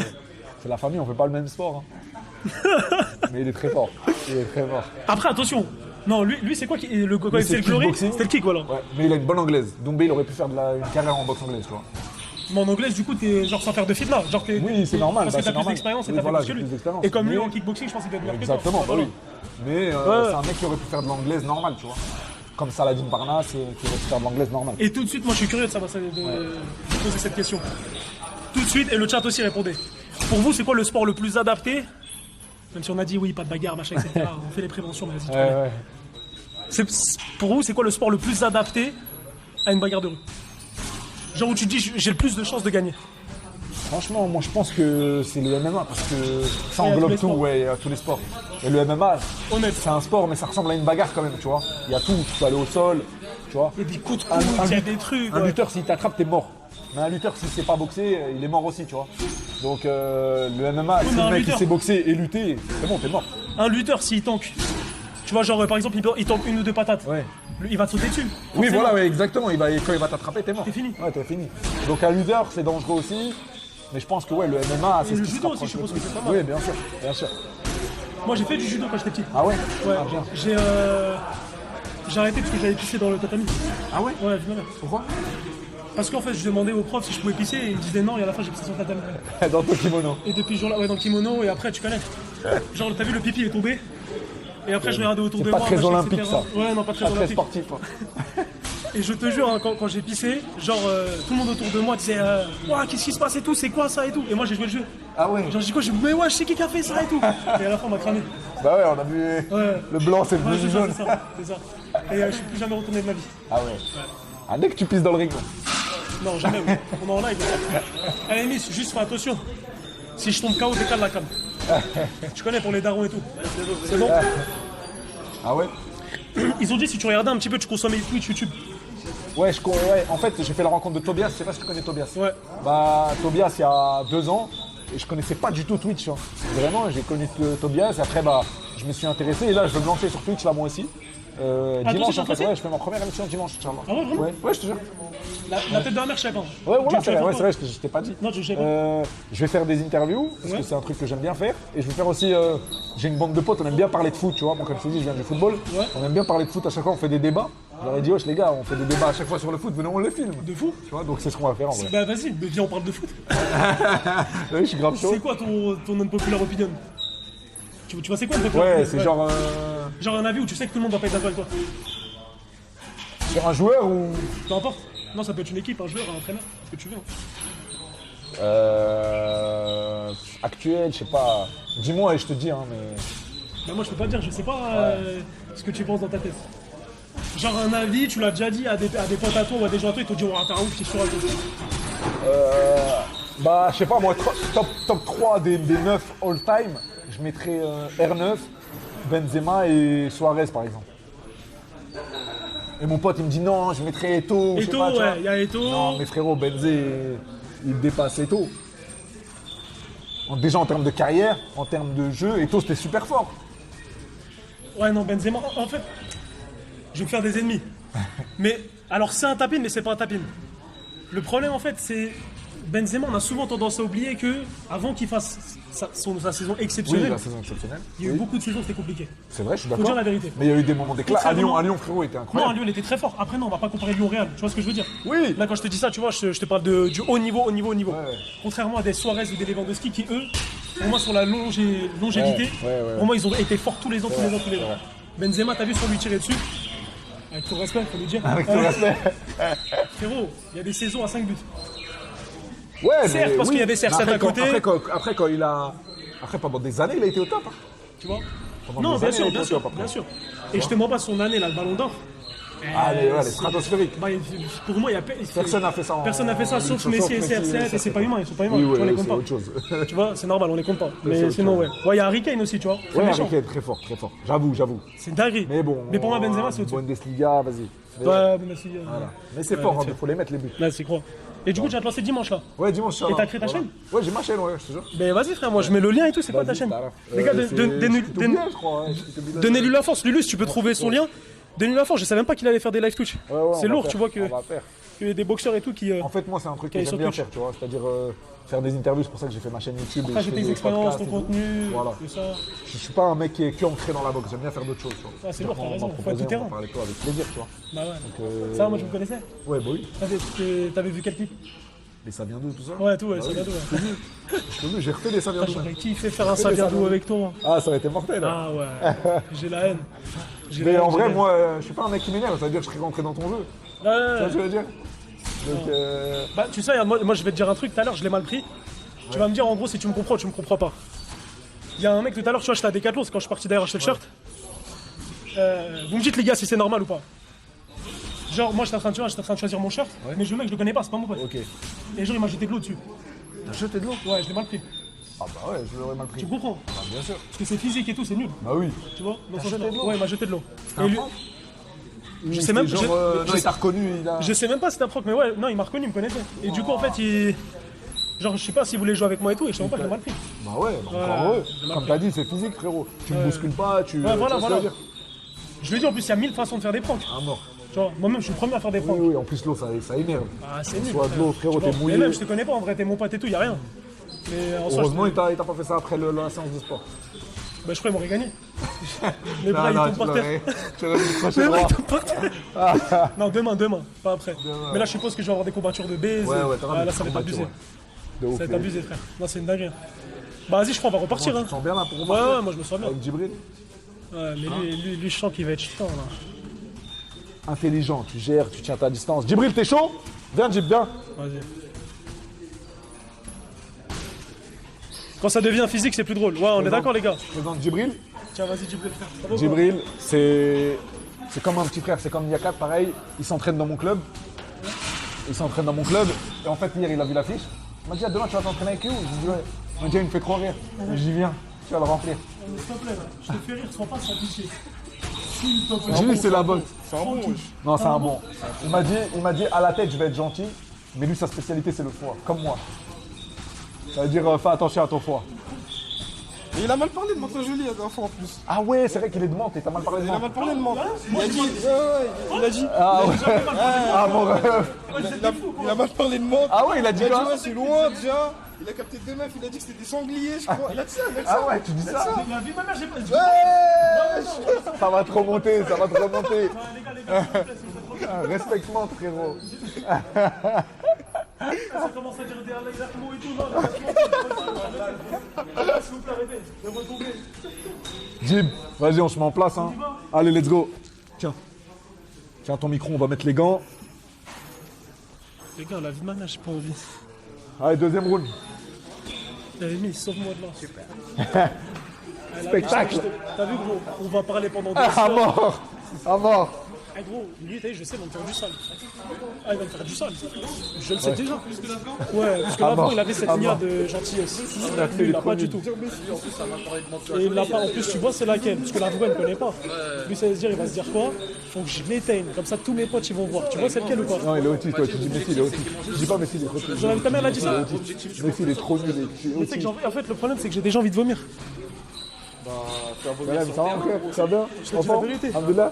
C'est la famille, on fait pas le même sport. Hein. Mais il est très fort. Il est très fort.
Après, attention. Non, lui c'est quoi le
Lui,
c'est
c'est
le glory?
kickboxing.
C'était le kick, voilà.
Ouais, mais il a une bonne anglaise. Doumbé, il aurait pu faire une carrière en boxe anglaise, tu vois.
Mais en anglaise, du coup, t'es genre sans faire de fitna. Genre,
Oui, c'est normal,
Parce
bah,
que t'as
c'est
plus
normal.
d'expérience et
Oui,
t'as
voilà,
fait
j'ai
plus que
plus
lui.
d'expérience.
Et comme lui
Mais-
en kickboxing, je pense qu'il doit être meilleur que
Exactement,
toi.
bah oui. Mais
Ouais.
c'est un mec qui aurait pu faire de l'anglaise normale, tu vois. Comme Saladin Parnasse, qui aurait pu faire de l'anglaise normale.
Et tout de suite, moi je suis curieux de savoir de poser cette question. Tout de suite, et le chat aussi répondait. Pour vous, c'est quoi le sport le plus adapté? Même si on a dit oui, pas de bagarre, machin, etc. On fait les préventions, mais vas-y. tu connais.
Ouais.
Pour vous, c'est quoi le sport le plus adapté à une bagarre de rue? Genre où tu te dis j'ai le plus de chances de gagner.
Franchement, moi je pense que c'est le MMA parce que ça
Ouais, à tous
englobe
les
tout,
sports.
ouais, à tous les sports. Et le MMA,
Honnête.
c'est un sport, mais ça ressemble à une bagarre quand même, tu vois. Il y a tout, tu peux aller au sol, tu vois.
Il y a des coups de coude, il y a des trucs.
Un
ouais.
lutteur, s'il t'attrape, t'es mort. Mais un lutteur, s'il sait pas boxer, il est mort aussi, tu vois. Donc le MMA, si
mais
le
un
mec il
lutteur-
sait boxer et lutter, c'est bon, t'es mort.
Un lutteur, s'il tank, tu vois, genre par exemple, il tank une ou deux patates,
Ouais.
lui, il va te sauter dessus.
Oui,
Forcément.
voilà, ouais, exactement. Quand il va t'attraper, t'es mort.
T'es fini.
Ouais, t'es fini. Donc un lutteur, c'est dangereux aussi. Mais je pense que ouais, le MMA, c'est
Et
ce
le
qui se
judo
rapproche
aussi, je
le
suppose
plus.
que c'est pas mal.
Oui, bien sûr, bien sûr.
Moi, j'ai fait du judo quand j'étais petit.
Ah ouais.
Ouais.
Ah, bien.
J'ai arrêté parce que j'avais pissé dans le tatami.
Ah ouais.
Ouais, finalement.
Pourquoi?
Parce qu'en fait, je demandais au prof si je pouvais pisser et il me disait non, et à la fin, j'ai pissé sur le tatami.
Dans ton kimono.
Et depuis ce jour-là, ouais, dans le kimono, et après, tu connais. Genre, t'as vu, le pipi est tombé. Et après, je regardais autour
C'est
de
pas
moi.
très
machin,
olympique,
etc.
ça.
Ouais, non, pas très
Pas très
olympique.
sportif. Hein.
Et je te jure, hein, quand j'ai pissé, genre, tout le monde autour de moi disait ouah, qu'est-ce qui se passe et tout, c'est quoi ça et tout. Et moi, j'ai joué le jeu.
Ah ouais.
Genre, j'ai dit quoi, j'ai dit, mais ouais, je sais qui a fait ça et tout. Et à la fin, on m'a cramé.
Bah ouais, on a vu
Ouais.
le blanc, c'est le
Ouais,
bleu
c'est ça,
jaune.
c'est ça, c'est ça. Et je suis plus jamais retourné de ma vie.
Ah ouais. Ah, dès que tu pisses dans le ring.
Non, jamais, oui. On est en live. À la limite, juste fais attention. Si je tombe KO, décale la cam. Tu connais pour les darons et tout. C'est bon.
Ah ouais.
Ils ont dit si tu regardais un petit peu, tu consommais Twitch, YouTube.
Ouais, ouais, en fait, j'ai fait la rencontre de Tobias. Je sais pas si tu connais Tobias.
Ouais.
Bah, Tobias, il y a 2 ans, et je connaissais pas du tout Twitch. Hein. Vraiment, j'ai connu Tobias, et après, bah, je me suis intéressé, et là, je veux me lancer sur Twitch, là, moi aussi.
toi
Dimanche,
aussi,
en fait,
t'es
ouais, je fais ma première émission dimanche, Inch'Allah.
Ah ouais, vraiment
Ouais, je te jure.
La tête de la mer, je sais pas.
Ouais, voilà,
Tu
c'est
vas
vrai,
faire
je t'ai pas dit.
Non, je sais pas.
Je vais faire des interviews, parce
Ouais.
que c'est un truc que j'aime bien faire. Et je vais faire aussi, j'ai une bande de potes, on aime bien parler de foot, tu vois. Moi, comme je te dis, je viens du football.
Ouais.
On aime bien parler de foot, à chaque fois, on fait des débats. Je leur ai dit, wesh les gars, on fait des débats à chaque fois sur le foot, venez, on le filme.
De fou.
Tu vois, donc c'est ce qu'on va faire en vrai.
Bah vas-y, mais viens, on parle de foot.
Oui, je suis grave chaud.
C'est quoi ton unpopular opinion? Tu vois, c'est quoi une populaire
Ouais,
opinion?
c'est genre
Genre un avis où tu sais que tout le monde va pas être d'accord avec toi.
sur un joueur ou.
Peu importe. Non, ça peut être une équipe, un joueur, un entraîneur, ce que tu veux. Hein.
Actuel, je sais pas. Dis-moi et je te dis, hein, mais.
Bah moi je peux pas dire, je sais pas ce que tu penses dans ta tête. Genre un avis, tu l'as déjà dit à des potes à toi ou à des gens à toi, ils t'ont dit, oh, t'es un ouf, t'es sûr à toi.
Bah, je sais pas, moi, top 3 des 9 all-time, je mettrais R9, Benzema et Suarez, par exemple. Et mon pote, il me dit non, je mettrais Eto'o. je sais
Eto'o,
pas, tu vois.
ouais, il y a Eto'o.
Non, mais frérot, Benzé, il dépasse Eto'o. Déjà en termes de carrière, en termes de jeu, Eto'o, c'était super fort.
Ouais, non, Benzema, en fait, je vais me faire des ennemis. Mais, alors c'est un tapin, mais c'est pas un tapin. Le problème, en fait, c'est. Benzema, on a souvent tendance à oublier que avant qu'il fasse sa saison
Oui,
exceptionnelle,
la saison exceptionnelle.
il y a eu
Oui.
beaucoup de saisons, c'était compliqué.
C'est vrai, je suis
Faut
d'accord.
dire la vérité.
Mais il y a eu des moments d'éclat. À Lyon,
Contrairement-
frérot, il était
Non,
incroyable.
Lyon, il était très fort. Après, non, on va pas comparer Lyon-Real. Tu vois ce que je veux dire?
Oui.
Là, quand je te dis ça, tu vois, je te parle du haut niveau, haut niveau, haut niveau.
Ouais, ouais.
Contrairement à des Suarez ou des Lewandowski qui, eux, pour moi, sur la longévité,
Ouais.
pour moi, ils ont été forts tous les ans, tous les ans, tous les
c'est
ans.
vrai.
Benzema, t'as vu sur lui tirer dessus? Avec tout le respect, faut lui dire.
Avec tout le respect.
Frérot, il y a des saisons à 5 buts.
Ouais,
Certes,
mais
parce qu'il y avait CR7
après,
à côté.
Après, quand il a. Après, pendant des années, il a été au top. Hein.
Tu vois?
Pendant
Non,
des
bien
années,
sûr,
il a
bien
été
sûr,
au top, après.
bien sûr. Et je te mens pas son année, là, le ballon d'or.
Ah, les stratosphériques.
Bah, pour moi, il y a
Personne n'a fait ça en.
Personne n'a fait ça sauf Messi et CR7 et c'est pas humain, ils sont pas humains,
Oui,
tu vois, on les
ouais,
compte
c'est
pas.
autre chose.
Tu vois, c'est normal, on les compte pas. Mais
autre
sinon,
chose.
ouais. Ouais, il y a Harry Kane aussi, tu vois. C'est
Ouais,
méchant.
Harry Kane, très fort, très fort. J'avoue.
C'est une dinguerie.
Mais bon.
Mais pour moi, Benzema, c'est au-dessus.
Bundesliga, vas-y. Mais,
Ouais, merci.
voilà. Mais c'est
Ouais,
fort,
mais
il
tiens.
faut les mettre les buts.
Là, c'est quoi? Et du coup, tu vas te lancer dimanche là.
Ouais, dimanche ça.
Et t'as créé ta chaîne?
Ouais, j'ai ma chaîne, ouais, je te jure.
Ben vas-y, frère, moi je mets le lien et tout, c'est quoi ta chaîne? Les gars, donnez-lui la force. Lulu, si tu peux trouver son lien, donnez-lui la force. Je savais même pas qu'il allait faire des live Twitch. C'est lourd, tu vois,
On va faire.
qu'il y a des boxeurs et tout qui.
En fait, moi, c'est un truc que
Qui est
j'aime
sur
bien
Twitch.
faire, tu vois. C'est-à-dire faire des interviews, c'est pour ça que j'ai fait ma chaîne YouTube. et je
Rajouter
fais
des
des
expériences, ton
podcasts et tout.
contenu,
Voilà.
tout ça.
Je suis pas un mec qui est que ancré dans la boxe, j'aime bien faire d'autres choses. Tu vois.
Ah, c'est lourd, t'as
On m'a
raison, faut être
proposé,
tout
on
terrain.
va parler de toi avec plaisir, tu vois.
Bah ouais.
Donc,
Ça, moi je me connaissais.
Ouais, bah oui.
T'avais vu quel clip?
Mais ça vient d'où tout ça?
Ouais, tout, ouais,
Bah
ça
oui.
vient d'où, ouais.
Je te dis, j'ai refait des ça vient d'où.
J'aurais kiffé faire un ça vient d'où avec toi.
Ah, ça aurait été mortel. Hein.
Ah ouais, j'ai la haine. J'ai
Mais
la haine,
en
j'ai
vrai,
la haine.
moi, je suis pas un mec qui m'énerve, c'est-à-dire que je serais rentré dans ton jeu. Tu vois ce que je veux dire? Donc,
Bah, tu sais, moi je vais te dire un truc tout à l'heure, je l'ai mal pris. Tu vas me dire en gros si tu me comprends ou tu me comprends pas. Il y a un mec tout à l'heure, tu vois, j'étais à Decathlon, c'est quand je suis parti d'ailleurs acheter le shirt. Vous me dites les gars si c'est normal ou pas. Genre moi j'étais en train de choisir mon shirt, mais le mec je le connais pas, c'est pas mon pote.
Ok.
Et genre il m'a jeté de l'eau dessus.
T'as jeté de l'eau?
Ouais, je l'ai mal pris.
Ah bah ouais, je l'aurais mal pris.
Tu comprends?
Ah, bien sûr.
Parce que c'est physique et tout, c'est nul.
Bah oui.
Tu vois? Dans ce
jeté
sens-là.
de l'eau?
Ouais, il m'a jeté de l'eau.
un
Et lui,
prank?
je sais même
Genre, non, il t'a reconnu, il a...
je sais même pas si c'était un proc, mais ouais, non, il m'a reconnu, il me connaissait. Et du coup, en fait, il. Genre, je sais pas s'il voulait jouer avec moi et tout, et je sais même pas, je l'ai mal pris.
Bah ouais, bah encore heureux. Comme t'as dit, c'est physique, frérot. Tu me bouscules pas, tu...
Ouais, voilà,
tu vois ce que
voilà.
je veux dire.
Je lui ai dit en plus, il y a 1000 façons de faire des pranks.
Ah mort.
Tu vois, moi-même, je suis le premier à faire des
Oui,
pranks.
oui, en plus l'eau, ça énerve.
Ah, c'est nul.
Soit de l'eau, frérot,
Tu vois.
t'es mouillé.
Et même, je te connais pas, en vrai, t'es mon pote et tout, y a rien. Mais en soi,
Heureusement, il t'a pas fait ça après la séance de sport.
bah, je crois qu'il m'aurait gagné. Les bras, ils
non,
tombent par terre.
tu aurais dû crochet
Les bras,
droit.
ils tombent par terre. Non, demain, pas après. Mais là, je suppose que je vais avoir des courbatures de baiser.
Ouais, t'auras des
Là, ça va être
courbatures,
abusé.
ouais. De ouf.
Ça va être abusé, frère. Non, c'est une dinguerie. Bah, vas-y, je crois, on va repartir.
Tu
Hein.
te sens bien là pour
Ouais,
repartir
ouais, moi, je me sens bien.
avec Djibril?
Ouais, mais lui, je sens qu'il va être chiant, là.
Intelligent, tu gères, tu tiens ta distance. Djibril, t'es chaud? Viens, Djib, viens.
Vas-y. Quand ça devient physique, c'est plus drôle. Ouais, on est d'accord, les gars.
Je présente Djibril.
Tiens, vas-y, Djibril, frère. Ça va ou pas?
Djibril, c'est comme un petit frère, c'est comme Yakat, pareil. Il s'entraîne dans mon club. Et en fait, hier, il a vu l'affiche. Il m'a dit, ah, demain, tu vas t'entraîner avec eux? Je lui ai dit, ouais. Il m'a dit, ah, il me fait trop rire. J'y viens, tu vas le remplir.
S'il te plaît, là. Je te fais rire, sois pas sans pitié. S'il te plaît.
Djibril, c'est la bonne.
C'est un bon, wesh.
Non, c'est un bon. Il m'a dit, à la tête, je vais être gentil. Mais lui, sa spécialité, c'est le foie, comme moi. Ça veut dire, fais attention à ton foie.
Et il a mal parlé de Manteau Joli la dernière fois en plus.
Ah ouais, c'est vrai qu'il est de Mantes et t'as mal parlé de
Il a
Mantes.
mal parlé de Mantes. Il a dit. Il a dit.
Ah ouais. Ah mon rêve.
Il a mal parlé de Mantes.
Ah ouais, il a dit
Il a dit,
quoi?
ouais, c'est loin déjà. Il a capté deux meufs, il a dit que c'était des sangliers, je crois. Il a dit ça, il a dit ça.
Ah ouais, tu dis ça?
La vie de ma mère, j'ai pas dit.
Ouais. Ça va te remonter, ça va te remonter.
Les gars, s'il te plaît, s'il vous plaît.
Ah, respecte-moi, frérot.
Ça commence à dire des mots et tout, non, s'il vous plaît, arrêtez de retomber.
Jib, vas-y, on se met en place. Hein. Allez, let's go. Tiens. Tiens ton micro, on va mettre les gants.
Les gars, la vie de ma mère, j'ai pas envie.
Allez, deuxième round.
Amy, sauve-moi de là. Super.
Spectacle.
T'as vu, gros, on va parler pendant 2
À
heures.
mort. À mort.
Eh gros, lui, t'as vu, je sais, il va me faire du sale. Ah, il va me faire du sale. Je le sais déjà. Ouais, parce que l'avant, il avait cette ligne de gentillesse. Lui, il l'a pas du tout. Et il l'a pas. En plus, tu vois, c'est laquelle? Parce que la vraie, il ne connaît pas. Lui, ça veut se dire, il va se dire quoi? Faut que je l'éteigne. Comme ça, tous mes potes, ils vont voir. Tu vois, c'est lequel ou pas?
Non, il est autiste, toi. Tu dis Messi, il est autiste. Je dis pas Messi, il est trop nul.
J'en avais ta mère, elle a dit ça.
Messi, il est trop nul. Il est
Mais tu sais que
autiste.
en fait, le problème, c'est que j'ai déjà envie de vomir.
Voilà, mais ça va, mon frère? Ça va bien?
te dis la vérité.
Alhamdoulilah.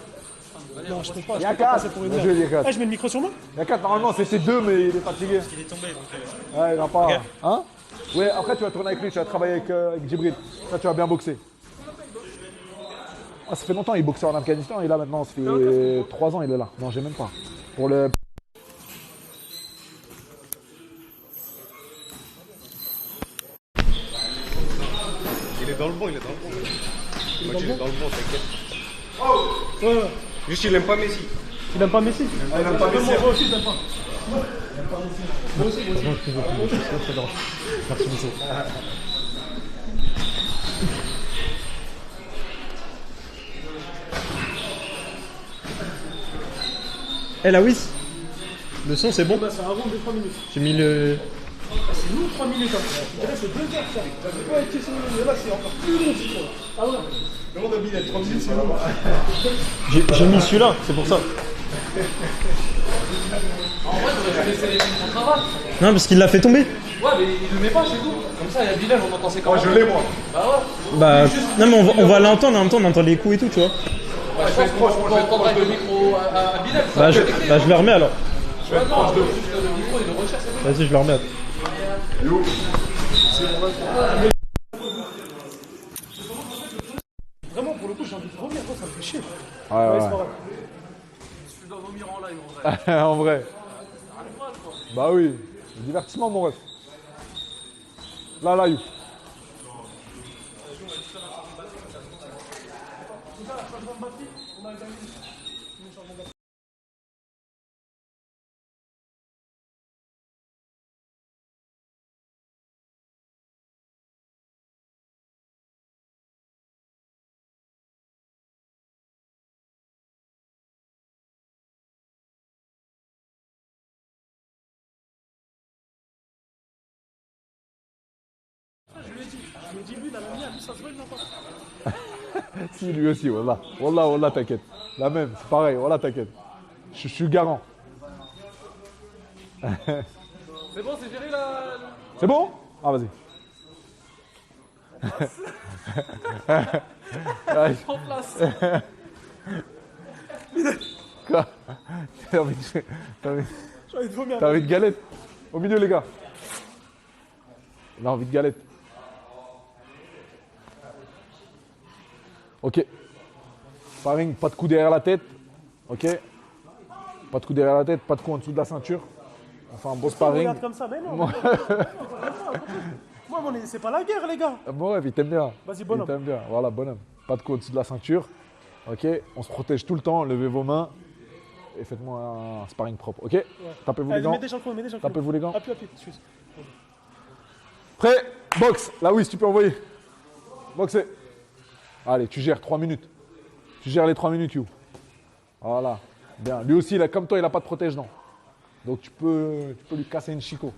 Non, je peux pas. Je
Y'a
peux pas
quatre.
passer pour une
Bien
merde.
joué, Yakat.
Ah, je mets le micro sur moi?
Yakat, normalement, c'était 2, mais il est fatigué. Parce qu'il est tombé, donc. Ouais, il n'a pas. Hein? Ouais, après, tu vas tourner avec lui, tu vas travailler avec Djibril. Ça, tu vas bien boxer. Ah, ça fait longtemps, il boxait en Afghanistan et là, maintenant, ça fait 3 ans, il est là. Non, j'ai même pas. Pour le.
Il est dans le bon, il est dans le bon. Il est dans le bon, t'inquiète.
Ouais.
Juste, il aime pas Messi.
Il aime pas Messi?
Il aime pas Messi.
Moi aussi, j'aime pas.
Eh la Wiss, le son c'est bon?
Bah, c'est un round de 3 minutes.
J'ai mis le...
C'est nous 3 minutes. Hein. Je dirais c'est 2 heures ça. Ouais, tu sais, mais là c'est encore plus long. Ah ouais.
Le monde a mis les 30 minutes, c'est long.
J'ai mis celui-là, c'est pour ça. Non, parce qu'il l'a fait tomber.
Ouais, mais il le met pas, c'est tout. Comme ça, il y a Bilal, on entend ses
Moi, je l'ai, moi.
Bah, non mais on va l'entendre, en même temps on entend les coups et tout, tu vois.
Ouais, je pense qu'on va entendre avec le micro à Bilal.
Bah je le remets alors.
Ouais, non, juste le micro, il le recherche.
Vas-y, je le remets.
Vraiment, pour le coup, j'ai envie de vomir. Ça me fait chier.
Ouais, ouais.
C'est pas grave.
Je dois vomir en live, en vrai.
En vrai. Bah oui. Le divertissement, mon ref. Là, You.
Le début, la lumière, lui, ça se voit, il n'a pas.
Si, lui aussi, voilà. Wallah, t'inquiète. La même, c'est pareil, voilà, t'inquiète. Je suis garant.
C'est bon, c'est géré là.
C'est bon? Ah, vas-y.
En place.
Quoi? T'as envie de...
J'ai envie de vomir.
T'as envie de galette? Au milieu, les gars. Il a envie de galette. Ok. Sparring, pas de coup derrière la tête. Ok. Pas de coup derrière la tête, pas de coup en dessous de la ceinture. Enfin, un beau
On
sparring.
regarde comme ça, mais non. Moi, c'est pas la guerre, les gars.
Bon, ouais, il t'aime bien.
Vas-y, bonhomme.
Il t'aime bien. Voilà, bonhomme. Pas de coup au-dessus de la ceinture. Ok. On se protège tout le temps. Levez vos mains. Et faites-moi un sparring propre. Ok. Tapez-vous les
Allez,
gants.
mets déjà le chrono,
Tapez-vous les gants.
Appuie, suis.
Prêt? Boxe. Là, oui, si tu peux envoyer. Boxer. Allez, tu gères 3 minutes. Tu gères les 3 minutes, You. Voilà. Bien. Lui aussi, comme toi, il n'a pas de protège-dents. Donc, tu peux lui casser une chico.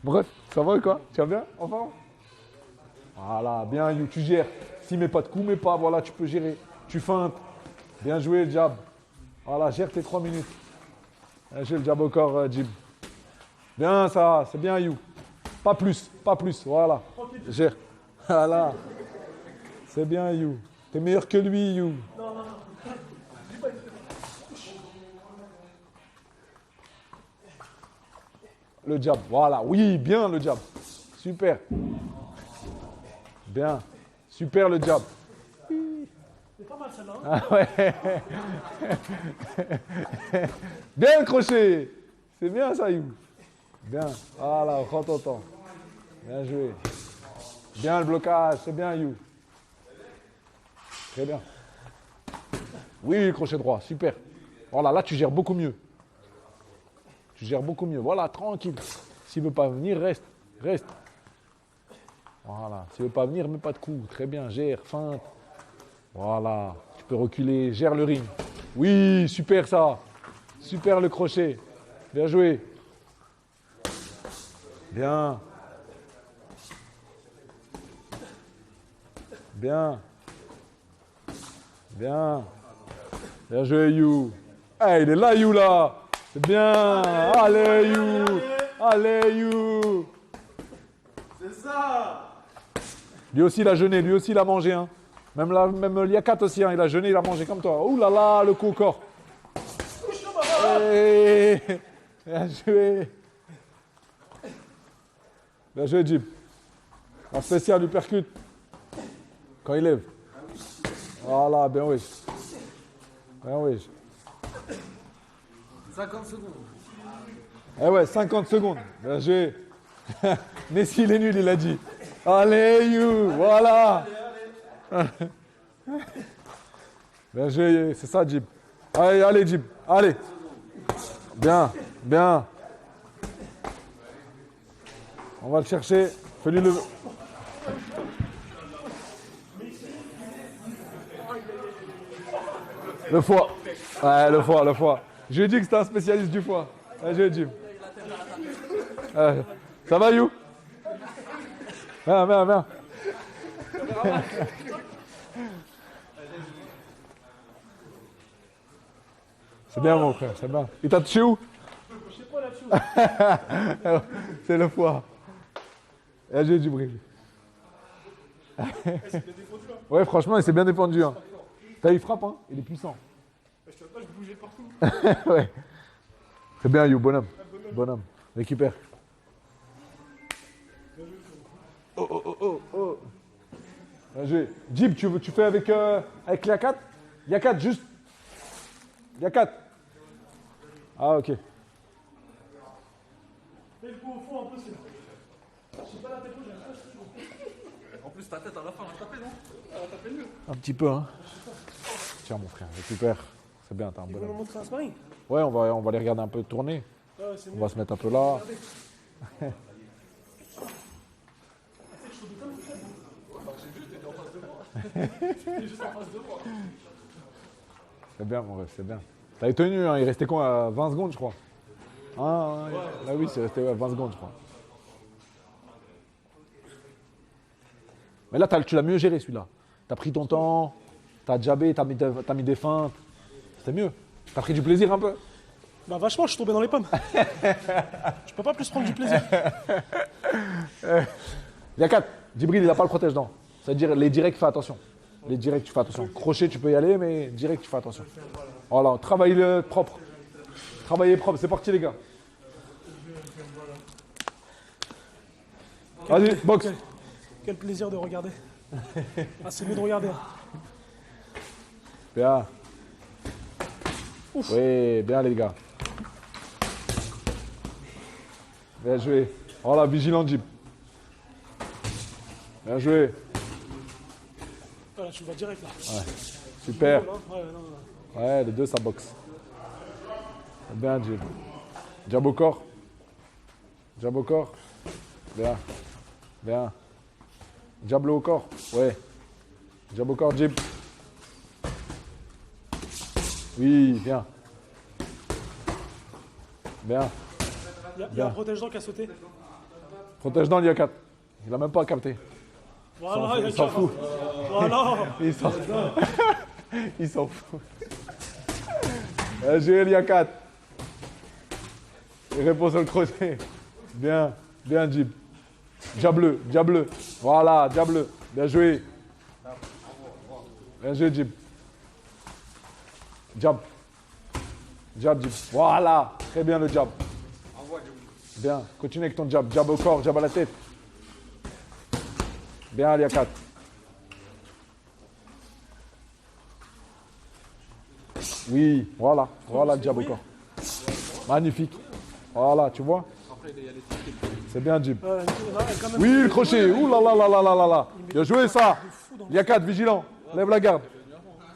Bref, ça va ou quoi? Tu vas bien? Enfin? Voilà, bien, You. Tu gères. S'il met pas de coup, mais pas. Voilà, tu peux gérer. Tu feintes. Bien joué, le jab. Voilà, gère tes 3 minutes. J'ai le jab au corps, Jim. Bien, ça. C'est bien, You. Pas plus. Voilà. Gère. Voilà. C'est bien, You. T'es meilleur que lui, You. Non. Le jab, voilà. Oui, bien le jab. Super. Bien. Super le jab.
C'est pas mal, celle-là.
Ah ouais. Bien le crochet. C'est bien ça, You. Bien. Voilà, prends ton temps. Bien joué. Bien le blocage, c'est bien, You. Très bien. Oui, crochet droit, super. Voilà, là tu gères beaucoup mieux. Tu gères beaucoup mieux. Voilà, tranquille. S'il ne veut pas venir, reste. Voilà. S'il ne veut pas venir, mets pas de coup. Très bien, gère, feinte. Voilà. Tu peux reculer, gère le ring. Oui, super ça. Super le crochet. Bien joué. Bien. Bien. Bien. Bien joué, You. Ah, il est là, You, là. C'est bien. Allez, You. Allez, You.
C'est ça.
Lui aussi, il a jeûné. Lui aussi, il a mangé. Hein. Même Liakat aussi, hein, il a jeûné, il a mangé comme toi. Ouh là là, le coup au corps. Hey, bien joué. Bien joué, Jim. Un spécial du percute. Quand il lève. Voilà, bien oui. Bien oui.
50 secondes.
Eh ouais, 50 secondes. Bien joué. Messi, il est nul, il a dit. Allez, You. Voilà. Bien joué, c'est ça, Jim. Allez, Jim. Allez. Bien, bien. On va le chercher. Fais-lui le... Le foie. Ouais, le foie. Je lui ai dit que c'était un spécialiste du foie. Ouais, je lui ai dit. Ça va, You? Viens. C'est bien, mon frère, c'est bien. Il t'a touché où?
Je sais pas là-dessus.
C'est le foie. Et j'ai du bruit. Ouais, franchement, il s'est bien défendu. Hein. Il frappe, hein. Il est puissant.
Je te vois pas, je bougeais partout.
Ouais. C'est bien, You, bonhomme. Bonhomme. Récupère. Oh. Bien joué. Jib, tu fais avec Yakat? Yakat, juste. Yakat. Ah, ok.
Fais le coup au fond un peu, c'est là. Je sais pas la tête où j'ai
En plus, ta tête à la fin, elle a tapé, non? Elle a tapé le mur.
Un petit peu, hein. Tiens, mon frère, récupère. C'est bien, t'as un
Ils vont nous
bonhomme.
montrer un sparring.
Ouais, on va les regarder un peu tourner.
Ouais, c'est
On
mieux.
va se mettre un peu là. C'est bien, mon rêve, c'est bien. T'avais tenu, hein, il restait quoi, 20 secondes, je crois. Ah, ouais. Là, oui, c'est resté 20 secondes, je crois. Mais là, tu l'as mieux géré celui-là. Tu as pris ton temps, tu as jabé, tu as mis des feintes. C'était mieux. Tu as pris du plaisir un peu.
Bah vachement, je suis tombé dans les pommes. Je peux pas plus prendre du plaisir.
Il y a 4. Djibril, il n'a pas le protège-dents. C'est-à-dire les directs, fais attention. Les directs, tu fais attention. Crochet, tu peux y aller, mais direct, tu fais attention. Voilà, travaille propre. Travaillez propre, c'est parti les gars. Vas-y, boxe.
Quel plaisir de regarder. Ah, c'est mieux de regarder.
Bien. Oui, bien les gars. Bien joué. Voilà, vigilant Jeep. Bien joué.
Voilà, tu le vois direct là.
Super.
Ouais, non.
Ouais, les deux, ça boxe. Bien, Jeep. Jab au corps. Jab au corps. Bien. Bien. Jab au corps. Ouais. Jab au corps, Jeep. Oui, bien. Bien.
Il y a un protège-dents qui a sauté.
Protège-dents, il y a 4. Il a même pas capté.
Voilà,
Il s'en fout.
Voilà.
Il s'en fout. J'ai il y a 4. Il répond sur le crochet. Bien, bien, Jeep. Jab bleu. Voilà, jab bleu. Bien joué. Bien joué, Jeep. Jab. Jab, Jeep. Voilà, très bien le jab. Bien, continue avec ton jab. Jab au corps, jab à la tête. Bien, il y a 4. Oui, voilà le jab au corps. Magnifique. Voilà, tu vois. C'est bien, Jib. Oui, le crochet. Ouh là là là là là là là. Bien joué ça. Il y a 4, vigilant. Lève la garde.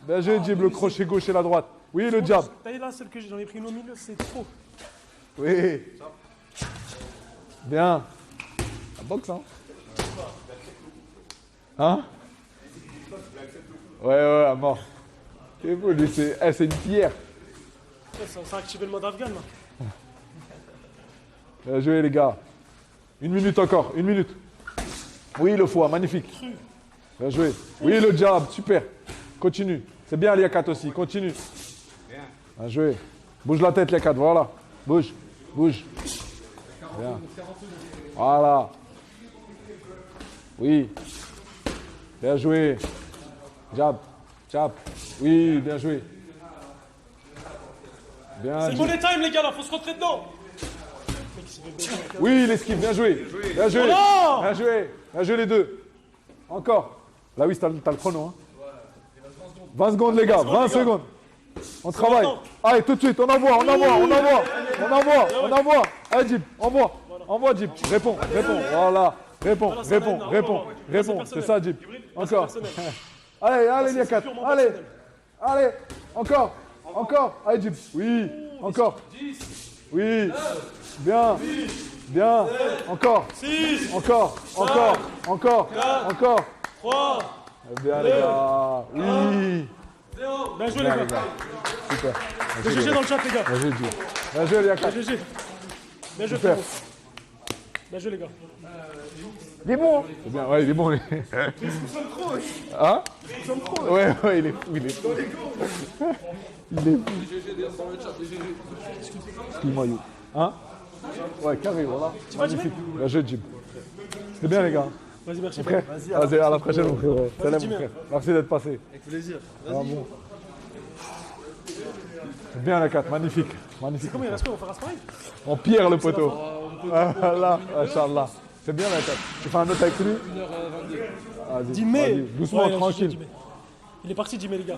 Bien joué, Jib, le crochet gauche et la droite. Oui, le jab.
T'as là, celle que j'en ai pris une au milieu, c'est trop.
Oui. Bien. La boxe, hein. Hein? Ouais, à mort. C'est beau, lui, c'est une pierre.
Ça a activé le mode afghan, là.
Bien joué, les gars. 1 minute encore, 1 minute. Oui, le foie, magnifique. Bien joué. Oui, le jab, super. Continue. C'est bien, Liakat aussi, continue. Bien joué. Bouge la tête, Liakat, voilà. Bouge. Bien. Voilà. Oui. Bien joué. Jab. Oui, bien joué. Bien
C'est le
joué.
money time, les gars, là, faut se rentrer dedans.
Oui, l'esquive, bien joué. Bien joué.
Voilà.
Bien joué les deux. Encore. Là, oui, t'as le chrono. Hein. 20 secondes, les gars. 20 secondes. On travaille. Allez, tout de suite, on envoie. Allez, Jib, envoie. Envoie, Jib. Réponds. Voilà. Réponds. C'est ça, Jib. Encore. Allez, Liakat. Allez. Encore. Allez, Jib. Oui. Encore. Oui. Bien. Encore.
6.
Encore.
3.
Bien, les gars. Oui.
Bien joué, les gars.
Super.
Le GG dans le chat, les gars.
Bien joué, Liakat.
GG. Bien joué,
Super.
frérot. Bien joué, les gars.
Il est bon. C'est bien, ouais, il est bon. Hein? Ouais, il est fou. Il est fou. Excuse-moi, You. Hein? Ouais, carré, voilà. Magnifique. Bien joué, Jim. C'est bien, les gars.
Vas-y, merci,
Frère.
frère.
Vas-y, à la prochaine, mon frère. Salam,
Jimmy.
mon frère. Merci d'être passé.
Avec plaisir.
Ah, bon. C'est bien, la 4. Magnifique.
Comment il reste quoi? On va faire un sparring?
En pierre, le poteau. Ah, là, Inch'Allah. C'est bien, la 4. Tu fais un autre avec lui?
1h22.
Vas-y,
10 mai.
vas-y, doucement,
Ouais,
tranquille.
10 mai. Il est parti, 10 mai, les gars.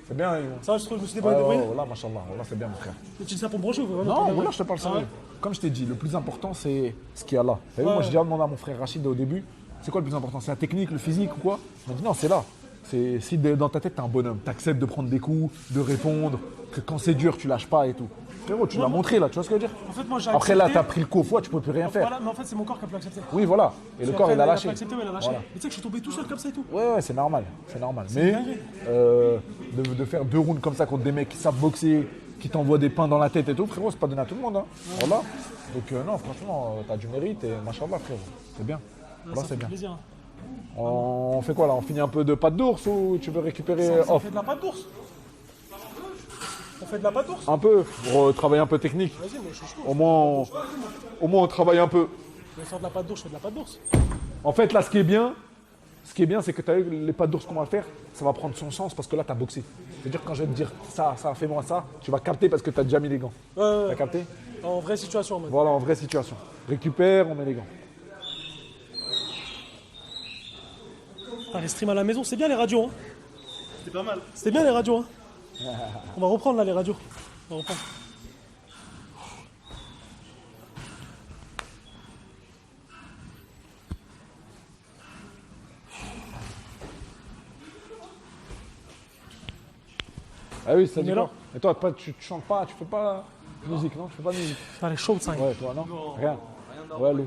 C'est bien,
Ça, je me suis
ouais,
débrouillé.
voilà, machallah. Voilà, c'est bien, mon frère.
Tu dis ça pour me brancher ou vraiment?
Non, voilà, je te parle sérieux. Comme je t'ai dit, le plus important, c'est ce qu'il y a là. T'as vu, moi, j'ai déjà demandé à mon frère Rachid au début, c'est quoi le plus important? C'est la technique, le physique ou quoi? Il m'a dit non, c'est là. C'est si dans ta tête, t'es un bonhomme, t'acceptes de prendre des coups, de répondre, que quand c'est dur, tu lâches pas et tout. Frérot, tu l'as montré là, tu vois ce que je veux dire?
En fait, moi, j'ai
Après là,
accepté.
t'as pris le coup au foie, tu peux plus rien faire.
Voilà, mais en fait, c'est mon corps qui a pu l'accepter.
Oui, voilà. Et le
Puis
corps,
après,
il a
pas
lâché.
accepté, ouais, il a lâché.
Voilà.
Mais tu sais que je suis tombé tout seul comme ça et tout.
Ouais, c'est normal. Mais de faire 2 rounds comme ça contre des mecs qui savent boxer, qui t'envoient des pains dans la tête et tout, frérot, c'est pas donné à tout le monde. Hein. Voilà. Donc non, franchement, t'as du mérite et machallah, frérot. C'est bien. Voilà,
Ça
c'est
fait
bien.
plaisir. Hein.
On fait quoi là? On finit un peu de pâte d'ours ou tu veux récupérer
On
off?
fait de la pâte d'ours. On fait de la pâte d'ours.
Un peu, pour travailler un peu technique.
Vas-y, moi je suis chaud.
Au moins on travaille un peu.
Je vais faire de la pâte d'ours, je fais de la pâte d'ours.
En fait, là, ce qui est bien, c'est que tu as vu les pâtes d'ours qu'on va faire, ça va prendre son sens parce que là, tu as boxé. C'est-à-dire, quand je vais te dire ça, fais-moi ça, tu vas capter parce que tu as déjà mis les gants.
Ouais.
T'as capté?
En vraie situation, en mode.
Voilà, en vraie situation. Récupère, on met les gants.
Ah, les streams à la maison, c'est bien les radios. Hein.
C'est pas mal.
C'était bien les radios. Hein. On va reprendre là les radios. On va reprendre.
Ah oui, ça dit
Mais là-
quoi? Et toi, tu chantes pas, tu fais pas de musique, non? Tu fais pas de musique?
Allez, chaud, ça.
Ouais, toi, non? Rien. Ouais, Lou.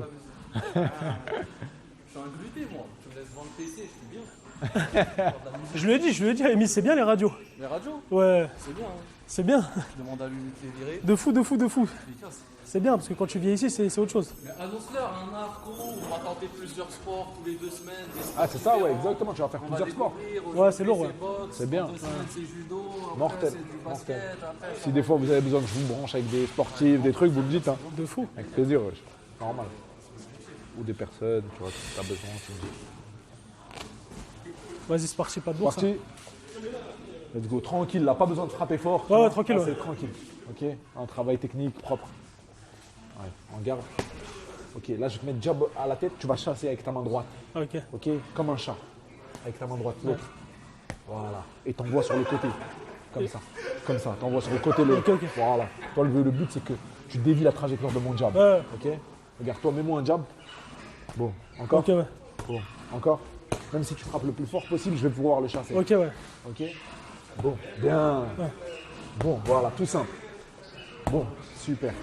Je suis un gluté, moi. Tu me laisses devant le PC, je suis bien.
Je lui ai dit, Amy, c'est bien les radios.
Les radios,
Ouais,
c'est bien. Hein.
c'est bien.
Je demande à lui de les virer.
De fou.
Efficace.
C'est bien, parce que quand tu viens ici, c'est autre chose.
Mais annonce-leur un narco, on va tenter plusieurs sports tous les 2 semaines. des sports
Ah, c'est ça, ouais,
différents.
exactement. Tu vas faire
On va
plusieurs sports.
découvrir,
Ouais,
aujourd'hui,
c'est lourd, ouais.
boxe,
C'est bien.
dans 2 semaines, c'est judo, après,
Mortel,
c'est du basket, après,
Si des fois vous avez besoin que je vous branche avec des sportifs, des trucs, vous me dites, hein.
De fou.
Avec plaisir, ouais. Normal. Ou des personnes, tu vois, si t'as besoin, tu me dis.
Vas-y, c'est parti, pas de bourse.
Parti. Let's go, tranquille, là, pas besoin de frapper fort.
Ouais,
tu vois.
tranquille,
Là,
ouais.
C'est tranquille. Ok, un travail technique propre. Ouais, en garde. Ok, là, je vais te mettre jab à la tête, tu vas chasser avec ta main droite.
Ah, ok.
Ok, comme un chat. Avec ta main droite, l'autre. Voilà. Et t'envoies sur le côté. Comme ça. Comme ça, t'envoies sur le côté, l'autre.
Ok.
Voilà. Toi, le but, c'est que tu dévies la trajectoire de mon jab.
Ouais.
Ok. Regarde-toi, mets-moi un jab. Bon, encore.
Ok, ouais.
Bon, encore. Même si tu frappes le plus fort possible, je vais pouvoir le chasser.
Ok, ouais.
Ok. Bon, bien. Bon, voilà, tout simple. Bon, super.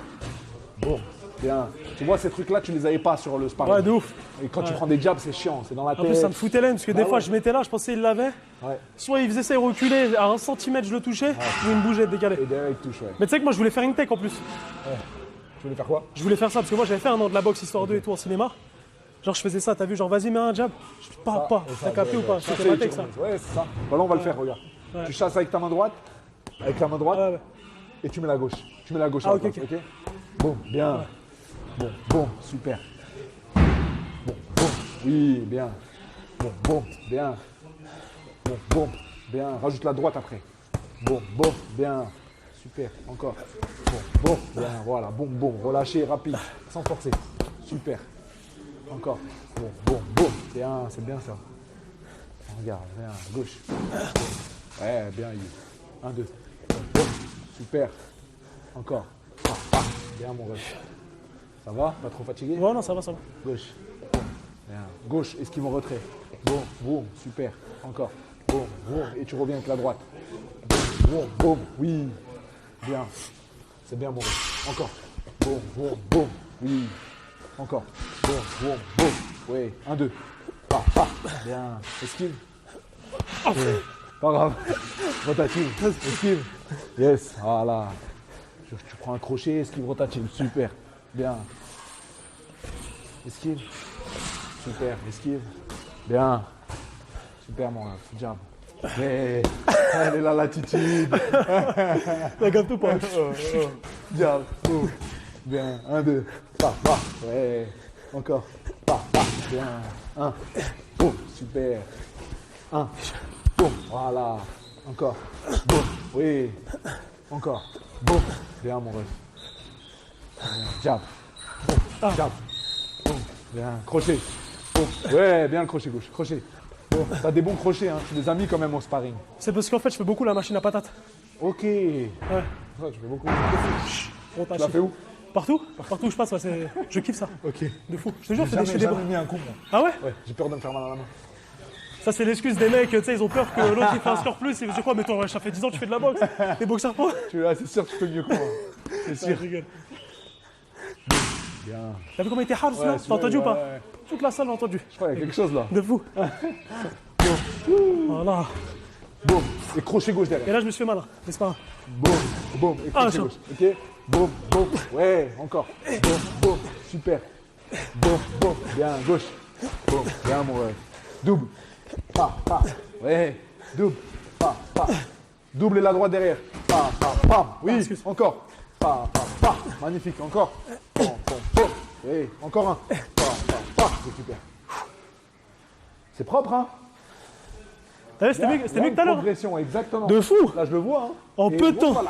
Bon, bien. Tu vois, ces trucs-là, tu les avais pas sur le sparring.
Ouais, de ouf.
Et quand tu prends des jabs, c'est chiant, c'est dans la
En
tête.
plus, ça me foutait l'aine, parce que des
Bah
fois,
ouais.
je m'étais là, je pensais qu'il l'avait.
Ouais.
Soit il faisait ça, il reculait, à 1 centimètre, je le touchais, ou une bougette décalée.
Et derrière, il te touche, ouais.
Mais tu sais que moi, je voulais faire une tech en plus.
Tu voulais faire quoi?
Je voulais faire ça, parce que moi, j'avais fait un an de la boxe Histoire 2 et tout en cinéma. Genre, je faisais ça, t'as vu, genre, vas-y, mets un jab. Je te parle pas.
Et ça,
T'as capté
ouais,
ou pas
ouais.
C'était
Chasser,
ma
tu
tech, ça.
remontes. Ouais, c'est ça. Voilà, on va le faire, regarde.
Ouais.
Tu chasses avec ta main droite, avec la main droite,
Ouais, ouais.
et tu mets la gauche. Tu mets la gauche
Ah,
à la
ok,
place,
ok.
ok? Bon, bien. Bon, super. Bon, oui, bien. Bon, bien. Bon, bien. Rajoute la droite après. Bon, bien. Super, encore. Bon, bien, voilà. Bon. Relâchez, rapide, sans forcer. Super. Encore. Bon. Bien, c'est bien ça. Regarde, bien, gauche. Ouais, bien, Yves. 1, 2. Bon, super. Encore. Bien, mon ref. Ça va? Pas trop fatigué?
Ouais, non, ça va.
Gauche. Bien. Gauche, esquive en retrait. Bon, super. Encore. Bon. Et tu reviens avec la droite. Bon. Oui. Bien. C'est bien, mon ref. Encore. Bon. Oui. Encore. Bon. Oui. 1, 2. Bien. Esquive. Ouais. Pas grave. Rotative. Esquive. Yes. Voilà. Tu prends un crochet, esquive rotative. Super. Bien. Esquive. Super. Esquive. Bien. Super, mon ref. Jab. Mais elle est là, l'attitude.
T'as capté ou pas
Jab. Oh. Bien. 1, 2. Ouais. Encore. Bien. 1. Boum. Super. 1. Boum. Voilà. Encore. Boum. Oui. Encore. Boum. Bien, mon ref. Bien. Jab. Boum. Jab. Boum. Bien. Crochet. Boum. Ouais, bien le crochet gauche. Crochet. Bon, t'as des bons crochets, hein. Tu les as mis quand même au sparring.
C'est parce qu'en fait, je fais beaucoup la machine à patates.
Ok.
Ouais.
Ouais, tu fais beaucoup.
On
Tu l'as fait où?
Partout où je passe, ouais, je kiffe ça.
Ok.
De fou. Je te jure, je
J'ai
fais des
jamais mis un coup, moi.
Ah ouais?
Ouais, j'ai peur de me faire mal à la main.
Ça, c'est l'excuse des mecs, tu sais, ils ont peur que l'autre il fait un score plus. Et c'est quoi, mais toi, ouais, ça fait 10 ans que tu fais de la boxe. Les boxeurs pro.
C'est sûr que tu fais mieux que moi. C'est
Ça,
sûr.
je rigole.
Bien.
T'as vu comment il était hard,
Ouais,
celui-là? T'as
celui-là,
entendu ou pas?
ouais.
Toute la salle a entendu.
Je crois qu'il y a quelque chose là.
De fou. Voilà.
Boum. Et crochet gauche derrière.
Et là, je me suis fait mal, hein. Mais c'est pas grave.
Boum. Et
Ah,
crochet
chaud.
gauche. Ok. Boum. Ouais, encore. Boum. Super. Boum. Bien, gauche. Boum. Bien, mon ref. Double. Pa, pa. Ouais. Double. Pa, pa. Double et la droite derrière. Pa, pa, pam. Oui,
excuse.
encore. Pa, pa, pa. Magnifique, encore. Pam, pam, pam. Oui, encore un. Pa, pa, pa. Récupère. C'est propre, hein?
T'as vu, c'était mieux que tout à l'heure.
Progression, exactement.
De fou.
Là, je le vois, hein.
En
Et
peu de temps.
moi,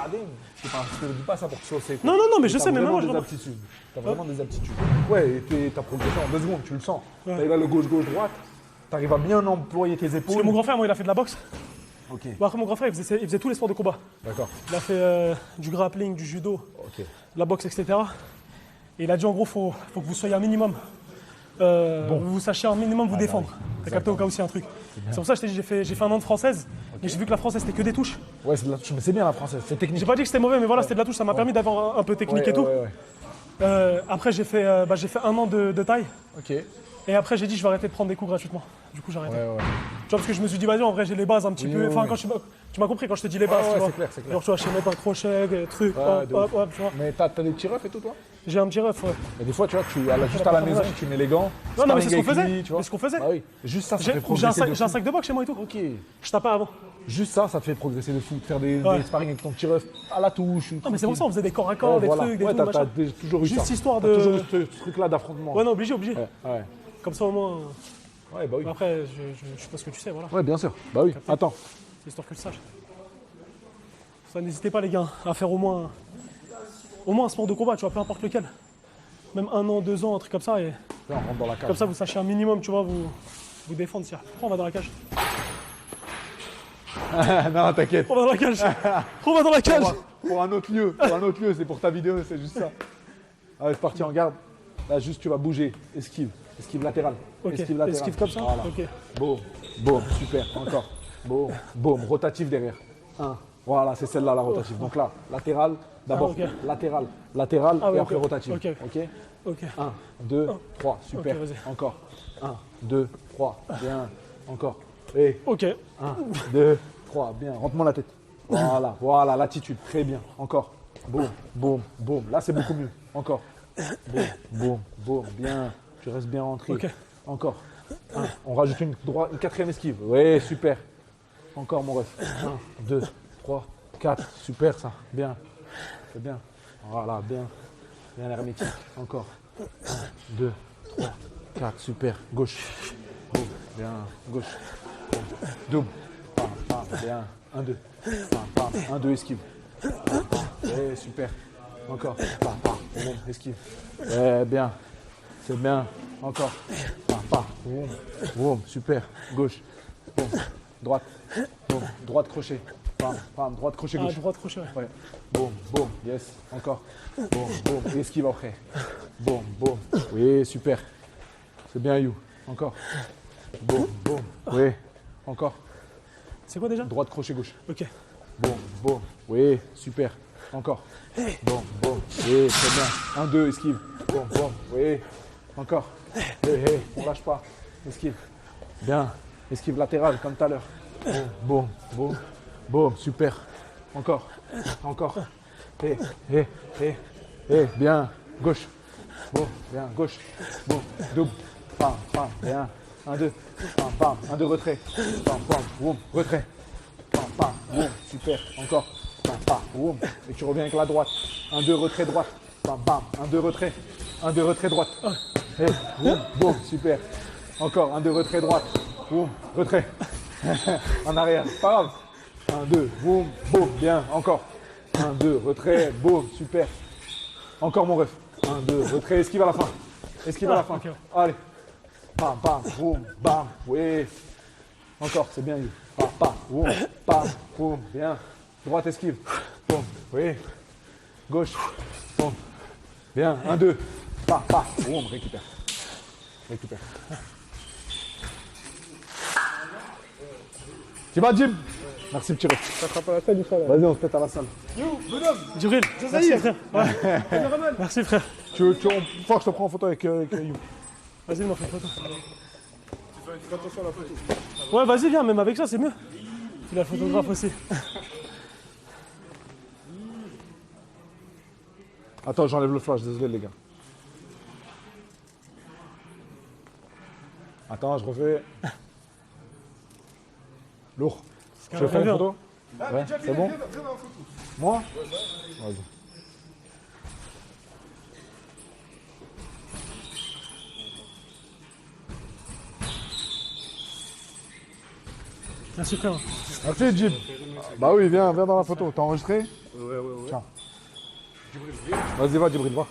je te dis pas ça pour te saucer. quoi.
Non, non, non, mais je
T'as
sais, mais
vraiment
maintenant, je
des
remarque.
aptitudes. T'as vraiment des aptitudes. Ouais, et t'as progressé en 2 secondes, tu le sens.
Ouais.
T'arrives à le gauche-gauche-droite. T'arrives à bien employer tes
Parce que
épaules.
mon grand frère, moi, il a fait de la boxe.
Ok,
Bon, après, mon grand frère, il faisait tous les sports de combat.
d'accord.
Il a fait du grappling, du judo,
Ok.
de la boxe, etc. Et il a dit, en gros, faut que vous soyez un minimum. Vous sachiez un minimum vous défendre. T'as capté au cas où c'est un truc. C'est pour ça que je t'ai dit, j'ai fait un an de française. Mais j'ai vu que la française, c'était que des touches.
Ouais, c'est de la touche, mais c'est bien la française, c'est technique.
J'ai pas dit que c'était mauvais, mais voilà, c'était de la touche. Ça m'a permis d'avoir un peu technique
Ouais,
et tout.
ouais, ouais.
Après, j'ai fait un an de taille.
Ok. Ouais,
Et après, j'ai dit, je vais arrêter de prendre des cours gratuitement. Du coup, j'ai arrêté.
ouais.
Tu vois, parce que je me suis dit, vas-y, en vrai, j'ai les bases un petit
Oui,
peu.
oui,
Enfin,
oui.
quand tu m'as compris quand je te dis les bases,
Ouais,
tu vois.
c'est clair, c'est clair.
Genre, tu vois, je sais mettre un crochet, des trucs,
Ouais,
hop,
de
hop,
ouf.
hop, tu vois.
Mais t'as des petits refs et tout, toi?
J'ai un petit ref, ouais.
Et des fois, tu vois, juste à la maison, tu mets les gants.
Non, non, mais
sparring
c'est ce qu'on
avec
faisait.
lui, tu vois.
C'est ce qu'on faisait.
Bah oui. Juste ça, ça
J'ai
fait
un
progresser. de
sac
fou.
de boxe chez moi et tout.
Ok.
Je tapais avant.
Juste ça, ça te fait progresser de fou. De faire des
Ouais.
sparring avec ton petit ref à la touche.
Non, mais c'est pour ça, on faisait des corps à corps, des trucs, des
Ouais,
trucs,
t'as
machin.
toujours eu ça.
Juste histoire
T'as
de-
toujours eu ce truc-là d'affrontement.
Ouais, non, obligé, obligé.
Ouais, ouais.
Comme ça, au moins.
Ouais, bah oui.
Après, je sais pas ce que tu sais, voilà.
Ouais, bien sûr. Bah oui. Attends.
C'est histoire que tu saches. Ça, n'hésitez pas, les gars, à faire au moins un sport de combat, tu vois, peu importe lequel. Même 1 an, 2 ans, un truc comme ça. Et
Là, on rentre dans la cage.
comme ça, vous sachez un minimum, tu vois, vous défendre. Pourquoi on va dans la cage?
Non, t'inquiète.
On va dans la cage. On va dans la cage.
Pour un autre lieu. Pour un autre lieu, c'est pour ta vidéo, c'est juste ça. Allez, c'est parti en garde. Là, juste, tu vas bouger. Esquive. Esquive latérale.
Ok.
Esquive latérale.
Esquive comme ça.
Voilà.
Ok.
Boum. Boum. Super. Encore. Boum. Boum. Rotatif derrière. 1. Voilà, c'est celle-là, la rotative. Donc là, latérale. D'abord,
Ah, ok.
latéral. Latéral
Ah, ouais,
et
ok.
après rotative.
Ok.
Ok.
Ok.
1, 2, 3. Super.
Ok, vas-y.
Encore. 1, 2, 3. Bien. Encore. Et
Ok.
1, 2, 3, bien, rentre-moi la tête. Voilà, voilà, l'attitude, très bien. Encore. Boum, boum, boum. Là, c'est beaucoup mieux. Encore. Boum, boum, boum, bien. Tu restes bien rentré.
Ok.
Encore. On rajoute une 4e esquive. Oui, super. Encore, mon ref. 1, 2, 3, 4. Super, ça. Bien. C'est bien. Voilà, bien. Bien l'hermétique. Encore. 1, 2, 3, 4. Super. Gauche. Boum. Bien. Gauche. Boum. Double. Pam, pam. Bien. 1, 2. Pam, pam. 1, 2, esquive. Pam, pam. Ouais, super. Encore. Pam, pam. Boum. Esquive. Ouais, bien. C'est bien. Encore. Pam, pam. Boum. Boum. Super. Gauche. Boum. Droite. Boum. Droite crochet. Pam, pam. Droite crochet
Ah,
gauche.
droite crochet, ouais.
Ouais. Boum, boum, yes, encore. Boum, boum, et esquive après. Boum, boum. Oui, super. C'est bien, You. Encore. Boum, boum. Oui, encore.
C'est quoi déjà?
Droite crochet gauche.
Ok.
Boum, boum. Oui, super. Encore. Boum, boum. Oui, très bien. 1, 2, esquive. Boum, boum. Oui, encore. Hé, on lâche pas. Esquive. Bien. Esquive latérale, comme tout à l'heure. Boum, boum, boum. Boum, super. Encore. Encore. Bien. Gauche. Bon, bien. Gauche. Bon, double. Pam, pam. Bien. 1, 2. Pam, pam. 1, 2, retrait. Pam, pam. Boum, retrait. Pam, pam. Boum, super. Encore. Pam, pam. Boum. Et tu reviens avec la droite. 1, 2, retrait droite. Pam, pam. 1, 2, retrait. 1, 2, retrait droite. Boum, boum, super. Encore. 1, 2, retrait droite. Boum, retrait. En arrière. Pas grave. 1, 2, boum, boum, bien, encore. 1, 2, retrait, boum, super. Encore mon ref. 1, 2, retrait, esquive à la fin. Esquive à la fin.
ok.
Allez. Bam, bam, boum, bam, oui. Encore, c'est bien, You. Bam, bam, boum, bien. Droite, esquive. Boum, oui. Gauche, boum. Bien, 1, 2. Bam, bam, boum, récupère. Récupère. Tu vas, Jim? Merci, petit ref. Vas-y, on se pète à la salle.
Djibril, merci frère. Ouais. Merci frère.
Faut que je te prends en photo avec You.
Vas-y, m'en fais une photo. Tu fais attention à la photo. Ouais, vas-y, viens, même avec ça, c'est mieux. Il a le photographe aussi.
Attends, j'enlève le flash, désolé les gars. Attends, je refais. Lourd. Je
carré,
fais une
viens.
photo. Ouais, c'est bon. Moi Vas-y.
Merci frère.
Merci Jib. Bah oui, viens dans la photo. T'as enregistré?
Ouais.
Tiens. Vas-y, va Djibril, va.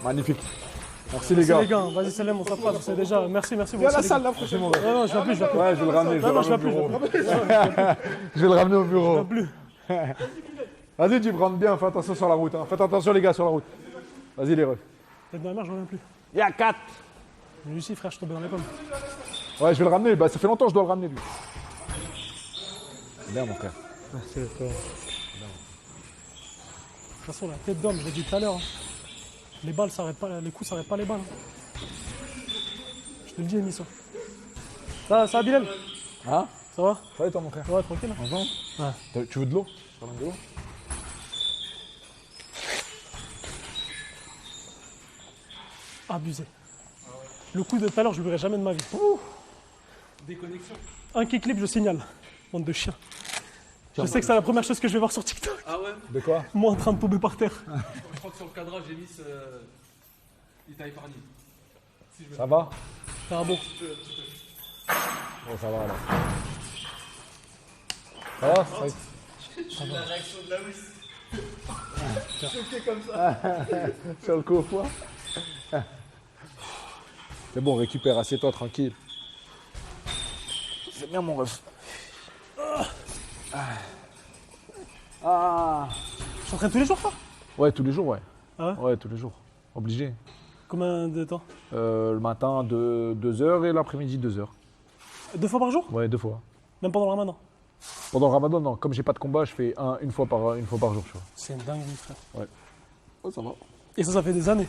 Magnifique. Merci les
Merci
gars.
les gars, vas-y Salem, on s'approche, c'est déjà. Merci, vous
Viens à la
aussi,
salle
les
là, franchement.
gars. Non, je vais plus, je vais plus.
Ouais, je vais le ramener.
Non, non, je vais plus, je vais plus.
Je vais le ramener au
Je
bureau.
vais plus.
Vas-y Jib, rentre bien, fais attention sur la route. Hein. Faites attention les gars sur la route. Vas-y les refs.
Tête de la mer, je reviens plus.
Il y a 4.
Lui aussi, frère, je suis tombé dans les pommes.
Ouais, je vais le ramener. Bah, ça fait longtemps que je dois le ramener lui. Bien mon frère.
Merci, frère. De toute façon, la tête d'homme, je l'ai dit tout à l'heure. Hein. Les balles, ça arrête pas, les coups, ça arrête pas les balles. Hein. Je te le dis, émission. Ça va, Bilal?
Hein?
Ça va?
Ça va et toi mon frère?
Ouais, tranquille. Hein.
Ensemble?
Ouais.
Tu veux de l'eau? Je te ramène de l'eau.
Abusé. Le coup de tout à l'heure, je l'oublierai jamais de ma vie.
Déconnexion.
Un kick-clip, je signale. Bande de chiens. Je sais que c'est la première chose que je vais voir sur TikTok.
Ah ouais?
De quoi?
Moi en train de tomber par terre.
Je crois que sur le cadrage, j'ai mis ce. Il t'a épargné.
Ça va?
C'est un bon.
Bon, ça va alors. Ça va?
La réaction de la Wiss.
Sur le coup au foie. C'est bon, récupère, assieds-toi tranquille. C'est bien mon ref.
Je t'entraîne tous les jours, toi?
Ouais, tous les jours, ouais.
Ah ouais?
Ouais, tous les jours. Obligé.
Combien de temps?
Le matin, 2 heures et l'après-midi, 2 heures.
2 fois par jour?
Ouais, 2 fois.
Même pendant le ramadan?
Pendant le ramadan, non. Comme j'ai pas de combat, je fais une fois par jour, tu vois.
C'est une dinguerie, frère.
Oh, ça va.
Et ça fait des années.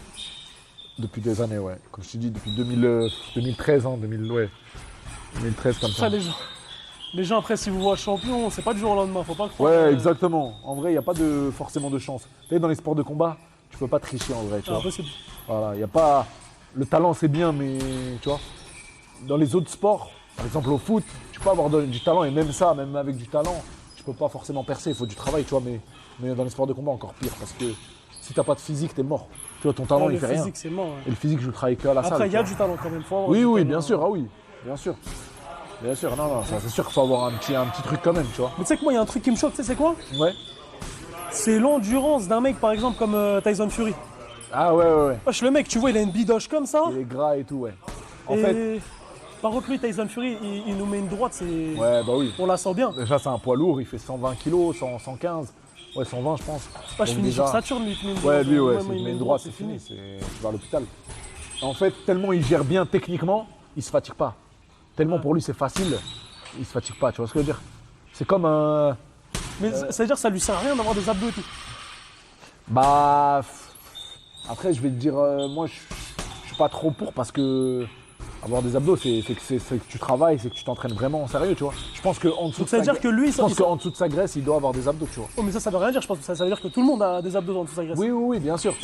Depuis des années, ouais. Comme je te dis, depuis 2013, hein, 2013 comme ça.
Ça, les gens, après, si vous voient champion, c'est pas du jour au lendemain, faut pas le croire.
Ouais, exactement. En vrai, il n'y a pas forcément de chance. Tu sais, dans les sports de combat, tu peux pas tricher en vrai, tu
C'est
vois.
impossible.
Voilà, il y a pas... Le talent, c'est bien, mais tu vois, dans les autres sports, par exemple au foot, tu peux avoir du talent, et même ça, même avec du talent, tu peux pas forcément percer, il faut du travail, tu vois, mais dans les sports de combat, encore pire, parce que si t'as pas de physique, t'es mort. Tu vois, ton talent,
Ouais,
il fait
le
rien.
physique, c'est mort. Ouais.
Et le physique, je le travaille que à la salle.
Après, il y a
tu
du
vois.
talent quand même. Faut avoir
Oui,
du
oui,
talent.
bien sûr, ah oui, bien sûr. Bien sûr, non, ça, c'est sûr qu'il faut avoir un petit truc quand même, tu vois.
Mais tu sais que moi, il y a un truc qui me choque, tu sais, c'est quoi?
Ouais.
C'est l'endurance d'un mec, par exemple, comme Tyson Fury.
Ah ouais.
Wesh, le mec, tu vois, il a une bidoche comme ça.
Il est gras et tout, ouais. En
et...
fait,
Par contre, lui, Tyson Fury, il nous met une droite, c'est...
ouais, bah oui.
On la sent bien.
Déjà, c'est un poids lourd, il fait 120 kilos, 115. Ouais, 120, je pense.
Je
Donc
finis
déjà-
sur Saturne, lui, il met une
Ouais,
droite.
lui, ouais,
moi,
s'il
il
met une droite, c'est fini, tu vas à l'hôpital. En fait, tellement il gère bien techniquement, il se fatigue pas. Tellement pour lui, c'est facile, il se fatigue pas, tu vois ce que je veux dire? C'est comme un...
Mais ça veut dire que ça lui sert à rien d'avoir des abdos et tout.
Bah... Après, je vais te dire, moi, je suis pas trop pour parce que... Avoir des abdos, c'est que tu travailles, c'est que tu t'entraînes vraiment en sérieux, tu vois. Je pense qu'en dessous,
Donc ça veut dire que lui,
je pense qu'en dessous de sa graisse, il doit avoir des abdos, tu vois.
Oh, mais ça veut rien dire, je pense que ça veut dire que tout le monde a des abdos en dessous de sa graisse.
Oui, bien sûr.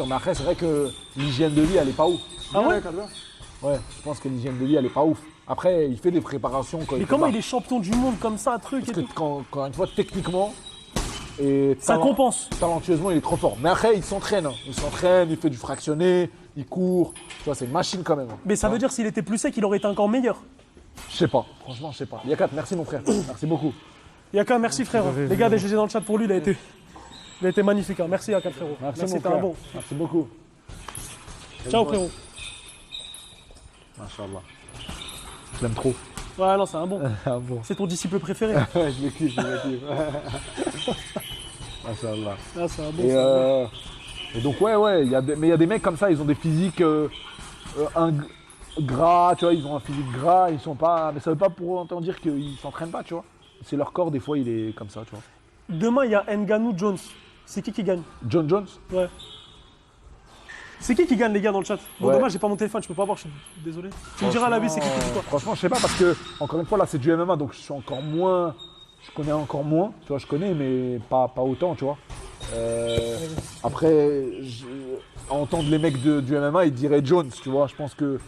Mais après, c'est vrai que l'hygiène de vie, elle est pas ouf.
Ah ouais?
Ouais, je pense que l'hygiène de vie, elle est pas ouf. Après, il fait des préparations quand
Mais comment il est champion du monde comme ça, truc
Parce
et
que
tout?
quand une fois, techniquement et
Ça compense.
talentueusement, il est trop fort. Mais après, il s'entraîne. Il s'entraîne, il fait du fractionné, il court. Tu vois, c'est une machine quand même.
Mais ça veut dire que s'il était plus sec, il aurait été encore meilleur.
Je sais pas. Franchement, je sais pas. Yakat, merci mon frère. Merci beaucoup.
Yaka, merci frère. Les gars, des GG dans le chat pour lui, il a été magnifique. Hein. Merci Yaka, frérot.
Merci mon
t'es
frère.
un bon.
Merci beaucoup.
Ciao, frérot.
Machallah. Je l'aime trop.
Ouais, non, c'est un bon.
Ah bon.
C'est ton disciple préféré.
Ouais, je le kiffe. Machallah.
Ah, c'est un bon. c'est un bon.
Et donc ouais, mais il y a des mecs comme ça, ils ont des physiques gras, tu vois, ils ont un physique gras, ils sont pas, mais ça veut pas pour autant dire qu'ils s'entraînent pas, tu vois. C'est leur corps, des fois, il est comme ça, tu vois.
Demain, il y a Ngannou Jones. C'est qui gagne?
John Jones.
Ouais. C'est qui gagne, les gars, dans le chat? Bon,
Ouais.
dommage, j'ai pas mon téléphone, je peux pas voir, je suis désolé. Tu me diras à la vie, c'est qui toi?
Franchement, je sais pas parce que, encore une fois, là, c'est du MMA, donc je suis encore moins, je connais encore moins, tu vois, je connais, mais pas autant, tu vois. Après, entendre les mecs du MMA, ils diraient Jones, tu vois. Je pense que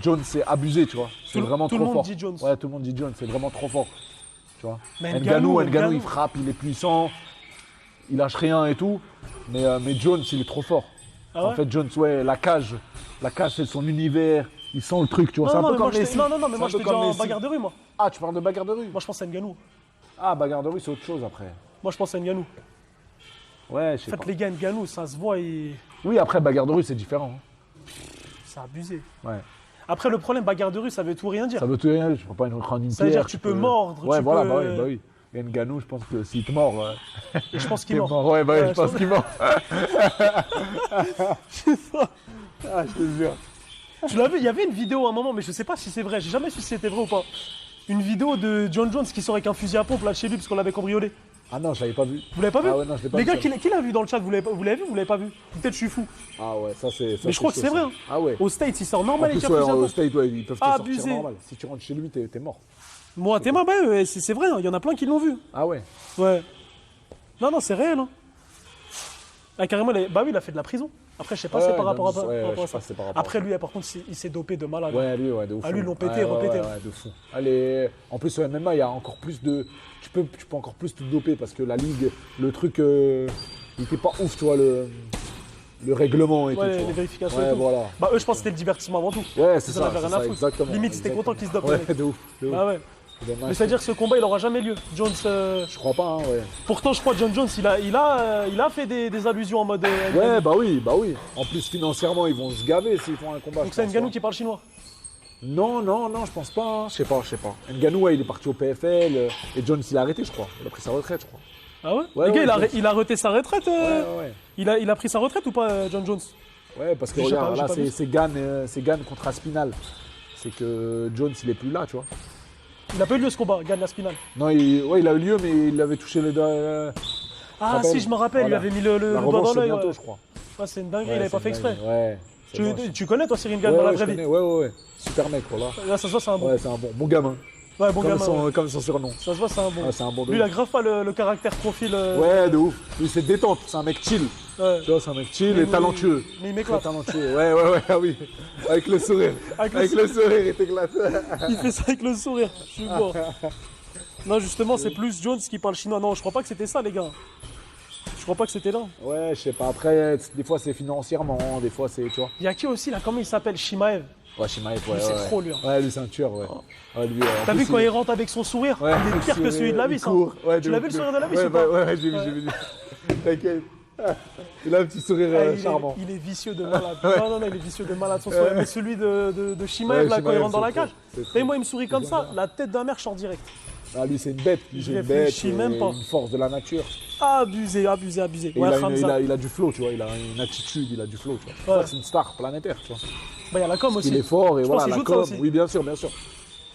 Jones, c'est abusé, tu vois. C'est vraiment
tout
trop
le monde
fort.
dit Jones.
Ouais, tout le monde dit Jones, c'est vraiment trop fort. Tu vois.
Mais
Ngannou,
Ngannou,
il frappe, il est puissant, il lâche rien et tout. Mais Jones, il est trop fort.
Ah ouais
En fait, Jones, ouais, la cage, c'est son univers. Il sent le truc, tu vois. C'est un peu comme Messi.
Non, mais
C'est
moi
un
je
peu
te dis
comme
en
Messi.
bagarre de rue, moi.
Ah, tu parles de bagarre de rue?
Moi je pense à Ngannou.
Ah, bagarre de rue, c'est autre chose après.
Moi je pense à Ngannou.
Ouais, je sais
En
pas.
fait, les gars, Ngannou, ça se voit et.
Oui, après, bagarre de rue, c'est différent.
C'est abusé.
Ouais.
Après, le problème, bagarre de rue, ça veut tout rien dire.
Ça veut tout rien dire, tu peux pas prendre une
Ça veut
pierre.
dire que tu peux mordre,
Ouais,
tu
voilà,
peux-
bah oui. Et Ngannou, je pense que s'il te mord.
Et je pense qu'il
t'es
mord.
mort. Ouais, bah oui,
Ouais,
je pense
je-
qu'il mord. Ah, je te jure.
Tu l'as vu, il y avait une vidéo à un moment, mais je sais pas si c'est vrai. J'ai jamais su si c'était vrai ou pas. Une vidéo de John Jones qui sort avec un fusil à pompe là de chez lui parce qu'on l'avait cambriolé.
Ah non, je l'avais pas vu.
Vous l'avez pas vu?
Ah ouais, non, je l'ai pas
Les
vu,
gars,
ça.
qui l'a vu dans le chat? Vous l'avez vu ou vous l'avez pas vu? Peut-être je suis fou.
Ah ouais, ça c'est.
Mais je crois que c'est vrai. Hein.
Ah ouais.
Au States, il sort
En
normal avec
plus,
un
ouais,
fusil à
au
pompe.
State, ouais, ils peuvent te
Abusé.
sortir normal. Si tu rentres chez lui, t'es mort.
Moi, t'es marre, bah, c'est vrai, hein, il y en a plein qui l'ont vu.
Ah ouais.
Ouais. Non, c'est réel. Hein. Ah, carrément, bah oui, il a fait de la prison. Après, je sais pas,
Ouais,
c'est par
non,
rapport à
je sais
par rapport à
pas
ça.
si c'est par rapport à
Après,
ça.
lui, par contre, il s'est dopé de malade.
Ouais, lui, ouais, de ouf.
Ah, lui, ils l'ont pété,
Ouais,
repété.
Ouais, de fou. Allez, en plus, au MMA, il y a encore plus de. Tu peux encore plus te doper parce que la ligue, le truc, il était pas ouf, tu vois, le règlement et
Ouais,
tout. tu
les
vois.
vérifications
Ouais,
et tout.
voilà.
Bah, eux, je pense que c'était le divertissement avant tout.
Ouais, c'est
Ils en
ça,
avaient rien
c'est
à
ça,
foutre.
exactement.
Limite, c'était content qu'ils se dopent.
Ouais,
le mec.
de ouf. De ouf.
Ah ouais.
C'est dommage.
Mais c'est-à-dire que ce combat, il aura jamais lieu. Jones.
Je crois pas, hein, ouais.
Pourtant, je crois que John Jones, il a fait des allusions en mode.
Ouais, bah oui. En plus, financièrement, ils vont se gaver s'ils font un combat.
Donc
je
c'est
pense,
Ngannou
ouais.
qui parle chinois.
Non, je pense pas. Hein. Je sais pas. Ngannou, ouais, il est parti au PFL et Jones, il a arrêté, je crois. Il a pris sa retraite, je crois.
Ah ouais?
Ouais,
Le gars,
ouais,
il a arrêté sa retraite.
Ouais.
Il a pris sa retraite ou pas, John Jones?
Ouais, parce que
J'ai
regarde,
pas-
là,
j'ai pas vu.
c'est Gann contre Aspinal. C'est que Jones, il est plus là, tu vois.
Il a pas eu lieu ce combat, gagne la spinale.
Non, il a eu lieu, mais il avait touché le doigt.
Ah
rappelle.
si, je me rappelle,
Voilà.
il avait mis le
La
doigt
revanche,
dans
c'est
l'œil.
bientôt,
Ouais.
je crois.
Ouais, c'est une dinguerie,
Ouais,
il avait pas
c'est
fait exprès.
dingue. Ouais. c'est moche.
Tu connais toi Cyril Gann
Ouais,
dans la
ouais,
vraie
je
vie?
connais. Ouais. Super mec, voilà.
Là, ça se voit, c'est un bon.
Ouais, c'est un bon gamin.
Ouais, bon gamin. Ouais.
Comme son surnom.
Ça se voit, c'est un bon.
Ouais, c'est un bon
Lui, il a grave pas le caractère profil.
Ouais, de ouf. Lui, c'est détente. C'est un mec chill.
Ouais.
Tu vois, c'est un mec chill
Mais
et talentueux.
mais il
Très
m'éclate.
talentueux. Ouais, ah oui. Avec le sourire.
Avec le
le sourire, il t'éclate.
Il fait ça avec le sourire. Je suis bon. Non, justement, c'est plus Jones qui parle chinois. Non, je crois pas que c'était ça, les gars. Je crois pas que c'était là.
Ouais, je sais pas. Après, des fois, c'est financièrement. Des fois, c'est. Tu vois.
Il y a qui aussi là? Comment il s'appelle? Shimaev.
Ouais, Shimaev, ouais.
Lui, c'est
ouais.
trop, lui, hein.
Ouais, lui, c'est un tueur, ouais. Ouais, lui, en
T'as
plus,
vu quand il rentre avec son sourire?
Ouais,
Il est pire que celui de la
il
vis. Hein.
court. Ouais,
Tu
de
l'as
ouf,
vu le
de
sourire de la vis
ouais,
ou pas?
Ouais, j'ai vu. T'inquiète. Il a un petit sourire charmant.
Il est vicieux de malade. Non, il est vicieux de malade son sourire. Mais celui de Shimaev,
Ouais,
là, quand il
Shimaev,
rentre dans la
c'est
cage.
trop, c'est
Et moi, il me sourit comme ça, la tête d'un mère, je sors direct.
Ah, lui, c'est une bête. Lui,
Je
c'est une bête.
réfléchis même pas.
Une force de la nature.
Abusé.
Et
Ouais,
il,
Hamza.
il a du flow, tu vois. Il a une attitude, il a du flow, tu vois.
Ouais.
Ouais, c'est une star planétaire, tu vois.
Bah, il y a la com aussi.
Il est fort et
Je
voilà,
pense qu'il
la
joue de ça
com.
aussi.
Oui, bien sûr.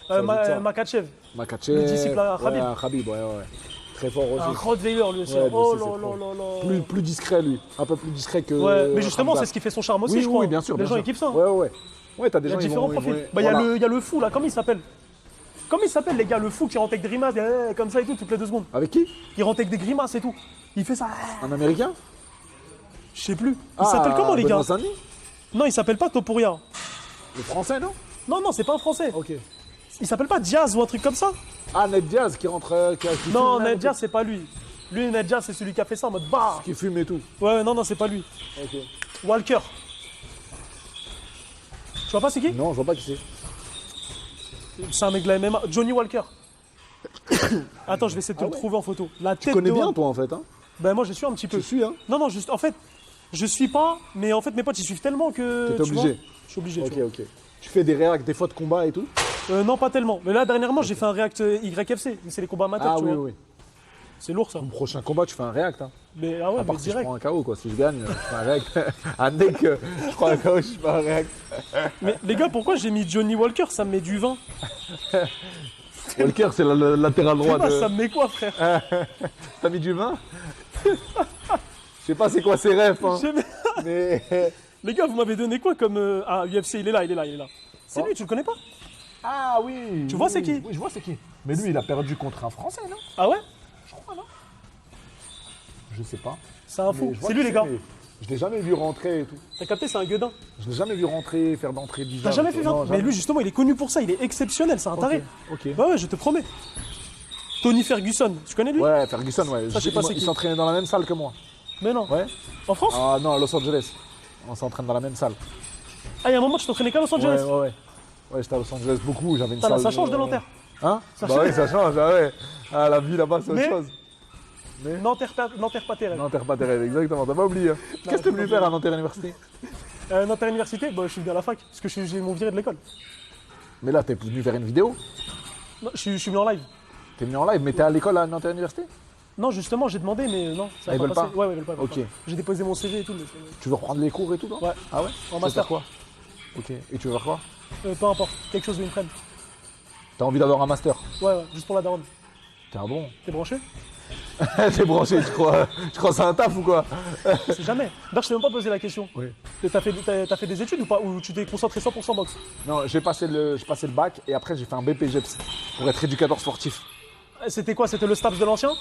ça.
Makachev.
Makachev.
Le disciple à Khabib.
Ouais, Khabib, ouais. Très fort aussi.
Un Rottweiler, lui aussi.
Ouais, lui
Oh
aussi,
là
c'est
là
fort.
là là.
Plus discret, lui. Un peu plus discret que.
Ouais, mais justement,
Hamza.
c'est ce qui fait son charme aussi,
Oui,
je crois.
oui, bien sûr.
Les
bien
gens,
sûr.
ils kiffent ça. hein.
Ouais. Ouais, t'as des
Il y a
gens
différents
ils vont-
profils.
ils vont-
Bah, il y a
voilà.
il y a le fou, là. Comment il s'appelle? Comment il s'appelle, les gars? Le fou qui rentre avec des grimaces, comme ça et tout, toutes les 2 secondes.
Avec qui?
Il rentre avec des grimaces et tout. Il fait ça.
Un Américain?
Je sais plus. Il s'appelle comment, les gars?
Benoît Saint-Denis.
Non, il s'appelle pas Topuria.
Le français, non?
Non, c'est pas un français.
Ok.
Il s'appelle pas Diaz ou un truc comme ça?
Ah, Ned Diaz qui rentre. Qui
Non,
fume,
Ned Diaz, c'est pas lui. Lui, Ned Diaz, c'est celui qui a fait ça en mode bah.
Qui fume et tout.
Ouais, non, c'est pas lui.
Ok.
Walker. Tu vois pas c'est qui?
Non, je vois pas qui c'est.
C'est un mec de la MMA. Johnny Walker. Attends, je vais essayer de te le trouver en photo. La tête
Tu connais
de
bien,
Wam-
toi, en fait, hein?
Ben moi, je suis un petit peu.
Tu suis, hein?
Non, juste en fait, je suis pas, mais en fait, mes potes ils suivent tellement que.
T'es
tu vois,
obligé.
Je suis obligé.
Ok,
tu vois.
ok. Tu fais des réacts, des fois de combat et tout?
Non, pas tellement. Mais là, dernièrement, j'ai fait un react YFC. Mais c'est les combats amateurs,
Ah
tu
oui,
vois.
oui.
C'est lourd ça.
Mon prochain combat, tu fais un réact, hein?
Mais ah ouais,
À part
mais
si je
direct.
prends un KO, quoi. Si je gagne, je fais un réact. Un dès que je prends un KO, je fais un réact.
Mais les gars, pourquoi j'ai mis Johnny Walker? Ça me met du vin.
Walker, c'est le latéral droit
Ah,
de.
ça me met quoi, frère?
T'as mis du vin? Je sais pas c'est quoi ses refs, hein.
Je sais même-
Mais.
Les gars, vous m'avez donné quoi comme. Ah, UFC, il est là. C'est
Oh.
lui, tu le connais pas?
Ah oui!
Tu vois c'est qui?
Oui, je vois c'est qui. Mais lui, il a perdu contre un Français, non?
Ah ouais?
Je crois, non? Je sais pas.
C'est un fou.
Mais je vois
C'est
qui
lui, les gars.
mais- Je l'ai jamais vu rentrer et tout.
T'as capté, c'est un gueudin.
Je l'ai jamais vu rentrer, faire d'entrée bizarre.
T'as jamais fait
Non,
faire. Mais
jamais.
lui, justement, il est connu pour ça. Il est exceptionnel, c'est un taré.
Ok.
Ouais, je te promets. Tony Ferguson, tu connais lui?
Ouais, Ferguson, ouais.
Ça, je sais pas c'est
Il
qui.
s'entraînait dans la même salle que moi.
Mais non.
Ouais.
En France?
Ah non, à Los Angeles. On s'entraîne dans la même salle.
Ah, il y a un moment, tu t'entraînais qu'à Los Angeles.
Ouais. Ouais, j'étais à Los Angeles beaucoup, j'avais une
Putain, là,
salle.
ça change de Nanterre.
Hein
Ça
Bah
change.
oui, ça change, ah ouais. Ah, la vie là-bas, c'est autre
Mais-
chose.
Nanterre pas tes rêves.
Nanterre pas tes rêves, exactement, t'as pas oublié. Hein. Qu'est-ce que tu voulais faire à Nanterre Université?
Nanterre Université, bah, je suis venu à la fac, parce que j'ai mon viré de l'école.
Mais là, t'es venu faire une vidéo.
Non, je suis venu en live.
T'es venu en live, mais t'es à l'école à Nanterre Université?
Non, justement, j'ai demandé, mais non, ça
Ah, ils
va
veulent
pas passé.
pas
Ouais, ils veulent pas. ils veulent
Ok.
pas. J'ai déposé mon CV et tout. Mais
Tu veux reprendre les cours et tout, toi?
Ouais.
Ah ouais?
En
Tu veux
master.
faire quoi? Ok. Et tu veux faire quoi?
peu importe, quelque chose où ils me prennent.
T'as envie d'avoir un master?
Ouais, juste pour la daronne.
T'es un bon.
T'es branché?
T'es branché, tu crois que c'est un taf ou quoi?
Je sais jamais. D'ailleurs, je t'ai même pas posé la question.
Oui.
T'as fait des études ou pas? Ou tu t'es concentré 100% boxe?
Non, j'ai passé le bac et après j'ai fait un BPGEPS pour être éducateur sportif.
C'était quoi? C'était le STAPS de l'ancien? Ou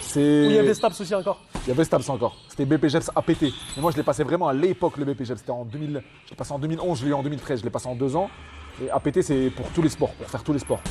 C'est...
il y avait STAPS aussi encore?
Il y avait STAPS encore. C'était BPGEPS APT. Mais moi, je l'ai passé vraiment à l'époque, le BPGEPS. C'était en 2000. Je l'ai passé en 2011, je l'ai eu en 2013. Je l'ai passé en 2 ans. Et APT, c'est pour tous les sports, pour faire tous les sports.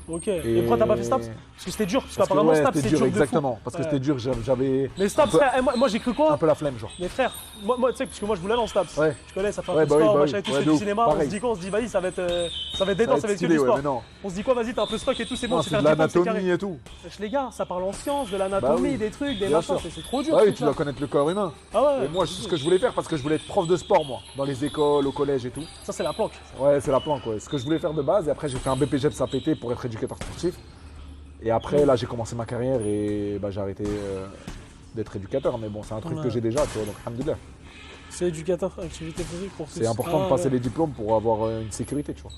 Ok. Et pourquoi t'as pas fait STAPS? Parce que c'était dur. Parce qu'apparemment,
ouais,
STAPS,
c'était
c'est dur de fou.
exactement. Parce que
Ouais.
c'était dur, j'avais
Mais STAPS,
un peu-
frère, moi j'ai cru quoi?
un peu la flemme, genre.
Mais frère, moi tu sais, parce que moi je voulais aller en STAPS.
Ouais.
Tu connais, ça fait un
Ouais,
peu de
bah oui,
sport,
bah
machin
oui.
et tout,
Ouais,
c'est
de
du
ouf,
cinéma. On se
pareil.
dit quoi? On se dit, vas-y, ça va être détente,
va
ça va
être
être que du
stylé, ouais,
sport.
mais non.
On se dit quoi? Vas-y, t'as un peu stock et tout, c'est bon,
Non,
c'est
c'est
faire
de
du pop, c'est
l'anatomie
carré.
et tout.
Wesh, les gars, ça parle en sciences, de l'anatomie,
Bah oui.
des trucs, des
Bien
machins,
sûr.
c'est trop dur.
Bah
ce
oui, tu
truc-là.
dois connaître le corps humain.
Ah ouais.
Et moi, c'est ce que je voulais faire parce que je voulais être prof de sport, moi, dans les écoles, au collège et tout.
Ça, c'est la planque.
Ouais, c'est la planque, ouais. Ce que je voulais faire de base. Et après, j'ai fait un BPGEPS APT pour être éducateur sportif. Et après, là, j'ai commencé ma carrière et bah, j'ai arrêté d'être éducateur. Mais bon, c'est un truc
Ouais.
que j'ai déjà, tu vois. Donc, alhamdoulilah.
C'est éducateur, activité physique pour tous.
C'est important de
Ah,
passer
ouais.
les diplômes pour avoir une sécurité, tu vois.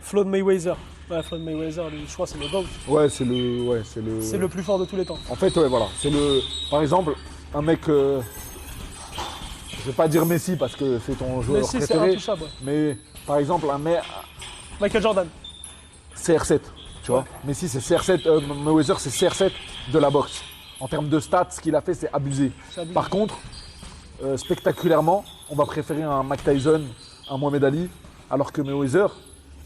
Floyd Mayweather. Ouais, Floyd Mayweather, lui, je crois, c'est le GOAT.
Ouais, c'est le.
C'est le plus fort de tous les temps.
En fait, ouais, voilà. C'est le. Par exemple, un mec. Je vais pas dire Messi parce que c'est ton joueur
Messi, c'est
préféré.
intouchable. Ouais.
Mais par exemple, un mec.
Michael Jordan.
CR7, tu vois. Messi, c'est CR7. Mayweather, c'est CR7 de la boxe. En termes de stats, ce qu'il a fait, c'est abusé.
C'est abusé.
Par contre, spectaculairement, on va préférer un Mike Tyson, un Mohamed Ali, alors que Mayweather,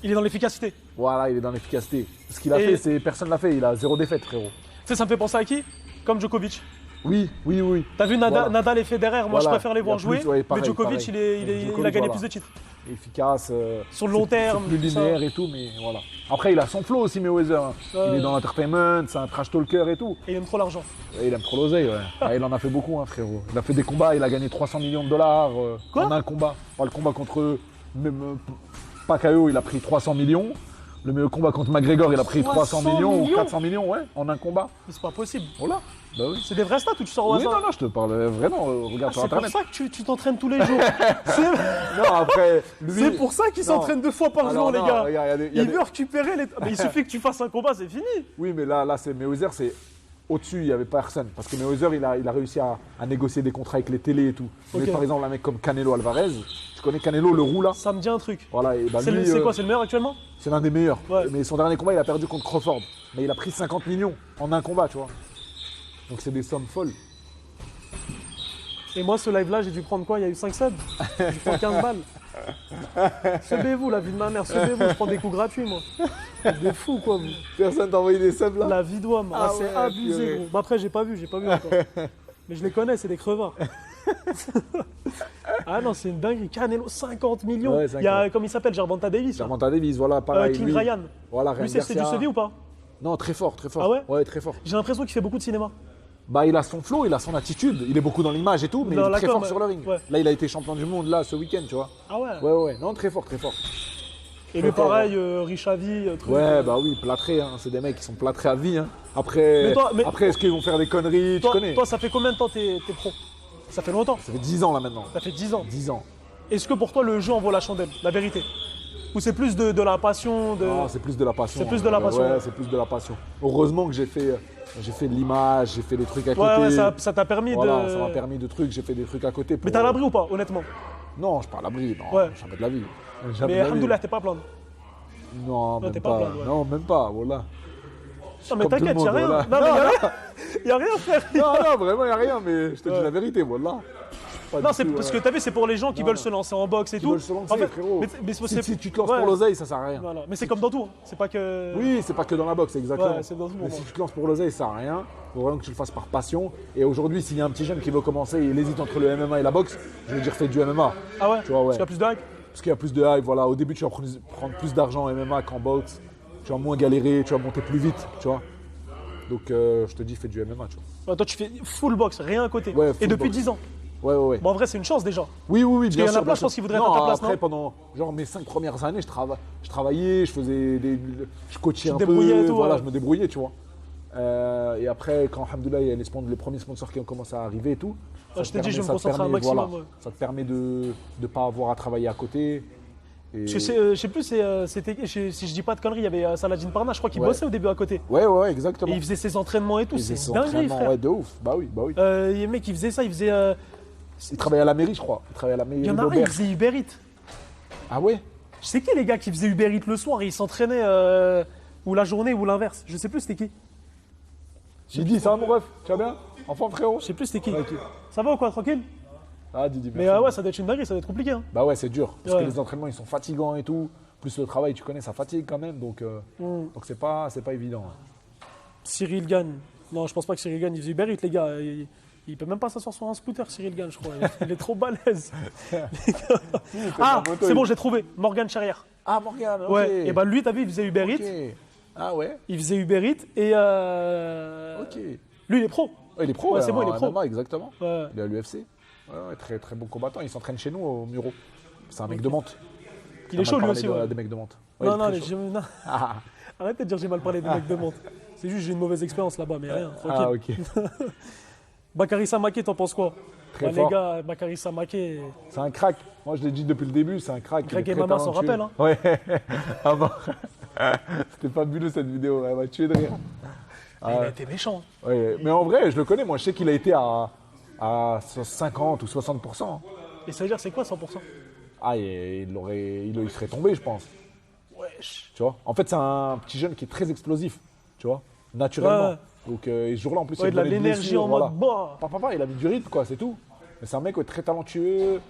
Il est dans l'efficacité.
voilà, il est dans l'efficacité. Ce qu'il a
Et-
fait, c'est personne l'a fait. Il a 0 défaite, frérot.
Tu sais, ça me fait penser à qui? Comme Djokovic.
Oui.
T'as vu
Voilà.
Nadal et Federer, moi
Voilà.
je préfère les voir
Il y a plus,
jouer,
ouais, pareil,
mais Djokovic,
pareil.
il a
Djokovic,
gagné
voilà.
plus de titres.
Efficace.
Sur le long terme,
C'est plus
tout ça.
linéaire et tout, mais voilà. Après, il a son flow aussi, Mayweather. Hein.
Ouais.
Il est dans l'entertainment, c'est un trash talker et tout.
Et il aime trop l'argent.
Et il aime trop l'oseille, ouais. Ah, il en a fait beaucoup, hein, frérot. Il a fait des combats, il a gagné 300 millions de dollars
Quoi
en un combat. Enfin, le combat contre Pacquiao, il a pris 300 millions. Le combat contre McGregor, il a pris 300 millions ou 400 millions, ouais, en un combat.
Mais c'est pas possible.
Voilà. Bah oui.
C'est des vrais stats ou tu sors au
Oui,
hasard?
non, je te parle vraiment. Regarde
Ah,
sur
c'est pour
internet.
ça que tu t'entraînes tous les jours. C'est
Non, après, lui.
c'est pour ça qu'il
Non.
s'entraîne 2 fois par
Alors,
jour, les
non,
gars.
regarde, il y a
Il
des-
veut récupérer les. Mais il suffit que tu fasses un combat, c'est fini.
Oui, mais là c'est Mayweather, c'est au-dessus, il n'y avait personne. Parce que Mayweather, il a réussi à négocier des contrats avec les télés et tout. Mais
Ok.
par exemple, un mec comme Canelo Alvarez, tu connais Canelo, le roux là?
Ça me dit un truc.
Voilà, et bah,
C'est
lui,
c'est quoi, c'est le meilleur actuellement?
c'est l'un des meilleurs.
Ouais.
Mais son dernier combat, il a perdu contre Crawford. Mais il a pris 50 millions en un combat, tu vois. Donc c'est des sommes folles.
Et moi, ce live-là, j'ai dû prendre quoi? Il y a eu 5 subs. J'ai dû prendre 15 balles. Subez-vous, la vie de ma mère, subez-vous. Je prends des coups gratuits, moi. Des fous, quoi, vous.
Personne t'a envoyé des subs là?
La vie d'homme,
Ah
c'est
ouais,
abusé,
purée.
gros. Bah après, j'ai pas vu encore. Mais je les connais, c'est des crevards. Ah non, c'est une dinguerie. Canelo, 50 millions.
Ouais,
Il y a,
50.
comme il s'appelle, Gervonta Davis. là.
Gervonta Davis, voilà, pareil.
King
lui.
Ryan.
Voilà, Ryan
Lui, c'est du
Garcia.
CD ou pas?
Non, très fort, très fort.
Ah ouais
Ouais, très fort.
J'ai l'impression qu'il fait beaucoup de cinéma.
Bah, il a son flow, il a son attitude. Il est beaucoup dans l'image et tout, mais
Dans
il est
la
très
com,
fort sur le ring.
ouais.
Là, il a été champion du monde là ce week-end, tu vois.
Ah ouais.
Ouais. Non, très fort, très fort.
Et lui,
fort,
pareil, Richavi, truc.
Ouais, bah oui, plâtrés, hein. C'est des mecs qui sont plâtrés à vie. Hein. Après,
Mais toi,
après est-ce qu'ils vont faire des conneries?
Toi,
Tu connais?
toi, ça fait combien de temps t'es pro? Ça fait longtemps.
Ça fait 10 ans là maintenant.
Ça fait 10 ans.
10 ans.
Est-ce que pour toi, le jeu en vaut la chandelle, la vérité? Ou c'est plus de la passion de...
Non, c'est plus de la passion.
C'est plus de la passion,
Ouais,
ouais.
c'est plus de la passion. Heureusement que j'ai fait de l'image, j'ai fait des trucs à côté.
Ouais, ça t'a permis
Voilà,
de...
ça m'a permis de trucs, j'ai fait des trucs à côté.
Mais
pour-
t'es à l'abri ou pas, honnêtement?
Non, je suis pas à l'abri, non,
Ouais.
jamais de la vie. Jamais
Mais
de la vie.
alhamdoulilah, t'es pas à plaindre.
Non, même
t'es
pas.
pas blanc, ouais.
Non, même pas, voilà.
Non, mais
Comme tout le
t'inquiète, y'a
monde,
rien.
voilà.
Non, mais y'a rien. Y'a rien, frère.
Non, non, vraiment, il n'y a rien, mais je te dis
Ouais.
la vérité, voilà. pas
Non,
du
c'est
tout,
parce que t'as vu, c'est pour les gens qui veulent se lancer en boxe et
Qui
tout.
veulent se lancer,
En fait,
frérot.
mais
Si tu te lances
ouais.
pour l'oseille, ça sert à rien.
Voilà. Mais c'est comme dans tout, hein. C'est pas que.
Oui, c'est pas que dans la boxe, exactement.
Ouais, c'est dans tout
Mais
moment.
si tu te lances pour l'oseille, ça sert à rien. Il faut vraiment que tu le fasses par passion. Et aujourd'hui, s'il y a un petit jeune qui veut commencer, il hésite entre le MMA et la boxe, je vais dire fais du MMA.
Ah ouais,
Tu vois, ouais.
Parce qu'il y a plus de hype.
Parce qu'il y a plus de hype, voilà. Au début, tu vas prendre plus d'argent en MMA qu'en boxe. Tu vas moins galérer, tu vas monter plus vite, tu vois. Donc, je te dis, fais du MMA, tu vois.
Ouais, toi, tu fais full box, rien à côté.
Ouais,
et
full
depuis
box.
10 ans.
Ouais.
Bon, en vrai, c'est une chance déjà.
Oui,
qu'il y
bien
en a
sûr.
plein, je pense qu'ils voudraient
non,
être à ta place,
après,
non
pendant genre mes 5 premières années, je travaillais, je faisais je coachais
Tu te
un peu.
débrouillais et tout,
Voilà,
ouais.
je me débrouillais, tu vois. Et après, quand, alhamdoulilah, il y a les premiers sponsors qui ont commencé à arriver et tout. ça
je
te
t'ai dit, je vais me
ça te
concentrer un
permet,
maximum,
voilà,
ouais.
ça te permet de ne pas avoir à travailler à côté. Et...
Parce que je sais plus, c'était. Si je dis pas de conneries, il y avait Saladin Parnasse, je crois qu'il
Ouais.
bossait au début à côté.
Ouais,
Et
exactement.
il faisait ses entraînements et tout,
Il faisait
c'est
son
dingue,
entraînement,
frère.
ouais, de ouf. Bah oui.
Les mecs, il faisait ça, il faisait.
Il travaillait à la mairie, je crois. Il travaillait à la mairie
Il y en a un, il
d'Aubert.
faisait Uber Eats.
Ah ouais?
Je sais qui les gars qui faisaient Uber Eats le soir et ils s'entraînaient ou la journée ou l'inverse. Je sais plus c'était qui.
Didi, ça va mon ref? Tu vas bien? Enfant, frérot?
Je sais plus c'était qui.
Ok.
Ça va ou quoi, tranquille?
Ah, Didi,
Mais
merci.
ouais, ça doit être une dinguerie, ça doit être compliqué. Hein.
Bah ouais, c'est dur. Parce
Ouais.
que les entraînements, ils sont fatigants et tout. Plus le travail, tu connais, ça fatigue quand même. Donc c'est pas évident.
Cyril Gagne. Non, je pense pas que Cyril Gagne, il faisait Uber Eats, les gars. Il peut même pas s'asseoir sur un scooter, Cyril Gagne, je crois. Il est trop balèze. Ah,
moto,
c'est
il-
bon, j'ai trouvé. Morgan Charrière.
Ah, Morgane, ok.
Ouais. Et bah lui, t'as vu, il faisait Uber Eats.
Ok. Ah ouais?
Il faisait Uber Eats et.
Ok.
Lui, il est pro.
Ouais, il est pro,
Ouais, c'est bon, il est pro.
MMA, exactement.
Ouais.
Il est à l'UFC. Ouais, très très bon combattant. Il s'entraîne chez nous au Muro. C'est un mec de Mantes.
Il est chaud lui aussi. Ouais.
Des mecs de Mantes. Ouais,
Non,
il est
non,
très
mais
chaud.
non.
Ah,
Arrêtez de dire j'ai mal parlé des mecs de Mantes. C'est juste j'ai une mauvaise expérience là-bas, mais rien. Tranquille.
ah, ok.
Bakary Samaké, t'en penses quoi?
Très
Bah, les
fort.
gars, Bakary Samaké,
C'est un crack. Moi, je l'ai dit depuis le début, c'est un crack.
Greg
Il est
et
très
Mama s'en
talentueux.
rappellent, hein.
Ouais. Ah bon. C'était fabuleux cette vidéo. Elle m'a tué de rire.
il a été méchant.
Ouais, mais en vrai, je le connais. Moi, je sais qu'il a été à 50 ou 60%.
Et ça veut dire c'est quoi 100%?
Ah, et il serait tombé, je pense.
Wesh.
Tu vois. En fait, c'est un petit jeune qui est très explosif. Tu vois. Naturellement.
Ouais.
Donc, et ce jour-là, en plus,
Ouais,
il
de la
venait
l'énergie
blessure,
en
voilà.
mode bah.
Papa, il a mis du rythme, quoi, c'est tout. Mais c'est un mec très talentueux.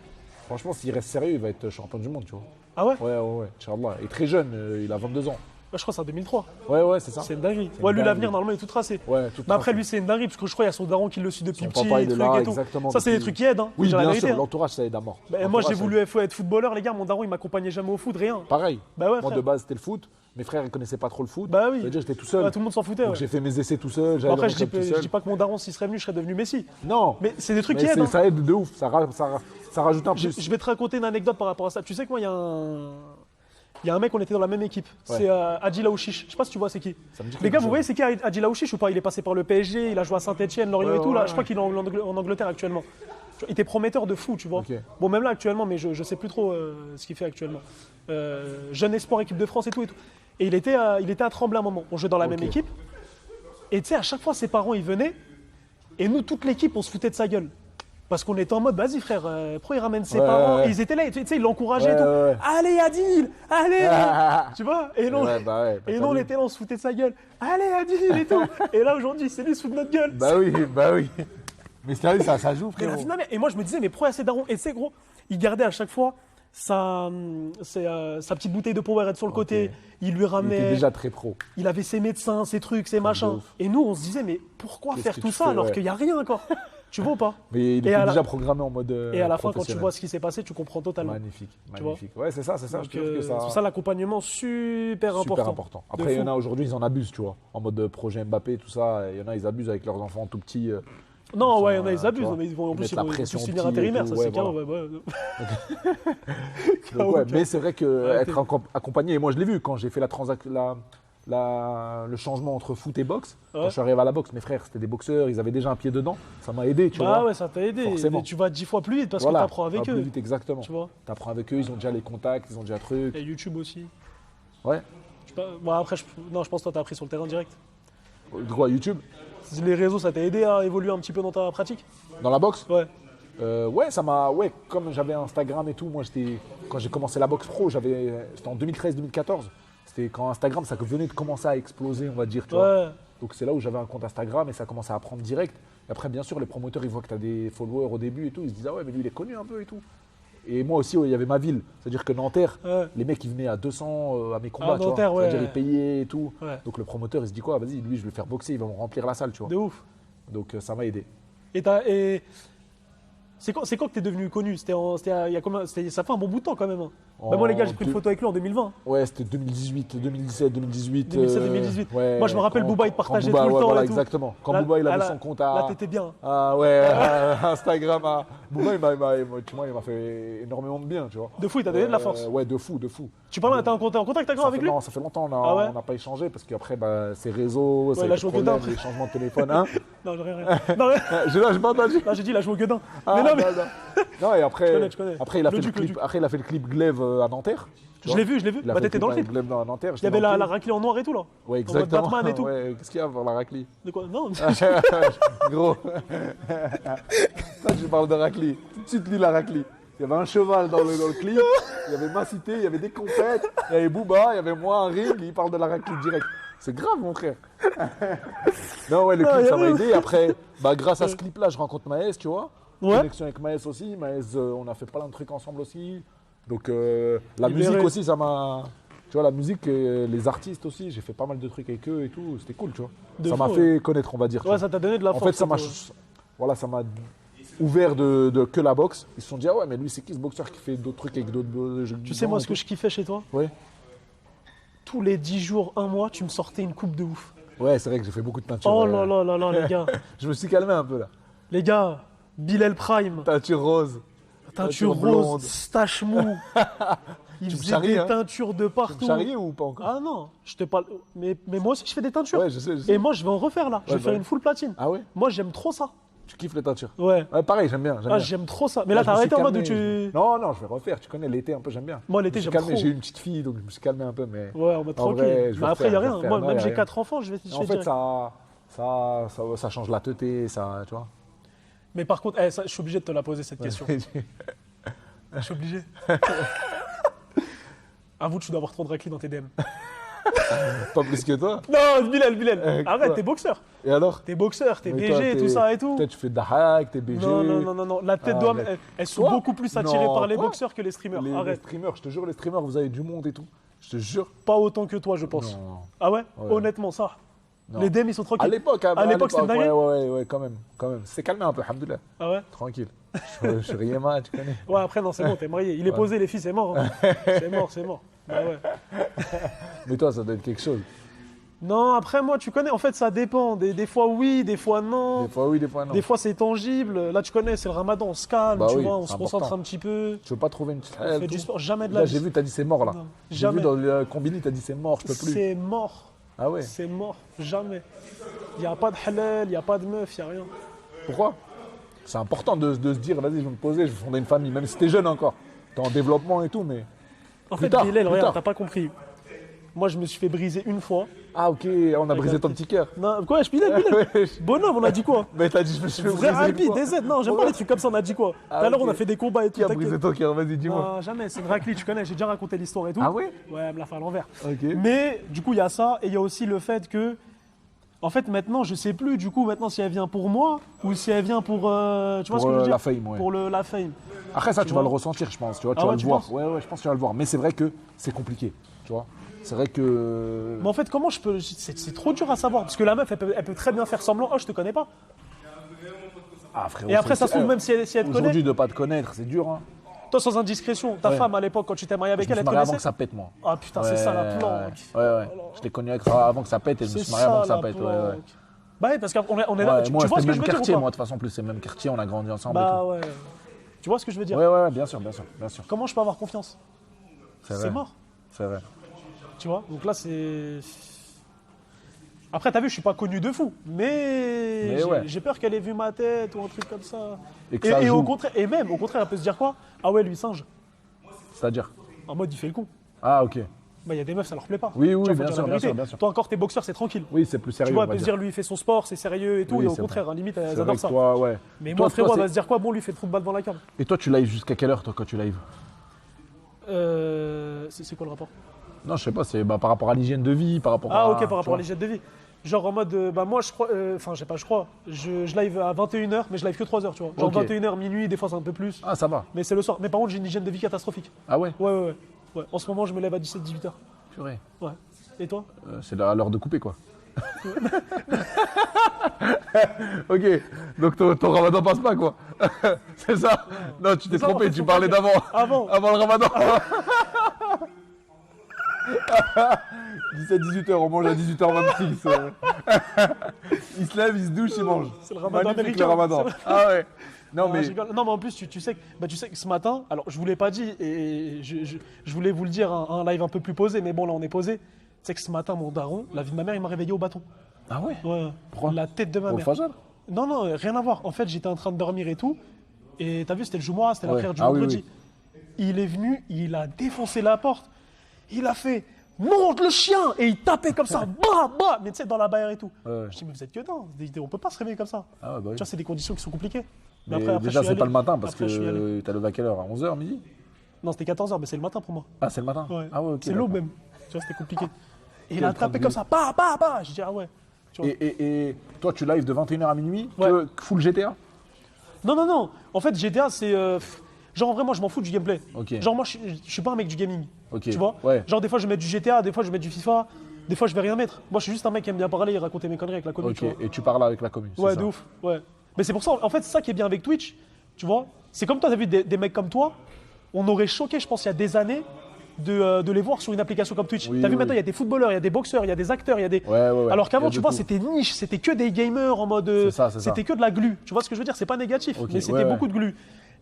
Franchement, s'il reste sérieux, il va être champion du monde, tu vois.
Ah ouais?
Ouais. Inch'Allah. Il est très jeune, il a 22 ans.
Ouais, je crois que c'est en 2003.
Ouais, c'est ça.
C'est une dinguerie.
C'est
Ouais,
une
lui,
dinguerie.
l'avenir, normalement, il est tout tracé.
Ouais, tout
Mais après,
tracé.
lui, c'est une dinguerie, parce que je crois qu'il y a son daron qui le suit depuis
Son
petit,
papa, il est
trucs
là,
et tout.
exactement,
Ça, c'est des
depuis-
trucs qui aident, hein.
Oui,
Je veux dire la
bien
vérité,
sûr,
hein.
l'entourage, ça aide à mort.
Bah, moi,
L'entourage,
j'ai
ça
voulu
aide.
être footballeur, les gars. Mon daron, il m'accompagnait jamais au foot, rien.
Pareil.
Bah ouais,
Moi,
frère.
de base, c'était le foot. Mes frères, ils connaissaient pas trop le foot.
Bah oui.
C'est-à-dire, j'étais tout seul.
Ouais, tout le monde s'en foutait.
Donc,
Ouais.
j'ai fait mes essais tout seul.
Bon,
J'allais
après,
dans le club tout
je
seul.
dis pas que mon daron, s'il serait venu, je serais devenu Messi.
Non.
Mais c'est des trucs
Mais
qui aident. Hein.
ça aide de ouf. Ça rajoute un plus.
Je vais te raconter une anecdote par rapport à ça. Tu sais que moi, il y a un mec, on était dans la même équipe.
Ouais.
C'est Adil Aouchiche. Je sais pas si tu vois c'est qui.
Ça me dit
Les
quelque
gars, vous
chose.
voyez c'est qui Adil Aouchiche ou pas? Il est passé par le PSG, il a joué à Saint-Etienne, Lorient
Ouais,
et tout. Là,
ouais,
je crois qu'il est en Angleterre actuellement. Il était prometteur de fou, tu vois.
Ok.
Bon, même là actuellement, mais je sais plus trop ce qu'il fait actuellement. Jeune espoir, équipe de France et tout. Et il était à Tremblay à un moment. On jouait dans la
Ok.
même équipe. Et tu sais, à chaque fois, ses parents, ils venaient. Et nous, toute l'équipe, on se foutait de sa gueule. Parce qu'on était en mode, vas-y frère, pourquoi il ramène ses
Ouais,
parents?
ouais.
Et ils étaient là, tu sais, ils l'encourageaient
Ouais,
et tout.
ouais.
Allez Adil, allez. Tu vois? Et non,
Ouais, bah ouais, bah
et
t'as
nous, on
vu.
était là, on se foutait de sa gueule. Allez Adil et tout. Et là, aujourd'hui, c'est lui, il se fout de notre gueule.
Bah oui. Mais sérieux, ça joue,
Mais la
frérot.
finale, et moi, je me disais, mais pourquoi il y a ces darons? Et tu sais, gros, il gardait à chaque fois sa petite bouteille de Powerade sur le côté. Il lui
Il
ramenait.
était déjà très pro.
Il avait ses médecins, ses trucs, ses
de
machins.
ouf.
Et nous, on se disait, mais pourquoi
Qu'est-ce
faire
que
tout
tu
ça
fais,
alors
ouais.
qu'il n'y a rien encore? Tu vois ou pas?
Mais il
Et
était
à la-
déjà programmé en mode.
Et à la fin, quand tu
professionnel.
vois ce qui s'est passé, tu comprends totalement.
Magnifique,
vois.
magnifique. Ouais, c'est ça. Je
Donc,
trouve que ça.
c'est ça l'accompagnement super important.
Super important.
De
Après, il y en
fou.
a aujourd'hui, ils en abusent, tu vois. En mode projet Mbappé, tout ça. Il y en a, ils abusent avec leurs enfants tout petits.
Non,
Ils
ouais, il y
sont,
en a, ils
tu
abusent.
vois,
Mais ils vont, en
ils
plus,
mettent
ils
la
vont
pression
tous finir
petits et
intérimaire,
tout,
ça
ouais,
c'est carré.
voilà.
Ouais.
Donc, ouais, mais c'est vrai que
Ouais,
être accompagné, et moi je l'ai vu quand j'ai fait le changement entre foot et boxe. Quand
Ouais.
je suis arrivé à la boxe, mes frères, c'était des boxeurs, ils avaient déjà un pied dedans. Ça m'a aidé, tu
Bah
vois.
ouais, ça t'a aidé.
Forcément.
Et tu vas 10 fois plus vite parce
Voilà,
que t'apprends avec
ça va
eux.
plus vite, exactement.
Tu vois.
T'apprends avec eux, ils ont déjà les contacts, ils ont déjà trucs.
Et YouTube aussi.
Ouais.
Bon, après, non, je pense que toi, t'as appris sur le terrain direct.
De quoi, YouTube?
Les réseaux, ça t'a aidé à évoluer un petit peu dans ta pratique?
Dans la boxe?
Ouais.
Ouais, ça m'a. Ouais, comme j'avais Instagram et tout, moi quand j'ai commencé la boxe pro, c'était en 2013-2014. C'était quand Instagram, ça venait de commencer à exploser, on va dire, tu vois.
Ouais.
Donc c'est là où j'avais un compte Instagram et ça commençait à prendre direct. Et après, bien sûr, les promoteurs, ils voient que tu as des followers au début et tout. Ils se disent, ah ouais, mais lui, il est connu un peu et tout. Et moi aussi, il y avait ma ville. C'est-à-dire que Nanterre, les mecs, ils venaient à 200 à mes combats.
Ah,
tu vois.
Nanterre, ouais.
C'est-à-dire, ils payaient et tout.
Ouais.
Donc le promoteur, il se dit quoi, vas-y, lui, je vais le faire boxer, il va me remplir la salle, tu vois.
De ouf.
Donc ça m'a aidé.
Et c'est quand que t'es devenu connu? Il y a combien? Ça fait un bon bout de temps quand même. Hein. Bah, moi les gars, j'ai pris une photo avec lui en 2020.
Ouais, c'était 2018, 2017, 2018.
2017.
Ouais,
Moi je me rappelle
quand-
Booba, il te
quand
partageait
Booba,
tout le
ouais,
temps
voilà,
et tout.
exactement. Quand
Là-
Booba, il avait
là,
son compte
Là
à...
t'étais bien.
Ah ouais, Instagram. Booba, tu vois, il m'a fait énormément de bien, tu vois.
De fou, il t'a donné de la force.
Ouais, de fou, de fou.
Tu parles, t'es en contact encore avec lui?
Non, ça fait longtemps,
Ah ouais
on n'a pas échangé parce qu'après, bah, ses réseaux,
il a
ses
joué au
problèmes,
Godin.
les changements de téléphone, hein.
Non, j'ai rien. Non, mais-
J'ai pas entendu.
là j'ai dit, il a joué au Guedin.
Ah,
Mais non, mais.
non, et après,
Je connais.
Après, il a fait
Logique,
le clip, après, il a fait le clip Glaive à Nanterre. tu
Je
vois.
l'ai vu.
Il a
Bah
fait
t'étais dans le clip.
Glaive à Nanterre.
Il y avait la raclée en noir et tout là.
Ouais,
En mode
exactement.
Batman et tout.
Ouais, qu'est-ce qu'il y a pour la raclée?
De quoi? Non,
Gros. Toi, tu parles de raclée. Tout de suite, lui, la raclée. Il y avait un cheval dans le clip, il y avait ma cité, il y avait des compètes, il y avait Booba, il y avait moi, un ring, il parle de la raclée direct. C'est grave, mon frère. Non, ouais, le clip, ça m'a aidé. Après, bah, grâce à ce clip-là, je rencontre Maës, tu vois.
Ouais.
Connexion avec Maës aussi. Maës, on a fait plein de trucs ensemble aussi. Donc, la
Il
musique
verrait.
aussi, ça m'a. Tu vois, la musique, les artistes aussi, j'ai fait pas mal de trucs avec eux et tout. C'était cool, tu vois.
De
Ça m'a
fou,
fait connaître, on va dire. tu
ouais,
vois.
ça t'a donné de la
En
force.
fait, ça m'a.
cette-
Voilà, ça m'a ouvert de que la boxe. Ils se sont dit, ah ouais, mais lui, c'est qui ce boxeur qui fait d'autres trucs avec d'autres.
Tu sais, moi, ce que je kiffais chez toi,
Ouais.
tous les 10 jours, un mois, tu me sortais une coupe de ouf.
Ouais, c'est vrai que j'ai fait beaucoup de peinture.
Oh là là là là, les gars.
Je me suis calmé un peu là.
Les gars, Bilal Prime,
Peinture rose.
teinture
blonde.
rose, stache mou. Il
Tu me
faisait
charries,
des
hein.
teintures de partout.
Charrier ou pas encore?
Ah non, je te parle. Mais moi aussi, je fais des teintures.
Ouais, je sais, je sais.
Et moi, je vais en refaire là. Je vais
Ouais,
faire
bah.
une full platine.
Ah ouais?
Moi, j'aime trop ça.
Tu kiffes les teintures?
Ouais.
Ouais, pareil, j'aime bien.
Ah,
bien.
j'aime trop ça. Mais là,
je
t'as
me suis
arrêté en mode où
calmé,
tu.
Non, je vais refaire. Tu connais l'été un peu, j'aime bien.
Moi, l'été,
Je me suis
j'aime
calmé,
trop.
j'ai eu une petite fille, donc je me suis calmé un peu. Mais
Ouais, en mode
En
tranquille.
vrai, je vais
Mais après, il n'y a
refaire, je vais
rien.
refaire.
Moi,
Non,
même
y a
j'ai
rien.
4 enfants, je fais
en fait,
direct.
ça change la teuté, ça, tu vois.
Mais par contre, je suis obligé de te la poser cette question. Je suis obligé. Avoue, tu dois avoir trop de raclés dans tes DM.
Pas plus que toi.
Non, Bilal. Arrête,
quoi
t'es boxeur.
Et alors?
T'es boxeur, t'es
Mais toi,
BG, tout ça et tout.
Toi, tu fais de la hack, t'es BG.
Non. La tête
Ah,
d'homme,
arrête.
elles sont
Quoi
beaucoup plus attirées
Non,
par les
quoi
boxeurs que les streamers.
Les
Arrête.
streamers, je te jure, les streamers, vous avez du monde et tout. Je te jure.
Pas autant que toi, je pense.
Non.
Ah ouais,
Ouais.
Honnêtement, ça.
Non.
Les DM, ils sont
À
tranquilles.
l'époque,
À l'époque, c'était une dinguerie.
ouais, quand même. C'est calmé un peu, alhamdoulilah.
Ah ouais.
Tranquille. Je suis rien mal, tu connais.
Ouais, après, non, c'est bon, t'es marié. Il est posé, les filles, c'est mort. Hein. C'est mort. Bah ouais.
Mais toi, ça doit être quelque chose.
Non, après, moi, tu connais, en fait, ça dépend. Des fois, oui, des fois, non.
Des fois oui, des fois non.
Des fois, c'est tangible. Là, tu connais, c'est le ramadan, on se calme,
Bah
tu
oui,
vois, on
c'est
se concentre
important.
un petit peu.
Tu veux pas trouver une petite
On
halal,
fait du
tout
sport, jamais de la
Là,
vie.
j'ai vu, t'as dit c'est mort là.
Non,
J'ai
jamais.
vu dans le combini, t'as dit c'est mort, je peux plus.
C'est mort.
Ah ouais.
C'est mort. Jamais. Il n'y a pas de halal, il n'y a pas de meuf, il n'y a rien.
Pourquoi? C'est important de se dire, vas-y, je vais me poser, je vais fonder une famille, même si t'es jeune encore. T'es en développement et tout, mais.
En
Plus
fait,
tard,
Bilal,
plus
regarde,
tard.
t'as pas compris. Moi, je me suis fait briser une fois.
Ah ok, on a brisé ton petit cœur.
Non, quoi, Bilal.
Ouais.
Bonhomme, on a dit quoi?
Mais t'as dit, je me suis fait
Vrai
briser.
Albi,
une fois.
DZ, non, j'aime pas les trucs comme ça, on a dit quoi? Tout
Ah,
à l'heure,
ok.
on a fait des combats et tout.
Qui a
t'inquiète.
brisé ton cœur? Vas-y, dis-moi.
Non, jamais, c'est une raclée, tu connais, j'ai déjà raconté l'histoire et tout.
Ah ouais?
Ouais, elle me l'a fait à l'envers.
Ok.
Mais du coup, il y a ça, et il y a aussi le fait que, en fait, maintenant, je sais plus, du coup, maintenant, si elle vient pour moi ou si elle vient pour. Tu vois
Pour
ce que je veux dire?
la fame, ouais.
Pour la fame.
Après ça, tu vas
vois
le ressentir, je pense. Tu vois, tu
Ah
vas
ouais,
le
tu
voir.
penses
Ouais, je pense que tu vas le voir. Mais c'est vrai que c'est compliqué. Tu vois. C'est vrai que.
Mais en fait, comment je peux. C'est trop dur à savoir, parce que la meuf, elle peut très bien faire semblant. Oh, je te connais pas.
Ah, frérot,
Et après, ça se trouve,
eh,
même si elle te connaît.
Aujourd'hui, de pas te connaître, c'est dur. Hein.
Toi, sans indiscrétion, ta
Ouais.
femme à l'époque, quand tu t'es marié avec
Je me
elle,
suis
elle te
marié avant que
connaissait.
ça pète, moi.
Ah putain, c'est ça la planque.
Ouais. Je l'ai connu avant que ça pète et je me
C'est
suis marié avant
ça
que ça
la
pète. Ouais,
planque.
ouais.
Bah ouais, parce qu'on est
Ouais,
là. Tu
moi,
vois ce
c'était
que
le
je
même
veux dire
quartier,
ou pas?
moi, de toute façon, plus c'est le même quartier, on a grandi ensemble.
Bah
et
ouais. Tu vois ce que je veux
tout.
dire?
Ouais, bien sûr.
Comment je peux avoir confiance?
C'est
C'est
vrai.
mort.
C'est vrai.
Tu vois? Donc là, c'est. Après, t'as vu, je suis pas connu de fou, mais
ouais.
j'ai peur qu'elle ait vu ma tête ou un truc comme ça.
Et que ça
Et
joue.
au contraire, et même, au contraire, elle peut se dire quoi? Ah ouais, lui, singe.
C'est-à-dire.
En mode, il fait le con.
Ah, ok.
Bah, il y a des meufs, ça leur plaît pas.
Oui,
Tu vois, faut
bien
dire
sûr,
la vérité.
bien sûr.
Toi, encore, t'es boxeur, c'est tranquille.
Oui, c'est plus sérieux.
Tu vois,
on
elle
va
peut se
dire.
dire, lui, il fait son sport, c'est sérieux et tout,
Oui,
et au
c'est
contraire,
vrai.
limite,
C'est
elles
vrai
adorent
que
ça.
toi, ouais.
Mais
Toi,
moi, frérot, elle
c'est-
va se dire quoi? Bon, lui, il fait trop de balles dans la cave.
Et toi, tu live jusqu'à quelle heure, toi, quand tu live?
C'est quoi le rapport?
Non, je sais pas, c'est par rapport à l'hygiène de vie, par rapport à.
Ah, ok, par
tu
rapport
vois.
à l'hygiène de vie. Genre en mode, bah moi je crois, enfin je crois, je live à 21h, mais je live que 3h, tu vois. Genre
Ok.
21h, minuit, des fois c'est un peu plus.
Ah, ça va.
Mais c'est le soir. Mais par contre, j'ai une hygiène de vie catastrophique.
Ah ouais?
Ouais. En ce moment, je me lève à 17-18h.
Purée.
Ouais. Et toi?
C'est à l'heure de couper, quoi. Ok, donc ton ramadan passe pas, quoi. C'est ça? Non, tu t'es
ça, en
trompé,
fait,
tu
faut
parlais
pas dire.
d'avant.
Avant.
Le ramadan. 17-18h, on mange à 18h26. Il se lève, il se douche, il mange.
C'est le ramadan
Magnifique,
américain.
le ramadan.
C'est le-
Ah ouais. Non,
Non,
mais...
je rigole. Non, mais en plus, tu sais que ce matin, alors je vous l'ai pas dit et je voulais vous le dire, un live un peu plus posé, mais bon, là on est posé. Tu sais que ce matin, mon daron, la vie de ma mère, il m'a réveillé au bâton.
Ah ouais?
Ouais.
Pourquoi?
La tête de ma
Au
mère.
Fajr?
Non, rien à voir. En fait, j'étais en train de dormir et tout. Et t'as vu, c'était le Jumu'ah, c'était la
Ouais.
prière du
Ah oui,
vendredi. Il est venu, il a défoncé la porte. Il a fait monte le chien et il tapait comme ça, bah, mais tu sais, dans la barrière et tout.
Ouais.
Je dis, mais vous êtes que dedans, on peut pas se réveiller comme ça.
Ah ouais, bah oui.
Tu vois, c'est des conditions qui sont compliquées.
Mais
après,
déjà,
je suis
c'est
allé.
pas le matin parce
Après, je suis allé.
que t'as levé à quelle heure? À 11h, midi?
Non, c'était 14h, mais c'est le matin pour moi.
Ah, c'est le matin?
Ouais.
Ah ouais, ok.
C'est l'aube
d'accord.
même. Tu vois, c'était compliqué. Et il
Quel
a tapé
tranquille.
comme ça, bah. Je dis, ah ouais. Tu vois.
Et toi, tu live de 21h à minuit,
Ouais.
que full GTA?
Non. En fait, GTA, c'est. Genre, vraiment, je m'en fous du gameplay.
Ok.
Genre, moi, je suis pas un mec du gaming.
Ok.
Tu vois?
Ouais.
Genre, des fois, je vais mettre du GTA, des fois, je vais mettre du FIFA, des fois, je vais rien mettre. Moi, je suis juste un mec qui aime bien parler et raconter mes conneries avec la commu.
Ok,
Tu vois?
et tu parles avec la commune. c'est
Ouais,
ça?
de ouf. Ouais. Mais c'est pour ça, en fait, c'est ça qui est bien avec Twitch. Tu vois? C'est comme toi, t'as vu des mecs comme toi, on aurait choqué, je pense, il y a des années, de les voir sur une application comme Twitch.
Oui,
T'as vu
oui,
maintenant, il
oui.
y a des footballeurs, il y a des boxeurs, il y a des acteurs, il y a des.
Ouais.
Alors
Il y
qu'avant,
a
tu
de
vois,
tout.
c'était niche, c'était que des gamers en mode.
C'est ça, c'est
C'était
ça.
que de la glu. Tu vois ce que je veux dire? C'est pas négatif,
Ok,
mais c'était
ouais, ouais.
beaucoup de glu.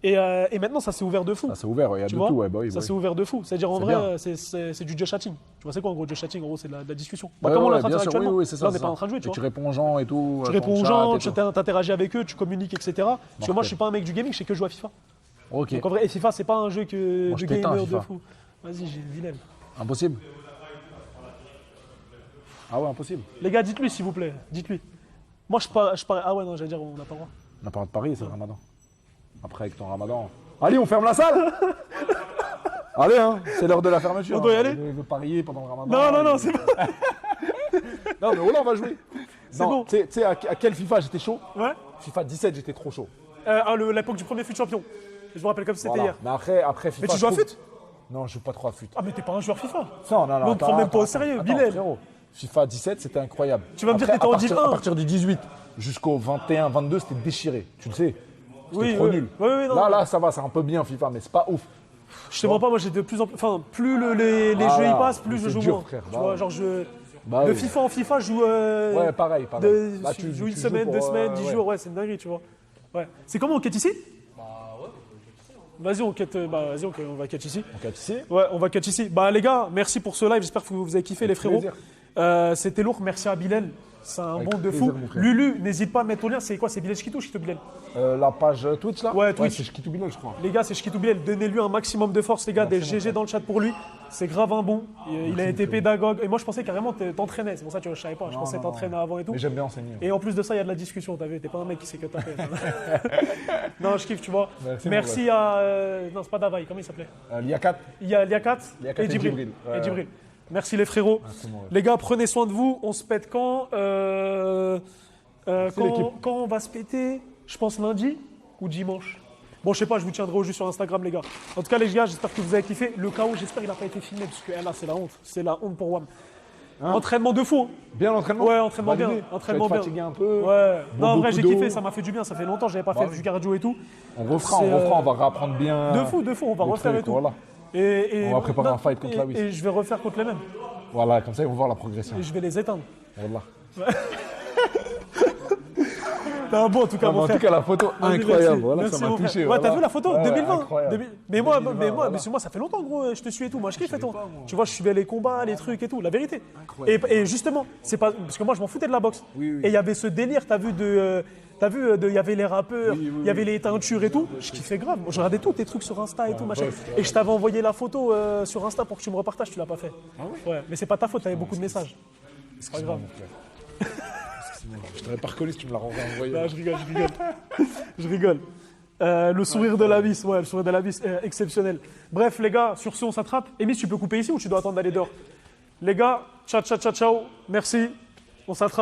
Et maintenant, ça s'est ouvert de fou.
Ah, c'est ouvert, il y a
Tu
de
vois
tout, ouais, bah oui.
ça
bah
s'est
oui.
ouvert de fou. C'est-à-dire, en
C'est
vrai,
bien.
c'est du just chatting. Tu vois, c'est quoi en gros just chatting? En gros, c'est de la discussion. Bah,
Ouais,
comme on est
ouais,
en train de
bien
faire
sûr,
actuellement.
oui, c'est ça.
Là, on n'est
c'est
pas
ça.
en train de jouer,
Et
tu vois.
tu réponds aux gens et tout.
Tu
ton
réponds aux
chat
gens,
et
tu
tout.
t'interagis avec eux, tu communiques, etc. Parce que moi, je suis pas un mec du gaming, je sais que jouer à FIFA.
Ok.
Donc en vrai, et FIFA, c'est pas un jeu que
Moi, je
de
t'éteins,
gamer de
FIFA.
fou. Vas-y, j'ai une vilaine.
Impossible. Ah ouais, impossible.
Les gars, dites-lui s'il vous plaît. Dites-lui. Moi, je parle. Ah ouais, non, j'allais dire, on n'a pas le droit.
On n'a pas le droit de parier, c'est le ramadan. Après, avec ton ramadan. Allez, on ferme la salle. Allez, hein, c'est l'heure de la fermeture.
On doit y
hein.
aller
Il veut parier pendant le ramadan.
Non, c'est pas.
Non, mais voilà, on va jouer.
C'est
Non,
bon.
Tu sais à quel FIFA j'étais chaud?
Ouais.
FIFA 17, j'étais trop chaud.
L'époque du premier fut champion. Je me rappelle comme si c'était
Voilà.
hier.
Mais après FIFA.
Mais tu
je
joues à
trouve-
fut?
Non, je joue pas trop à fut.
Ah, mais t'es pas un joueur FIFA.
Non.
Mais on te prend même pas au sérieux, Bilal.
Frérot, FIFA 17, c'était incroyable.
Tu vas me dire
Après,
que t'étais en
à partir-
Div 1.
À partir du 18 jusqu'au 21, 22, c'était déchiré. Tu le sais. C'était
Oui,
trop
oui.
nul.
Oui, oui, non,
là,
non.
ça va, c'est un peu bien FIFA, mais c'est pas ouf.
Je te mens pas, moi j'ai de plus en plus. Enfin, plus les
Ah
jeux y
là,
passent, plus
mais
je
c'est
joue
dur,
moins.
frère.
Tu
Bah
vois,
ouais.
genre de
oui.
FIFA en FIFA, je joue.
Ouais, pareil. Là,
Je joue une
tu
semaine,
joues
2
pour,
semaines, 10
ouais.
jours, ouais, c'est une dinguerie, tu vois. Ouais. C'est comment on quête ici? Vas-y, on quête. Vas-y, on va quête ici.
Donc, ici,
Ouais, on va catch ici. Bah les gars, merci pour ce live, j'espère que vous avez kiffé les frérots.
plaisir.
C'était lourd, merci à Bilal. C'est un
Avec
bon de
plaisir,
fou.
mon frère.
Lulu, n'hésite pas à mettre ton lien. C'est quoi? C'est Bilal Shkitou ou Shkitou Bilal?
la page Twitch là.
Ouais, Twitch.
c'est Shkitou Bilal, je crois.
Les gars, c'est Shkitou Bilal. Donnez-lui un maximum de force, les gars. Des GG dans le chat pour lui. C'est grave un bon. Il a été pédagogue. Et moi, je pensais carrément que t'entraînais. C'est pour ça que je savais pas. Je pensais t'entraîner avant et tout.
Mais j'aime bien enseigner.
Et en plus de ça, il y a de la discussion. T'as vu? T'es pas un mec qui sait que t'as fait. Non, je kiffe, tu vois.
Merci,
à. Non, c'est pas Davaï. Comment il s'appelait?
Liakat.
Il y a Liakat
Liakat
et
et
Djibril.
Djibril. Ouais,
Et Djibril. Merci les frérots.
c'est bon, ouais.
Les gars, prenez soin de vous. On se pète quand
l'équipe.
quand on va se péter? Je pense lundi ou dimanche. Bon, je sais pas, je vous tiendrai au jus sur Instagram, les gars. En tout cas, les gars, j'espère que vous avez kiffé. Le chaos, j'espère qu'il n'a pas été filmé, parce que là, c'est la honte. C'est la honte pour WAM. Entraînement de fou. Hein.
Bien l'entraînement.
Ouais, entraînement bien.
Validé.
Entraînement
Tu vas être
bien.
fatigué un peu.
Ouais. Non, en vrai,
beaucoup
j'ai kiffé,
d'eau.
ça m'a fait du bien. Ça fait longtemps que j'avais pas fait du cardio et tout.
On refera,
C'est,
on va réapprendre bien.
De fou, on va
le
refaire
truc,
et tout.
Voilà.
Et
On va préparer un fight contre
et-
la Wiss.
Et je vais refaire contre les mêmes.
Voilà, comme ça ils vont voir la progression.
Et je vais les éteindre.
Voilà.
T'es un bon, en tout cas,
Non, mais
mon
en
frère.
tout cas, la photo
Vas-y,
incroyable.
merci.
Voilà,
Merci,
ça m'a
mon frère.
touché.
Ouais,
voilà.
t'as vu la photo
Ouais,
2020
incroyable.
Mais moi,
2020,
mais moi, ça fait longtemps, gros, je te suis et tout. Moi, je kiffe et tout. Tu vois, je suivais les combats, les trucs et tout, la vérité. Et justement, c'est pas parce que moi, je m'en foutais de la boxe.
Oui.
Et il y avait ce délire, t'as vu il y avait les rappeurs, il y avait les teintures et tout. Je kiffais grave. Moi, je regardais tous tes trucs sur Insta et tout, machin. Et je t'avais envoyé la photo sur Insta pour que tu me repartages. Tu l'as pas fait. Ouais. Mais c'est pas ta faute. T'avais beaucoup de messages. C'est pas grave.
Je t'aurais pas reconnu si tu me l'as renvoyé.
Non, je rigole. Je rigole. Le sourire de la vis, ouais, le sourire de la vis, exceptionnel. Bref, les gars, sur ce, on s'attrape. Émis, tu peux couper ici ou tu dois attendre d'aller dehors? Les gars, ciao. Merci. On s'attrape.